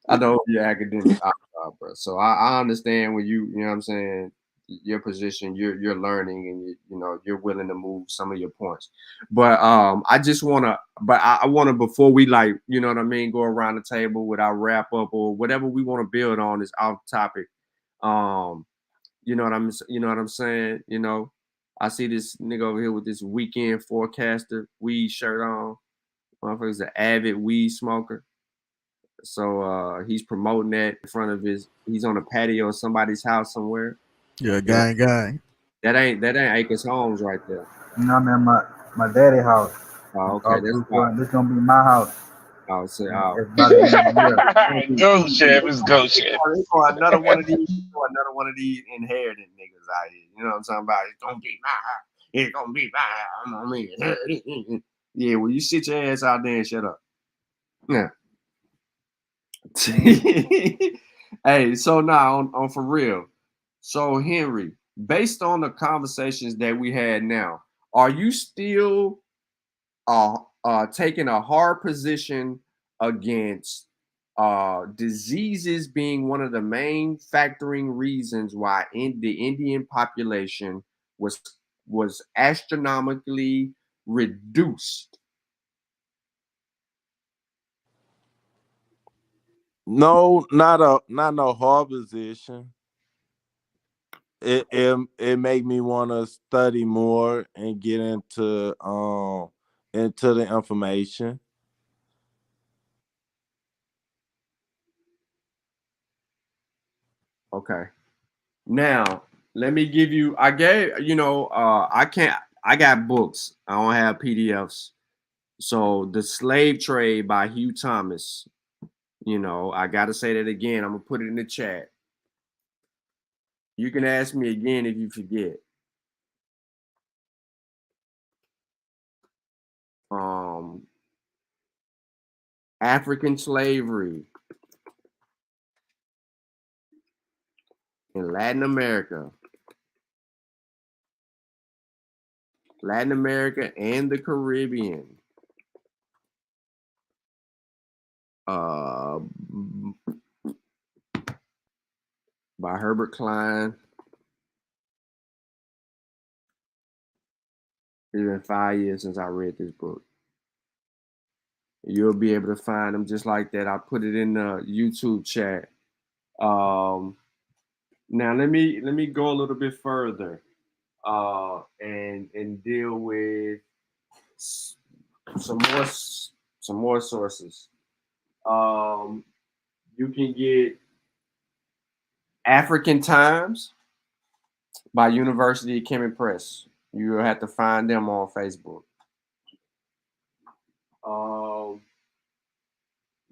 I know who your academic ops are, bro. So I understand when you know what I'm saying, your position, you're learning and you're willing to move some of your points. But I just wanna I wanna before we like, you know what I mean, go around the table with our wrap up or whatever we want to build on is off topic. Um, you know what I'm saying? I see this nigga over here with this weekend forecaster weed shirt on. Motherfucker's an avid weed smoker. So he's promoting that in front of he's on a patio of somebody's house somewhere. Yeah, You know, gang. that ain't Acres Homes right there. You know what I mean? My daddy house. Oh, okay, that's about This gonna be my house. I would say It's about the end of the year. Go, Chef. It's go, Chef. another one of these inherited niggas out here. You know what I'm talking about? It's gonna be mine. It's gonna be mine. I mean, yeah, well, you sit your ass out there and shut up. Yeah. Hey, so now on for real. So Henry, based on the conversations that we had now, are you still taking a hard position against diseases being one of the main factoring reasons why the Indian population was astronomically reduced? No, not no hard position. It make me want to study more and get into the information. Okay. Now, let me give you, I got books. I don't have PDFs. So The Slave Trade by Hugh Thomas. I got to say that again. I'm going to put it in the chat. You can ask me again if you forget. African slavery in Latin America and the Caribbean. By Herbert Klein. It's been 5 years since I read this book. You'll be able to find them just like that. I put it in the YouTube chat. Now let me go a little bit further and deal with some more sources. You can get African Times by University of Kemet Press. You'll have to find them on Facebook.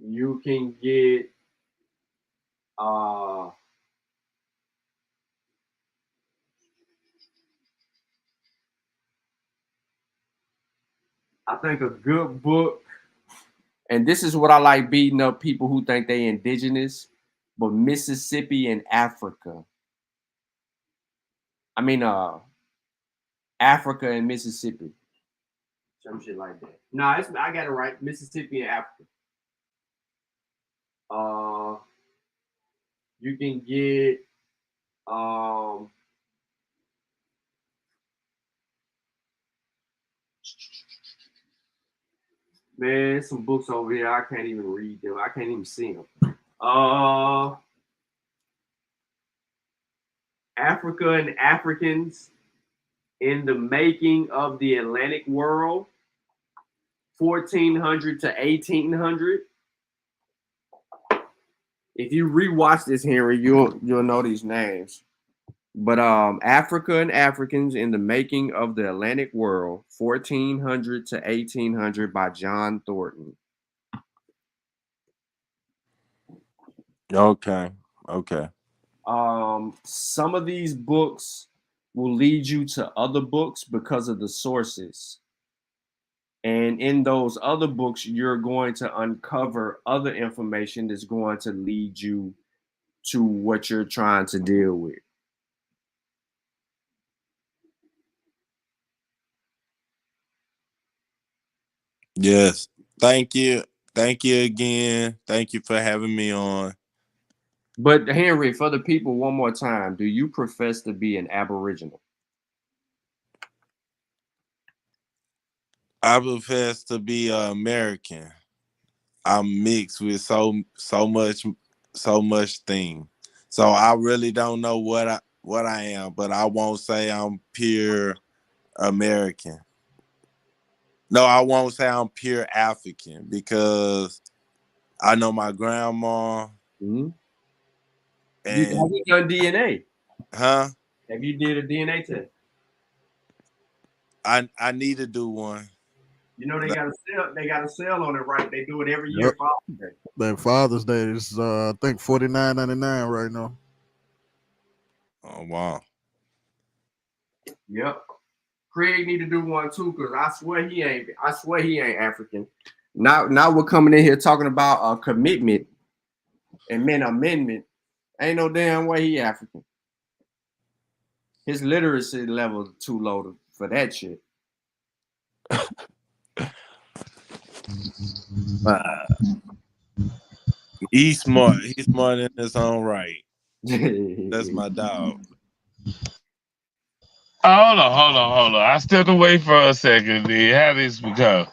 You can get I think a good book, and this is what I like beating up people who think they indigenous, but Mississippi and Africa. I mean, Africa and Mississippi. Some shit like that. No, I got it right. Mississippi and Africa. You can get man, some books over here. I can't even read them. I can't even see them. Africa and Africans in the Making of the Atlantic World, 1400 to 1800. If you rewatch this, Henry, you'll know these names. But Africa and Africans in the Making of the Atlantic World, 1400 to 1800 by John Thornton. Okay. Some of these books will lead you to other books because of the sources. And in those other books, you're going to uncover other information that's going to lead you to what you're trying to deal with. Yes. Thank you. Thank you again. Thank you for having me on. But Henry, for the people, one more time, do you profess to be an Aboriginal? I profess to be American. I'm mixed with so much thing. So I really don't know what I am, but I won't say I'm pure American. No, I won't say I'm pure African because I know my grandma. Mm-hmm. And have you done DNA? Huh? Have you did a DNA test? I need to do one. You know they got a sale. They got a sale on it, right? They do it every year. Father's Day. That Father's Day is I think $49.99 right now. Oh wow. Yep. Craig need to do one too, because I swear he ain't African. Now we're coming in here talking about commitment and men amendment. Ain't no damn way he African. His literacy level is too low for that shit. He's smart. He's smart in his own right. That's my dog. Hold on. I stepped away for a second. How this become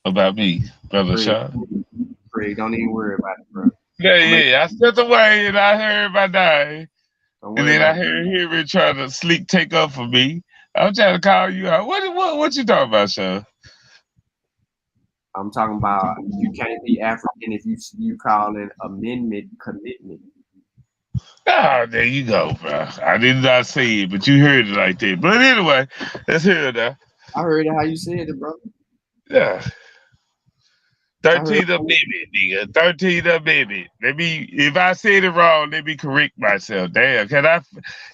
about me, Brother Sean? Craig, don't even worry about it, bro. Yeah. I stepped away and I heard my name. And then I heard him trying to sleek take up for me. I'm trying to call you out. What you talking about, Sean? I'm talking about you can't be African if you call it amendment commitment. Oh, there you go, bro. I did not say it, but you heard it like that. But anyway, let's hear it now. I heard it how you said it, bro. Yeah. 13th Amendment, nigga. 13th Amendment. If I said it wrong, let me correct myself. Damn. Can I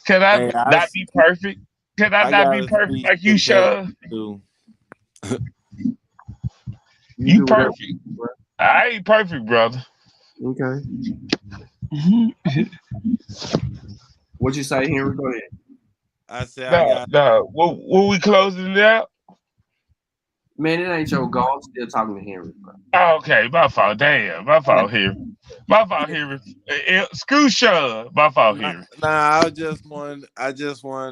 not be perfect? Can I not be perfect like you, Sean? You perfect. I ain't perfect, brother. Okay. What you say, Henry? Go ahead. I said no. What we closing it out? Man, it ain't your goal. I'm still talking to Henry, bro. Oh, okay, my fault. Damn, my fault here. My fault here. Screw Sean. My fault here. Nah, I just wanted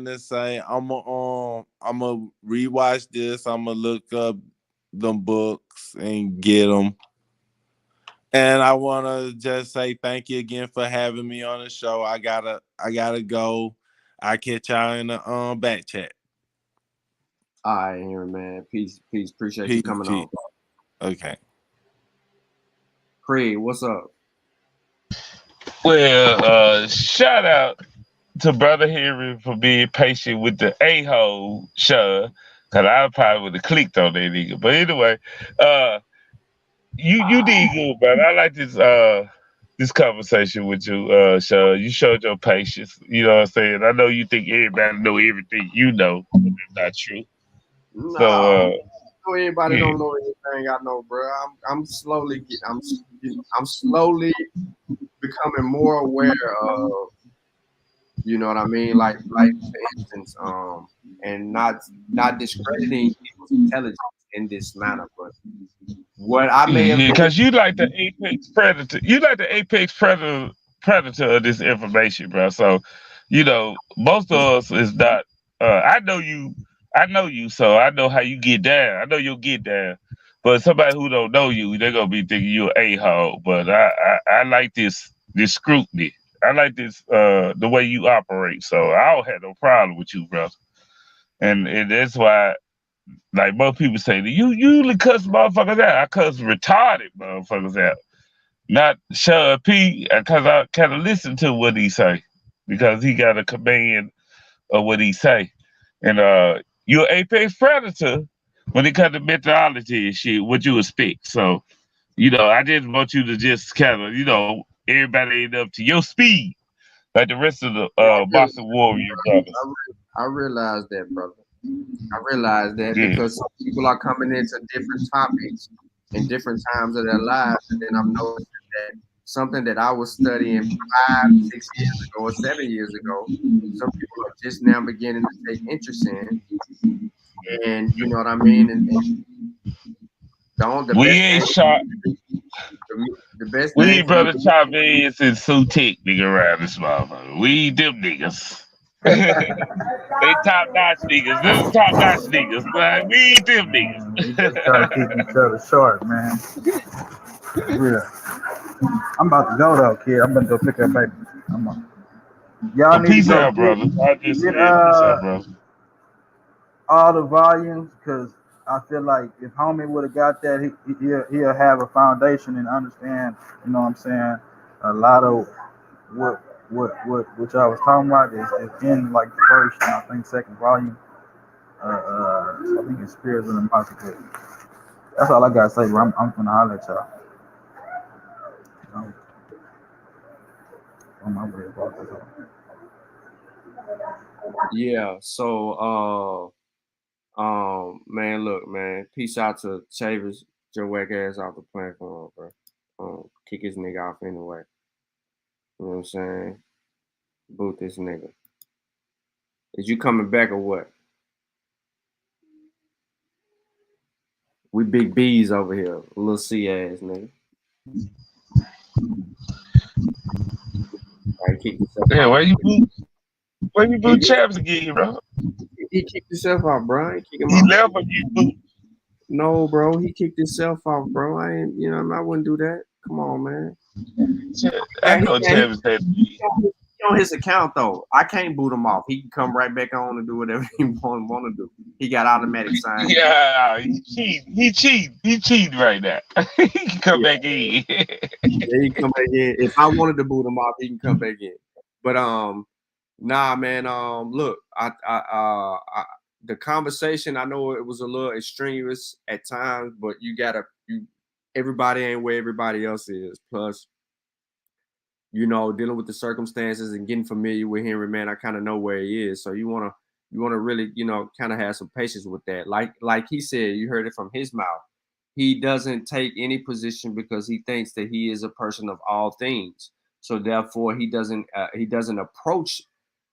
to say I'm gonna rewatch this. I'm gonna look up them books and get them. And I want to just say thank you again for having me on the show. I gotta go. I catch y'all in the back chat. All right, Henry, man. Peace. Appreciate you coming on. Okay. Craig, what's up? Well, shout out to Brother Henry for being patient with the a-hole Sean, because I probably would have clicked on that nigga. But anyway, you did good, brother. I like this conversation with you, Sean. You showed your patience. You know what I'm saying? I know you think everybody know everything you know, but that's not true. No, so everybody don't know anything I know, bro. I'm slowly becoming more aware of, you know what I mean, like for instance, and not discrediting people's intelligence in this manner, but what I may have because you like the apex predator. You like the apex predator of this information, bro. So, you know, most of us is not. I know you, so I know how you get down. I know you'll get down. But somebody who don't know you, they're gonna be thinking you're an a-hole. But I like this scrutiny. I like this the way you operate. So I don't have no problem with you, bro. And that's why, like most people say, you usually cuss motherfuckers out. I cuss retarded motherfuckers out. Not Sean P, because I kind of listen to what he say. because he got a command of what he say. And you're apex predator when it comes to methodology and shit, what you expect. So, I just want you to just kind of, everybody ain't up to your speed, like the rest of the boxing warrior brothers. I realize that, brother. I realize that Yeah. because some people are coming into different topics in different times of their lives, and then I'm noticing that something that I was studying 5, 6 years ago or 7 years ago, some people are just now beginning to take interest in, and you know what I mean. And the We best ain't thing, shot. the best We thing ain't for me. brother Chavez and Sutik nigga around this motherfucker. We ain't them niggas. They top notch niggas. This is top notch niggas, but we ain't them We niggas. just try to keep each other short, man. Real. I'm about to go though, kid. I'm gonna go pick up baby. Y'all Well, need to peace go out, brother. I just get said peace out, brother. all the volumes because I feel like if homie would have got that, he'll have a foundation and understand. You know what I'm saying? A lot of what y'all was talking about is in like the first and I think second volume. I think it's Spirits in the Massacre. That's all I gotta say, bro. I'm gonna holler at y'all. On my way about this. Yeah. So, man, look, man. Peace out to Chavez. Your whack ass off the platform, bro. Kick his nigga off anyway. You know what I'm saying? Boot this nigga. Is you coming back or what? We big B's over here. Little C ass nigga. Right, kick yourself Yeah, off. why you boot Chaps again, bro? He kicked himself off, bro. I ain't kick him He off. left when you boot. No, bro. He kicked himself off, bro. I ain't, I wouldn't do that. Come on, man. I know Chaps had He on his account though. I can't boot him off. He can come right back on and do whatever he want to do. He got automatic sign. Yeah, he cheating right now. He can come back in. Yeah, he can come back in. If I wanted to boot him off, he can come back in. But nah, man. Look, the conversation. I know it was a little extraneous at times, but everybody ain't where everybody else is. Plus, dealing with the circumstances and getting familiar with Henry, man, I kind of know where he is. So you wanna really, kind of have some patience with that. Like he said, you heard it from his mouth. He doesn't take any position because he thinks that he is a person of all things. So therefore, he doesn't approach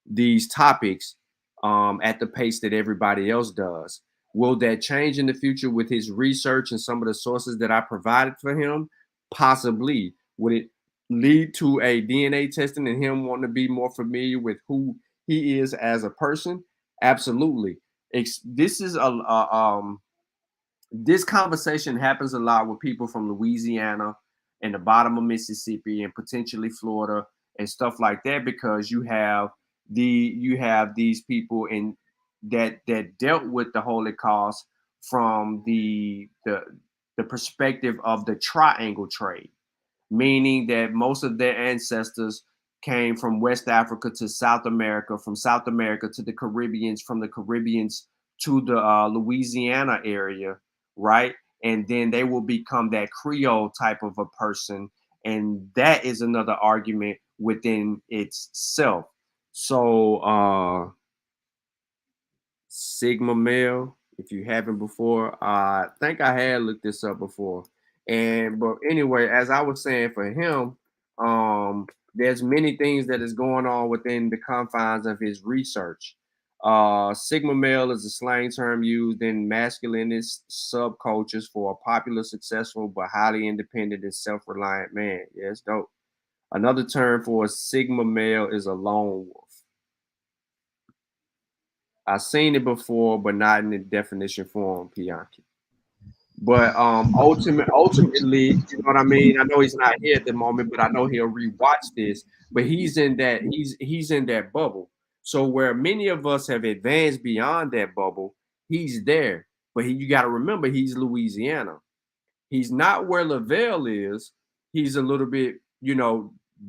these topics at the pace that everybody else does. Will that change in the future with his research and some of the sources that I provided for him? Possibly. Would it lead to a DNA testing and him wanting to be more familiar with who he is as a person? Absolutely. This is this conversation happens a lot with people from Louisiana and the bottom of Mississippi and potentially Florida and stuff like that, because you have these people in that dealt with the Holocaust from the perspective of the triangle trade, meaning that most of their ancestors came from West Africa to South America, from South America to the Caribbeans, from the Caribbeans to the Louisiana area, right? And then they will become that Creole type of a person. And that is another argument within itself. So, Sigma male, if you haven't before, I think I had looked this up before. But anyway, as I was saying for him, there's many things that is going on within the confines of his research. Sigma male is a slang term used in masculinist subcultures for a popular, successful, but highly independent and self-reliant man. Yeah, it's dope. Another term for a Sigma male is a lone wolf. I've seen it before, but not in the definition form, Pianki. But ultimately, you know what I mean? I know he's not here at the moment, but I know he'll rewatch this. But he's in that bubble. So where many of us have advanced beyond that bubble, he's there. But you got to remember, he's Louisiana. He's not where Lavelle is. He's a little bit,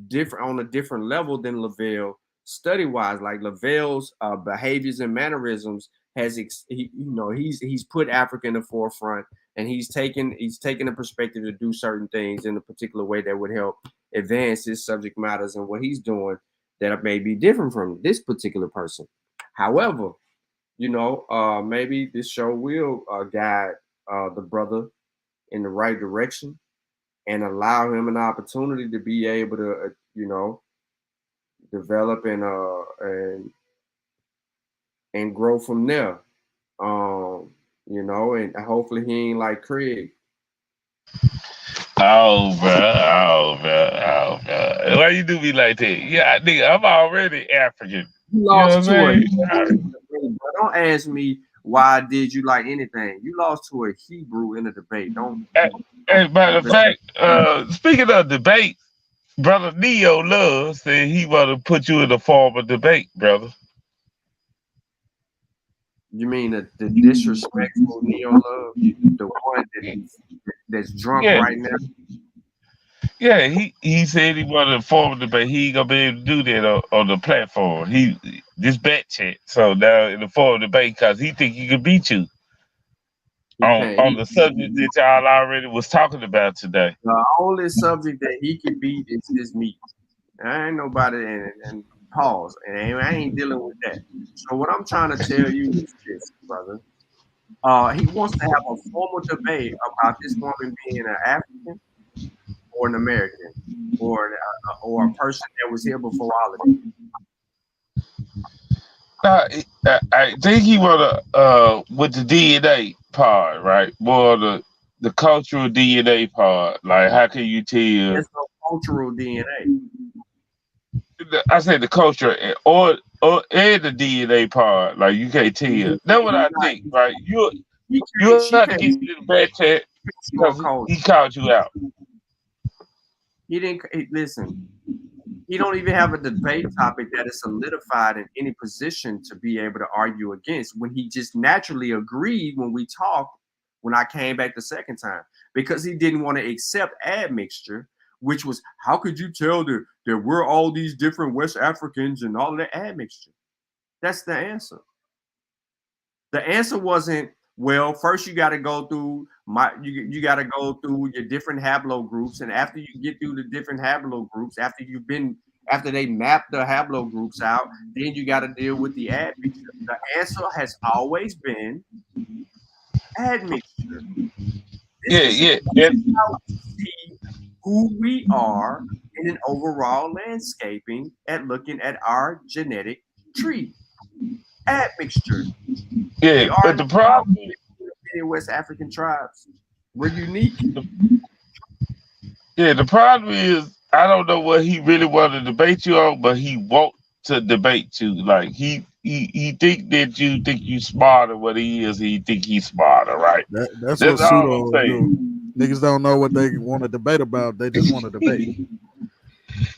different, on a different level than Lavelle. study-wise, like Lavelle's behaviors and mannerisms he's put Africa in the forefront, and he's taken a perspective to do certain things in a particular way that would help advance his subject matters and what he's doing that may be different from this particular person. However, maybe this show will guide the brother in the right direction and allow him an opportunity to be able to, develop and grow from there. And hopefully he ain't like Craig. Oh, bro. Why you do me like that? Yeah, nigga, I'm already African. You lost to a don't ask me why did you like anything. You lost to a Hebrew in a debate. Don't. Hey, matter of fact, speaking of debate, brother Neo Love said he want to put you in the form of debate, brother. You mean the disrespectful Neo Love, the one that's drunk right now? Yeah, he said he wanted to form a debate. He ain't gonna be able to do that on the platform. This back chat. So now in the form of debate, because he think he could beat you on the subject that y'all already was talking about today. The only subject that he can beat is his meat. I ain't nobody and pause. And I ain't dealing with that. So what I'm trying to tell you is this, brother. He wants to have a formal debate about this woman being an African or an American or a person that was here before all of it. I think he want to with the DNA part, right? More the cultural DNA part. Like, how can you tell? There's no cultural DNA. I say the culture or and the DNA part. Like, you can't tell. That's what I think, right? You have to get to the back chat because he called you out. He didn't listen. He don't even have a debate topic that is solidified in any position to be able to argue against, when he just naturally agreed when we talked when I came back the second time, because he didn't want to accept admixture, which was, how could you tell that we're all these different West Africans and all of that admixture? That's the answer. The answer wasn't, well, first you got to go through you got to go through your different haplogroups, and after you get through the different haplogroups, after they map the haplogroups out, then you got to deal with the admixture. The answer has always been admixture. This is how we see who we are in an overall landscaping at looking at our genetic tree. Admixture. Yeah, but the problem in West African tribes, we're unique. Yeah, the problem is, I don't know what he really wanted to debate you on, but he wants to debate you. Like, he think that you think you smarter what he is. He think he's smarter, right? That's what pseudo do. Niggas don't know what they want to debate about. They just want to debate.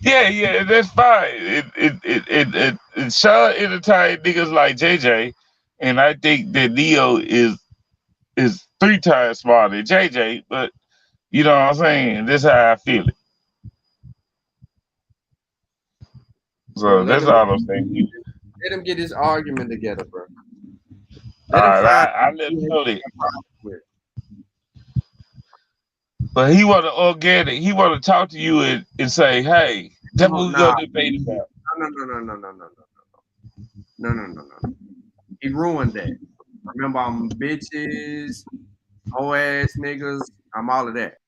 Yeah, that's fine. It sure entertain niggas like JJ, and I think that Neo is 3 times smarter than JJ, but you know what I'm saying? That's how I feel it. So that's all I'm saying. Let him get his argument together, bro. I let him know that. But he want to organic. He want to talk to you and say, "Hey, that's what we gonna debate about." No. He ruined that. Remember, I'm bitches, whole ass niggas. I'm all of that.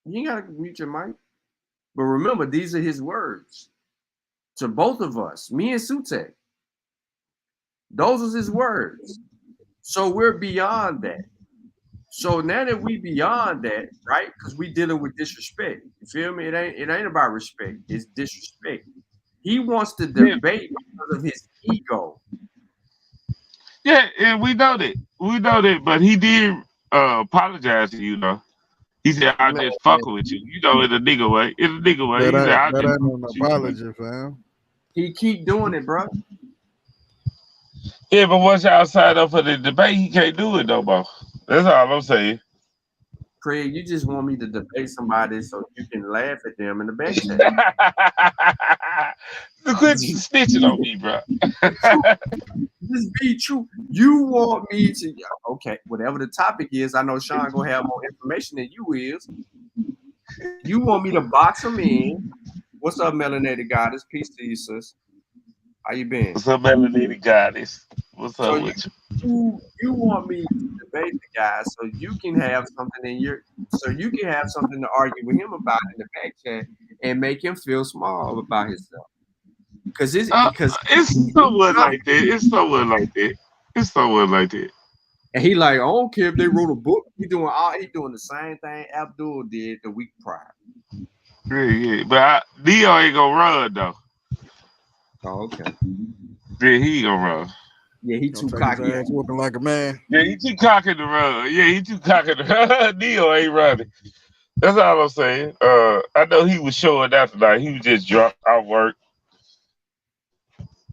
You ain't gotta mute your mic. But remember, these are his words to both of us, me and Sutek. Those are his words. So we're beyond that. So now that we beyond that, right? Because we dealing with disrespect. You feel me? It ain't about respect. It's disrespect. He wants to debate because of his ego. Yeah, and we know that. But he did apologize to you, though. He said, "I'm just fucking with you." You know, in a nigga way. That ain't an apology, fam. He keep doing it, bro. Yeah, but once y'all signed up for the debate, he can't do it no more. That's all I'm saying. Craig, you just want me to debate somebody so you can laugh at them in the back chat. Quit snitching on me, bro. Just be true. You want me to, okay, whatever the topic is, I know Sean gonna have more information than you is. You want me to box him in. What's up, Melanated Goddess? Peace to you, sis. How you been? What's up, Melanated Goddess? What's up So with you? you want me to debate the guy so you can have something to argue with him about in the back chat and make him feel small about himself. Because it's somewhat like that. It's somewhat like that. And he like, I don't care if they wrote a book. He doing the same thing Abdul did the week prior. Yeah. But Neo ain't gonna run though. Oh, okay. Yeah, he gonna run. Yeah, he too cocky. Looking like a man. Yeah, he too cocky to run. Neo ain't running. That's all I'm saying. I know he was showing out tonight. He was just drunk out work.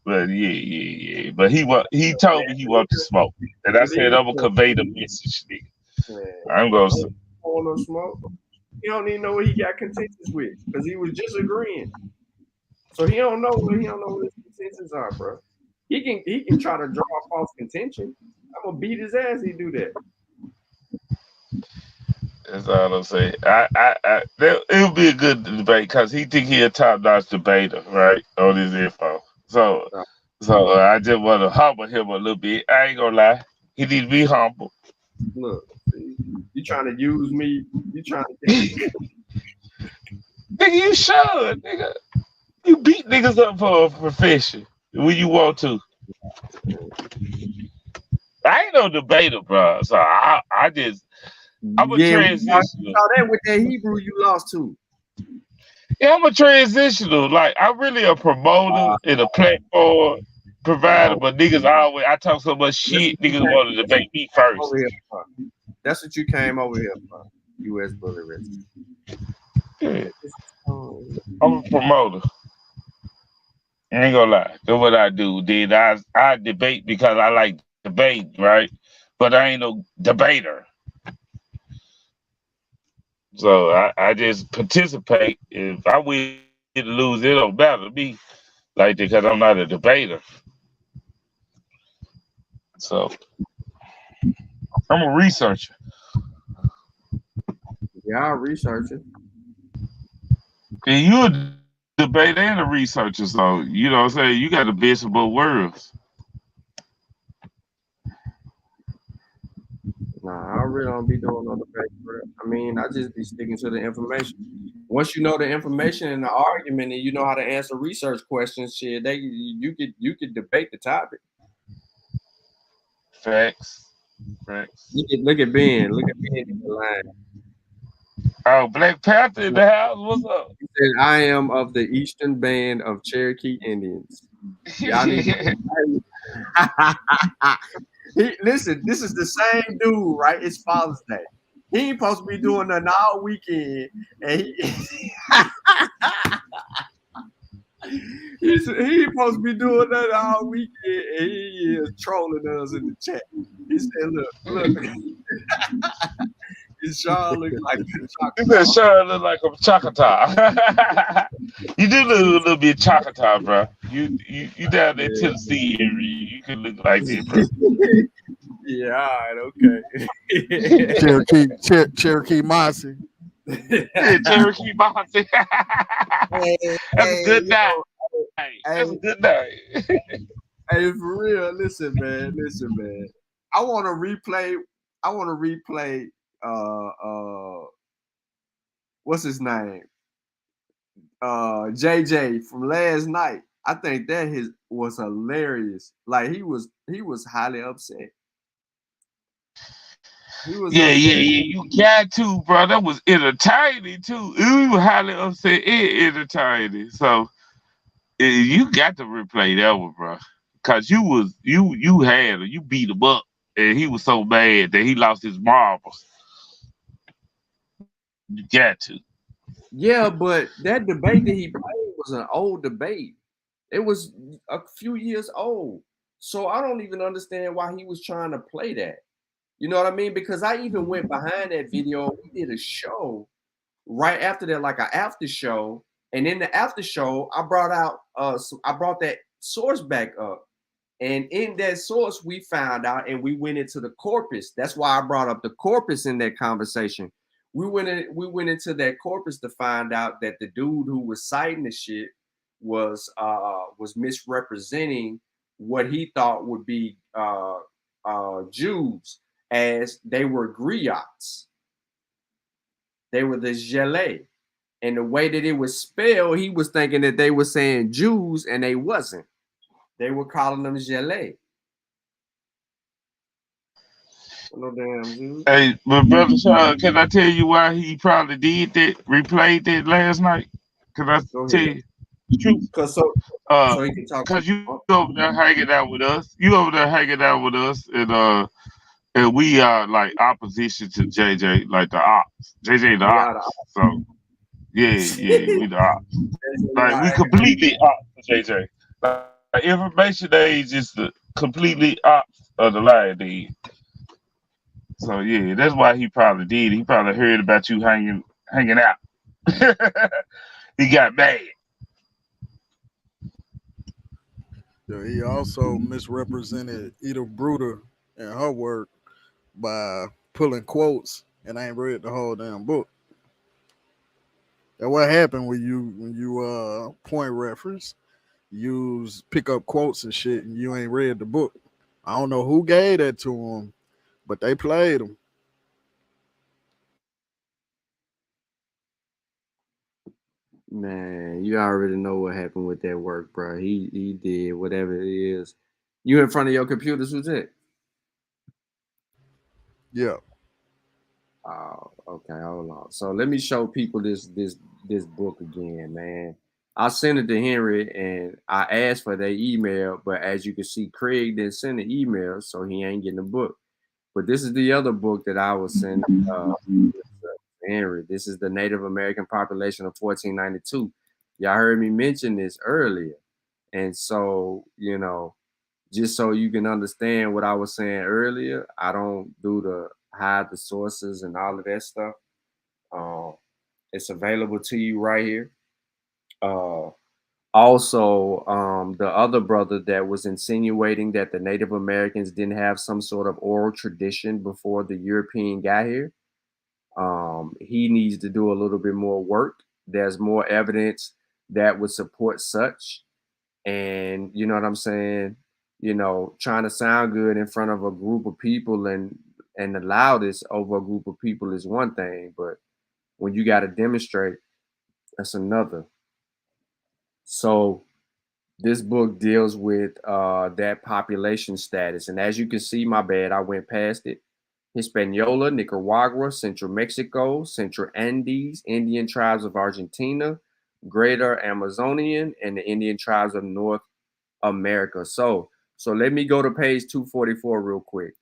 But yeah. But he told me he wanted to smoke. And I said I'm gonna convey the message, nigga. I'm gonna say. No smoke. He don't even know what he got contentious with because he was just agreeing. So he don't know what his contentions are, bro. He can try to draw a false contention. I'm gonna beat his ass. He do that. That's all I'm saying. It'll be a good debate because he think he a top-notch debater, right? On his info. So I just want to humble him a little bit. I ain't gonna lie. He need to be humble. Look, you trying to use me? You trying to? Nigga, you should, nigga. You beat niggas up for a profession when you want to. I ain't no debater, bro. So I'm a transitional. You saw that with that Hebrew you lost to. Yeah, I'm a transitional. Like I'm really a promoter and a platform provider, but niggas I talk so much shit. Niggas want to debate me first. That's what you came over here for. U.S. Bully Rich. Yeah. I'm a promoter. I ain't gonna lie. That's what I do. Then I debate because I like debate, right? But I ain't no debater. So I just participate. If I win or lose, it don't matter to me. Like that, because I'm not a debater. So I'm a researcher. Yeah, I'm researching. And you a debater and a researcher, so you know what I'm saying? You got the best of both worlds. Nah, I really don't be doing no debate. I mean, I just be sticking to the information. Once you know the information and the argument, and you know how to answer research questions, shit, you could debate the topic. Facts. Look at Ben. Look at Ben in the line. Oh, Black Panther in the house. What's up? He said, I am of the Eastern Band of Cherokee Indians. Y'all need to listen, this is the same dude, right? It's Father's Day. He ain't supposed to be doing nothing all weekend. And he ain't supposed to be doing nothing all weekend. And he is trolling us in the chat. He said, look. Sean looks like a Choctaw. You said Sean look like a Choctaw. You do look a little bit Choctaw, bro. You down there Tennessee area. You could look like that, bro. Yeah, all right, okay. Cherokee Mossy. Yeah, Cherokee Mossy. That's a good night. That's a good night. Hey, for real, listen, man. I want to replay what's his name? JJ from last night. I think that was hilarious. Like he was highly upset. Yeah. You got to, bro. That was entertaining too. We were highly upset and entertaining. So you got to replay that one, bro. Cause you beat him up, and he was so mad that he lost his marbles. You got to. Yeah, but that debate that he played was an old debate. It was a few years old. So I don't even understand why he was trying to play that. You know what I mean? Because I even went behind that video. We did a show right after that, like an after show. And in the after show, I brought that source back up. And in that source, we found out, and we went into the corpus. That's why I brought up the corpus in that conversation. We went into that corpus to find out that the dude who was citing the shit was misrepresenting what he thought would be Jews, as they were griots. They were the gelée. And the way that it was spelled, he was thinking that they were saying Jews, and they wasn't. They were calling them gelée. No damn Jews. Hey, but brother Sean, can I tell you why he probably did that? Replayed that last night? Can I tell you the truth? Because so he can talk. Because you over there hanging out with us. You over there hanging out with us, and we are like opposition to JJ, like the ops. JJ the ops. So yeah, we the ops. Like we completely ops to JJ. Like information age is the completely ops of the lie age. So yeah, that's why he probably did. He probably heard about you hanging out. He got mad. Yeah, he also misrepresented Ida Bruder and her work by pulling quotes, and I ain't read the whole damn book. And what happened when you point reference, pick up quotes and shit, and you ain't read the book? I don't know who gave that to him, but they played him. Man, you already know what happened with that work, bro. He did whatever it is. You in front of your computer, who's it? Yeah. Oh, okay, hold on. So let me show people this book again, man. I sent it to Henry and I asked for their email, but as you can see, Craig didn't send the email, so he ain't getting the book. But this is the other book that I was sending Henry. This is the Native American population of 1492. Y'all heard me mention this earlier. And so, you know, just so you can understand what I was saying earlier, I don't do the hide the sources and all of that stuff. It's available to you right here. Also, the other brother that was insinuating that the Native Americans didn't have some sort of oral tradition before the European got here, he needs to do a little bit more work. There's more evidence that would support such. And you know what I'm saying? You know, trying to sound good in front of a group of people and the loudest over a group of people is one thing, but when you got to demonstrate, that's another. So this book deals with that population status. And as you can see, my bad, I went past it. Hispaniola, Nicaragua, Central Mexico, Central Andes, Indian tribes of Argentina, Greater Amazonian, and the Indian tribes of North America. So let me go to page 244 real quick.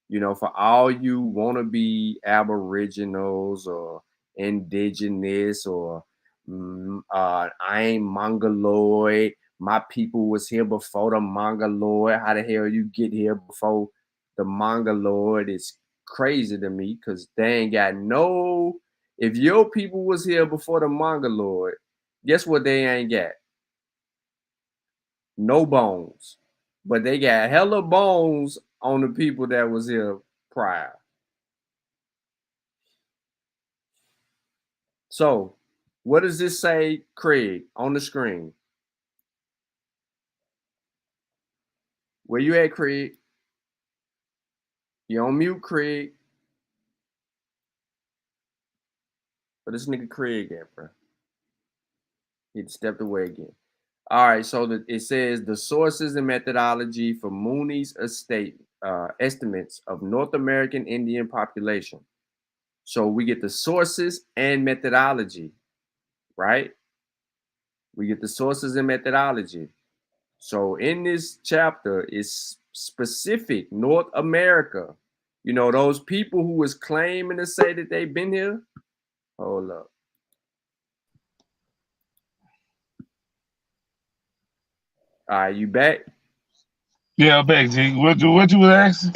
You know, for all you wannabe aboriginals or indigenous or I ain't mongoloid, my people was here before the mongoloid. How the hell you get here before the mongoloid? It's crazy to me because they ain't got no. If your people was here before the mongoloid, guess what they ain't got? No bones. But they got hella bones on the people that was here prior. So, what does this say, Craig, on the screen? Where you at, Craig? You on mute, Craig. But this nigga Craig at, bro. He stepped away again. All right, so it says the sources and methodology for Mooney's estimates of North American Indian population. So we get the sources and methodology, right? We get the sources and methodology. So in this chapter is specific North America. You know, those people who was claiming to say that they've been here. Hold up. All right, you back? Yeah, I'm back, G. What you was asking?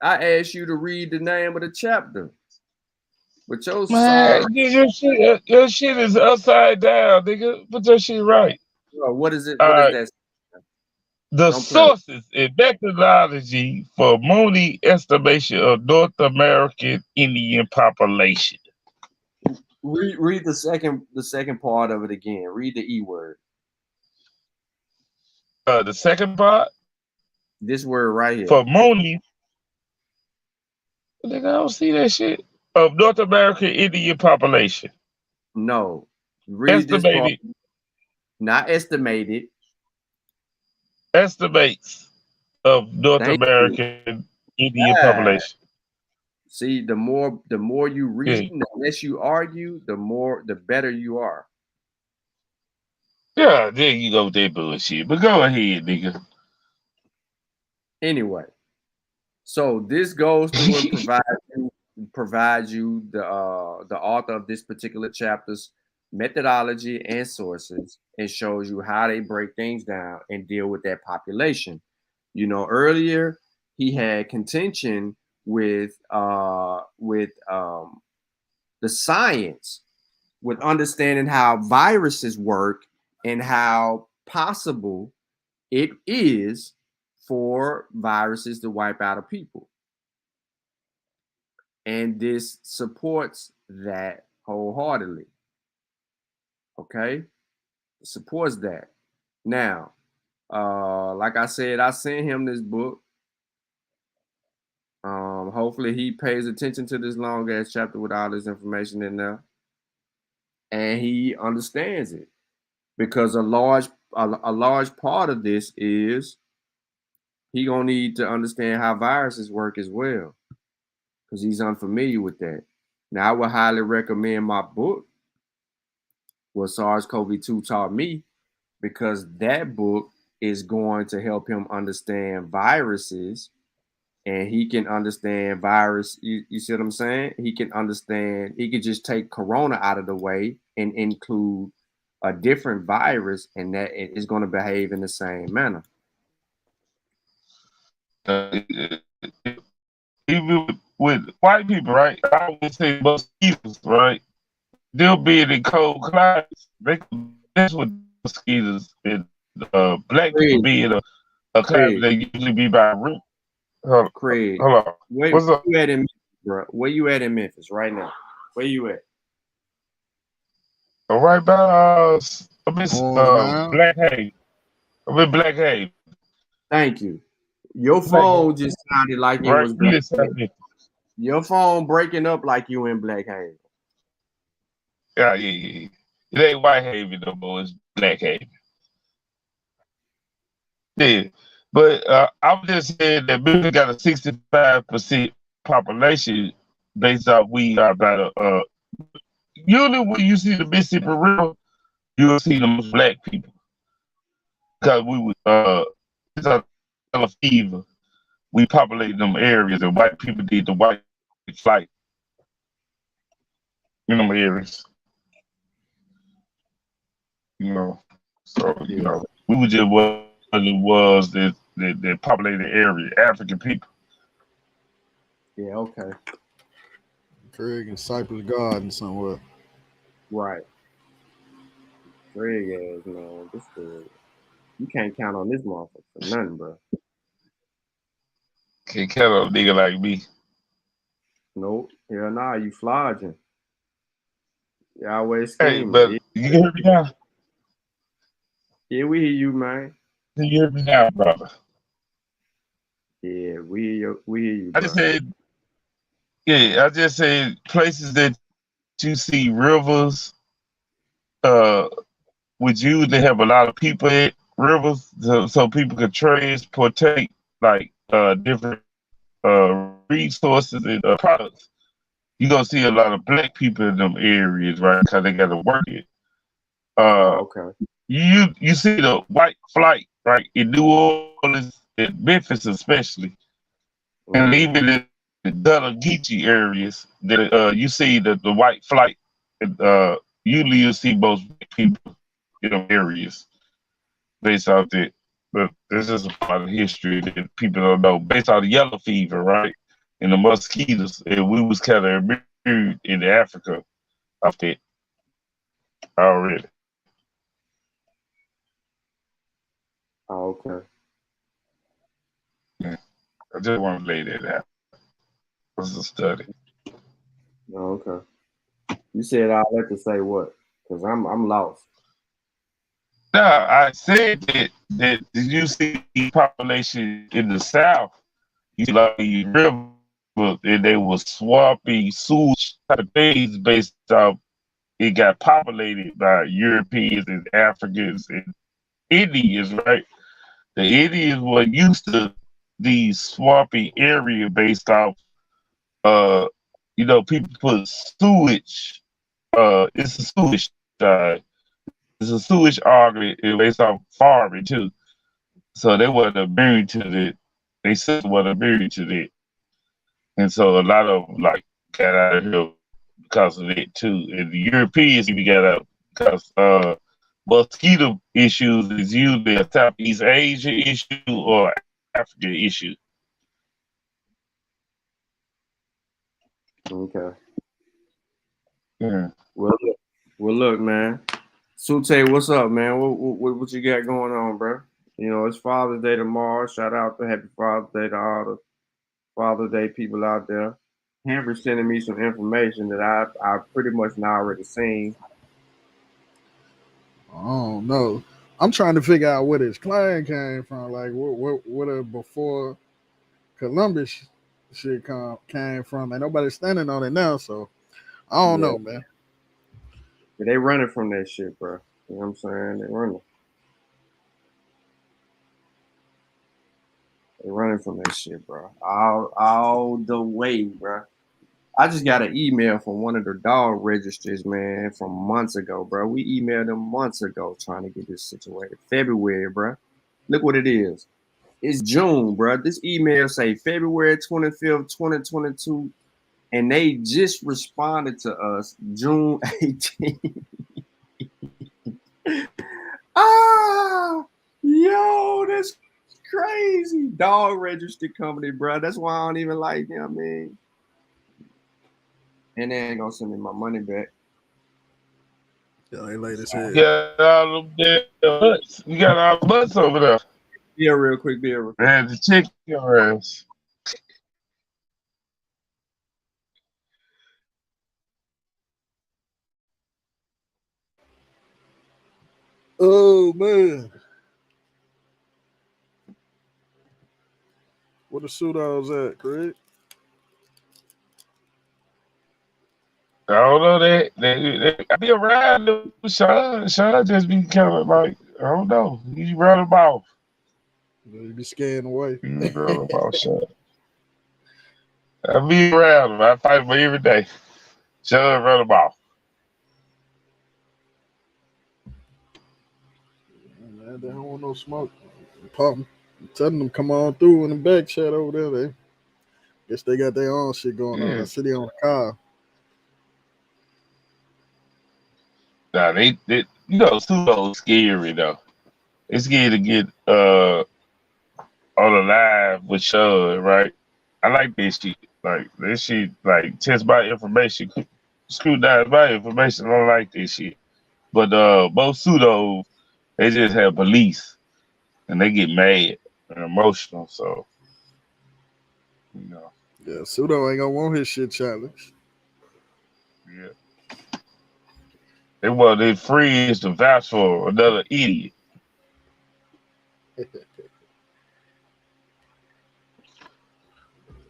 I asked you to read the name of the chapter. But your Man, sorry, your shit is upside down, nigga. Put your shit right. bro, what is it? All What is right. that? The Don't play with sources and methodology for Mooney estimation of North American Indian population. read the second part of it again. Read the E word. The second part This word right here. for Mooney, nigga, I don't see that shit. Of North American Indian population. No. Read this part. Estimated Not estimated. estimates of North Thank you. American Indian Yeah. population. See, the more you read, Yeah. the less you argue, the better you are. Yeah, there you go with that bullshit. But go ahead, nigga. Anyway, so this goes through and provides you the author of this particular chapter's methodology and sources, and shows you how they break things down and deal with that population. You know, earlier he had contention with the science, with understanding how viruses work and how possible it is for viruses to wipe out a people. And this supports that wholeheartedly. Okay? It supports that. Now, like I said, I sent him this book. Hopefully he pays attention to this long ass chapter with all this information in there. And he understands it. Because a large part of this is he gonna need to understand how viruses work as well, because he's unfamiliar with that. Now, I would highly recommend my book, What SARS-CoV-2 Taught Me, because that book is going to help him understand viruses, and he can understand virus. You see what I'm saying? He can understand. He could just take corona out of the way and include a different virus, and that it is going to behave in the same manner. Even with white people, right? I always say mosquitoes, right? They'll be in cold climates. That's what mosquitoes and black people be in a climate they usually be by root. Craig, hold on. What's up? You at in Memphis, bro? Where you at in Memphis right now? Where you at? Right by I'm in Black Haven. I'm in Black Haven. Thank you. Your phone just sounded like it was Black Haven. Your phone breaking up like you in Black Haven. Yeah. It ain't White Haven no more. It's Black Haven. Yeah. But I'm just saying that Memphis got a 65% population based off we are about usually when you see the Mississippi River, you'll see the most black people. Because we would it's a yellow fever. We populated them areas and white people did the white flight in them areas. You know. So, you know, we were just what it was that populated the area, African people. Yeah, okay. Craig and Cypress Garden somewhere. Right. Craig ass, man. This dude. You can't count on this motherfucker for nothing, bro. Can't count on a nigga like me. Nope. Hell nah, you flogging. You always scheming. Hey, but you hear me now? Yeah, we hear you, man. You hear me now, brother? Yeah, we hear you, I just said places that you see rivers, would you they have a lot of people at rivers, so people could transportate like different resources and products. You gonna see a lot of black people in them areas, right? Because they got to work it. Okay. You see the white flight, right, in New Orleans, in Memphis especially, and even in the Dutta Geechee areas, that you see the white flight. And, usually you see most people in them areas based off that. But this is a part of history that people don't know. Based on the yellow fever, right? and the mosquitoes, and we was kind of immune in Africa off that already. Oh, okay. Yeah. I just want to lay that out. It was a study. Oh, okay. You said all that to say what? Because I'm lost. No, I said that did you see the population in the South? You see like the river, and they were swampy sewage type of things based off it got populated by Europeans and Africans and Indians, right? The Indians were used to these swampy area based off people put sewage, it's a sewage it's a sewage argument based off farming too. So they wasn't immune to that. They still wasn't immune to that. And so a lot of them like got out of here because of it too. And the Europeans even got out because mosquito issues is usually a Southeast Asia issue or African issue. Okay. Yeah. Well, look, man. Sute, what's up, man? What you got going on, bro? You know, it's Father's Day tomorrow. Shout out to Happy Father's Day to all the Father's Day people out there. Henry sending me some information that I've pretty much now already seen. I don't know. I'm trying to figure out where this clan came from. Like, where before Columbus shit came from, and nobody's standing on it now. So I don't know, man. Yeah, they running from that shit, bro. You know what I'm saying? They running. They running from that shit, bro. All the way, bro. I just got an email from one of their dog registers, man, from months ago, bro. We emailed them months ago trying to get this situated. February, bro. Look what it is. It's June, bro. This email say February 25th, 2022, and they just responded to us June 18th. Yo, that's crazy. Dog registered company, bro. That's why I don't even like them, man. And they ain't gonna send me my money back. Yeah, they late as hell. Yeah, all them damn butts. You got all the butts over there. Yeah, real quick. I had to check your ass. Oh man. Where the pseudos at, Craig? I don't know that. I be around them. Sean just be kind of like, I don't know. He run them off. You be scaring away. He run them off, Sean. I be around him. I fight him every day. Sean run them off. Man, they don't want no smoke. Pump. Telling them come on through in the back chat over there. They guess they got their own shit going on. I see they on the car. Nah, they pseudo's scary though. It's scary to get on a live with Sean, right? I like this shit. Like this shit, like test my information, scrutinize my information. I don't like this shit. But most pseudos, they just have police and they get mad and emotional. So you know. Yeah, pseudo ain't gonna want his shit challenged. Yeah. They want their friends to vouch for another idiot.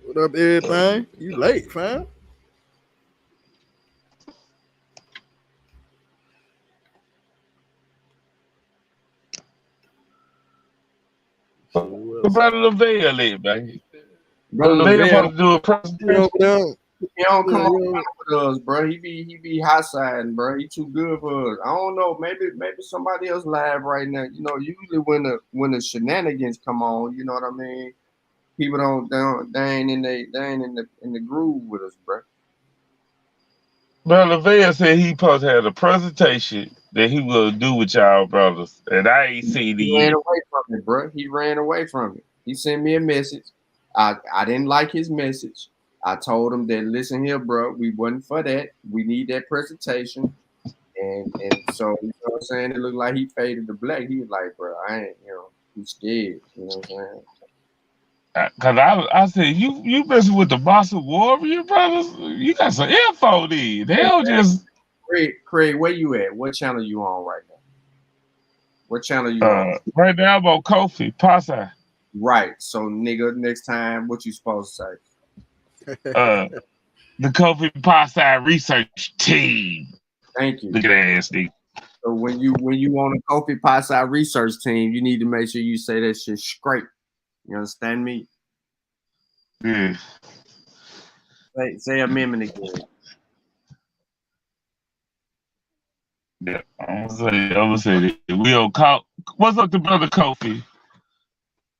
What up, everything? You late, fam? What about Naval, man? Brother Naval supposed to do a presentation. He don't come on with us, bro. He be hot siding, bro. He too good for us. I don't know. Maybe somebody else live right now. You know, usually when the shenanigans come on, you know what I mean. People they ain't in the groove with us, bro. Brother Naval said he supposed to have a presentation that he will do with y'all brothers, and I ain't seen it yet. He ran away from it, bro. He ran away from it. He sent me a message. I didn't like his message. I told him that, listen here, bro, we wasn't for that. We need that presentation. And so, you know what I'm saying? It looked like he faded to black. He was like, bro, I ain't, he's scared. You know what I'm saying? Cause I said, you messing with the Bossa Warrior brothers? You got some info there. They don't just... Craig, where you at? What channel you on right now? What channel you on? Right now I'm on Kofi Pasa. Right. So, nigga, next time, what you supposed to say? The Kofi Pasa research team. Thank you. Look at that ass nigga. So when you on a Kofi Pasa research team, you need to make sure you say that shit straight. You understand me? Yeah. Say amendment again. Yeah, I'm gonna say that. We on what's up to brother Kofi?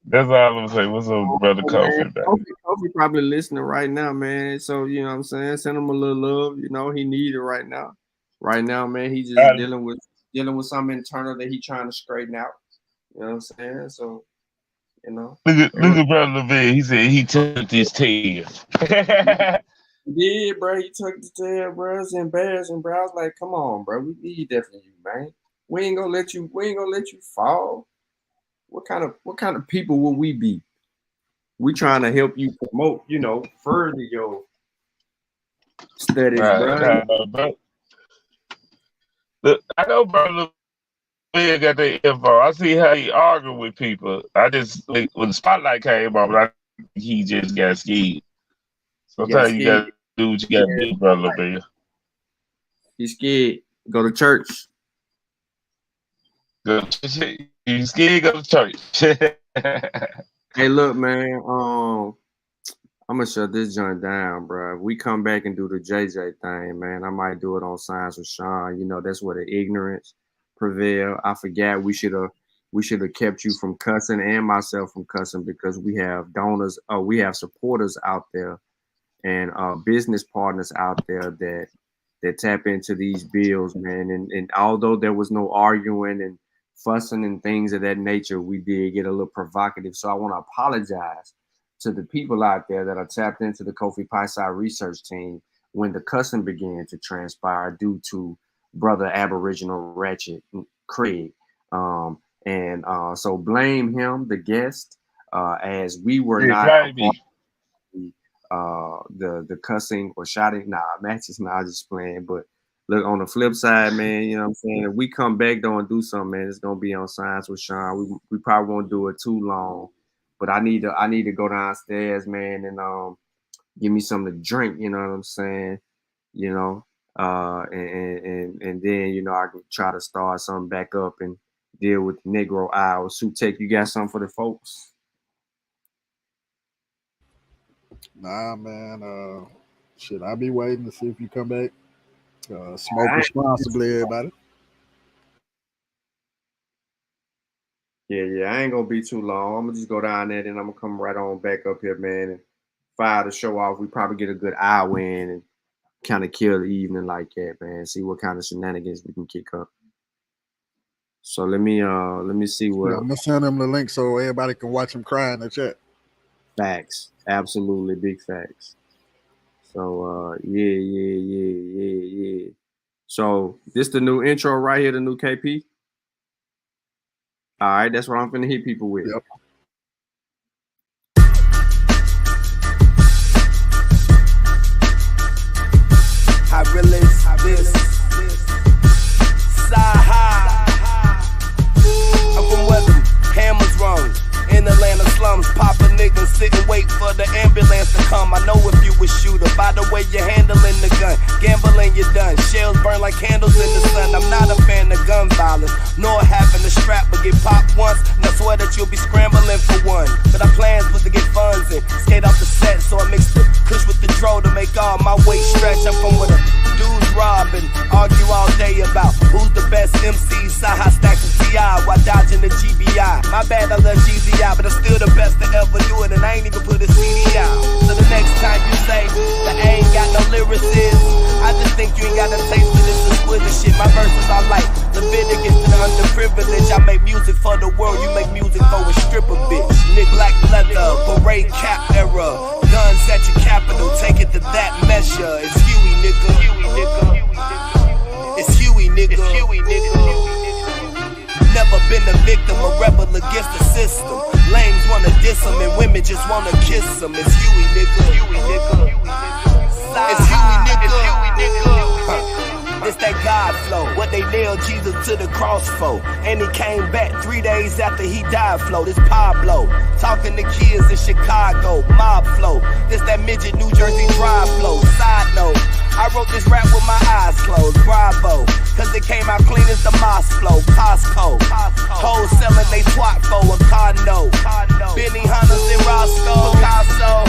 That's all I'm gonna say. What's up, brother Kofi? Kofi probably listening right now, man. So you know what I'm saying? Send him a little love. You know, he need it right now. Right now, man, he just dealing with something internal that he trying to straighten out. You know what I'm saying? So, you know. Look at brother Levin. He said he took his tail. Yeah, bro, he took the tail, bro. It's embarrassing, bro. I was like, come on, bro. We need that for you, man. We ain't gonna let you fall. What kind of people will we be? We trying to help you promote, you know, further your studies, bro. Look, I know brother Levin got the info. I see how he argue with people. I just when the spotlight came on, he just got scared. Sometimes you gotta do what you gotta do, brother Bill. He's scared. Go to church. You scared? Go to church. Hey, look, man. I'm gonna shut this joint down, bro. If we come back and do the JJ thing, man, I might do it on Science with Sean. You know, that's where the ignorance prevail. I forgot we should have kept you from cussing and myself from cussing because we have donors, we have supporters out there and business partners out there that tap into these bills, man. And although there was no arguing and fussing and things of that nature, we did get a little provocative. So I want to apologize to the people out there that are tapped into the Kofi Pisa research team when the cussing began to transpire due to brother Aboriginal Ratchet Craig. So blame him, the guest, as we were not the cussing or shouting. Matches just playing. But look, on the flip side, man, you know what I'm saying? If we come back though and do something, man, it's gonna be on Science with Sean. We probably won't do it too long. But I need to go downstairs, man, and give me something to drink, you know what I'm saying? You know, and then, you know, I can try to start something back up and deal with the Negro Hour. Sutek, you got something for the folks? Nah, man. Shit, I'll be waiting to see if you come back. Smoke responsibly, everybody. Yeah, I ain't gonna be too long. I'm gonna just go down there and I'm gonna come right on back up here, man, and fire the show off. We probably get a good hour in and kind of kill the evening like that, man. See what kind of shenanigans we can kick up. So let me see what. I'm gonna send them the link so everybody can watch them cry in the chat. Facts, absolutely big facts. So yeah. So this the new intro right here, the new KP. All right, that's what I'm finna hit people with. Yep. I release this. I'm from where the hammers wrong. In Atlanta slums, pop a nigga, sit and wait for the ambulance to come. I know if you a shooter, by the way you're handling the gun. Gambling, you're done. Shells burn like candles in the sun. I'm not a fan of gun violence, nor having a strap, but get popped once, and I swear that you'll be scrambling for one. But our plans was to get funds and skate off the set, so I mixed the kush with the dro to make all my weight stretch. I'm from where the dudes rob and argue all day about who's the best MC, Saha stacks of TI while dodging the GBI. My bad, I love GZI, but I'm still the best to ever do it, and I ain't even put a CD out. So the next time you say that I ain't got no lyricists, I just think you ain't got a taste for this is good shit. My verse verses I like. Leviticus to the underprivileged. I make music for the world, you make music for a stripper bitch. Nick black leather, beret cap era. Guns at your capital, take it to that measure. It's Huey, nigga. It's Huey, nigga. Never been a victim, a rebel against the system. Lames wanna diss them and women just wanna kiss them. It's Huey, nigga. It's Huey, nigga. It's that God flow. What they nailed Jesus to the cross for. And he came back 3 days after he died flow. This Pablo. Talking to kids in Chicago. Mob flow. This that midget New Jersey drive flow. Side note. I wrote this rap with my eyes closed. Bravo. Cause it came out clean as the Moss flow. Costco. Hoes selling they twat for a condo. Benny Hunters and Roscoe. Picasso.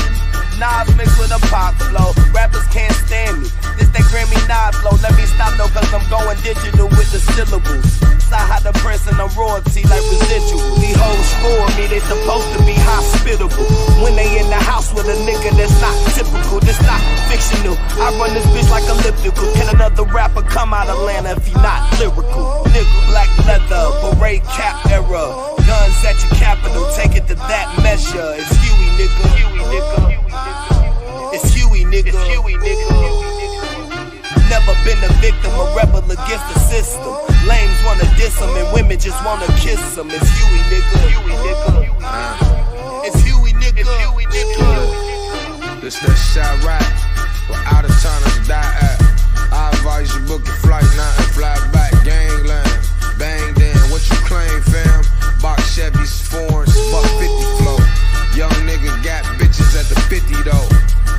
Nas mixed with a pop flow. Rappers can't stand me. This that Grammy Nas flow. Let me stop though, cause I'm going digital with the syllables. Saw the press and the royalty like residual. These hoes for me, they supposed to be hospitable. When they in the house with a nigga that's not typical, this not fictional. I run this bitch like elliptical. Can another rapper come out of Atlanta if he not lyrical? Nigga, black leather, beret cap era. Guns at your capital, take it to that measure. It's Huey, nigga. It's Huey, nigga. Never been a victim, a rebel against the system. Lames wanna diss them and women just wanna kiss them. It's Huey, nigga. It's Huey, nigga. This that shot right, where out of towners die at. I advise you book your flight now and fly back. Gangland, bang then, what you claim, fam? Box Chevys, foreigns, $150 flow. Young nigga got bitches at the 50 though.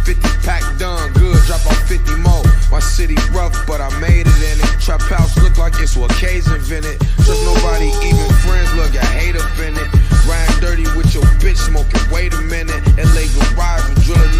50 pack done, good, drop off 50 more. My city rough, but I made it in it. Trap house look like it's what K's invented. Trust nobody, even friends, look, I hate up in it. Rhyme dirty with your bitch smoking, wait a minute. LA garage, we drilling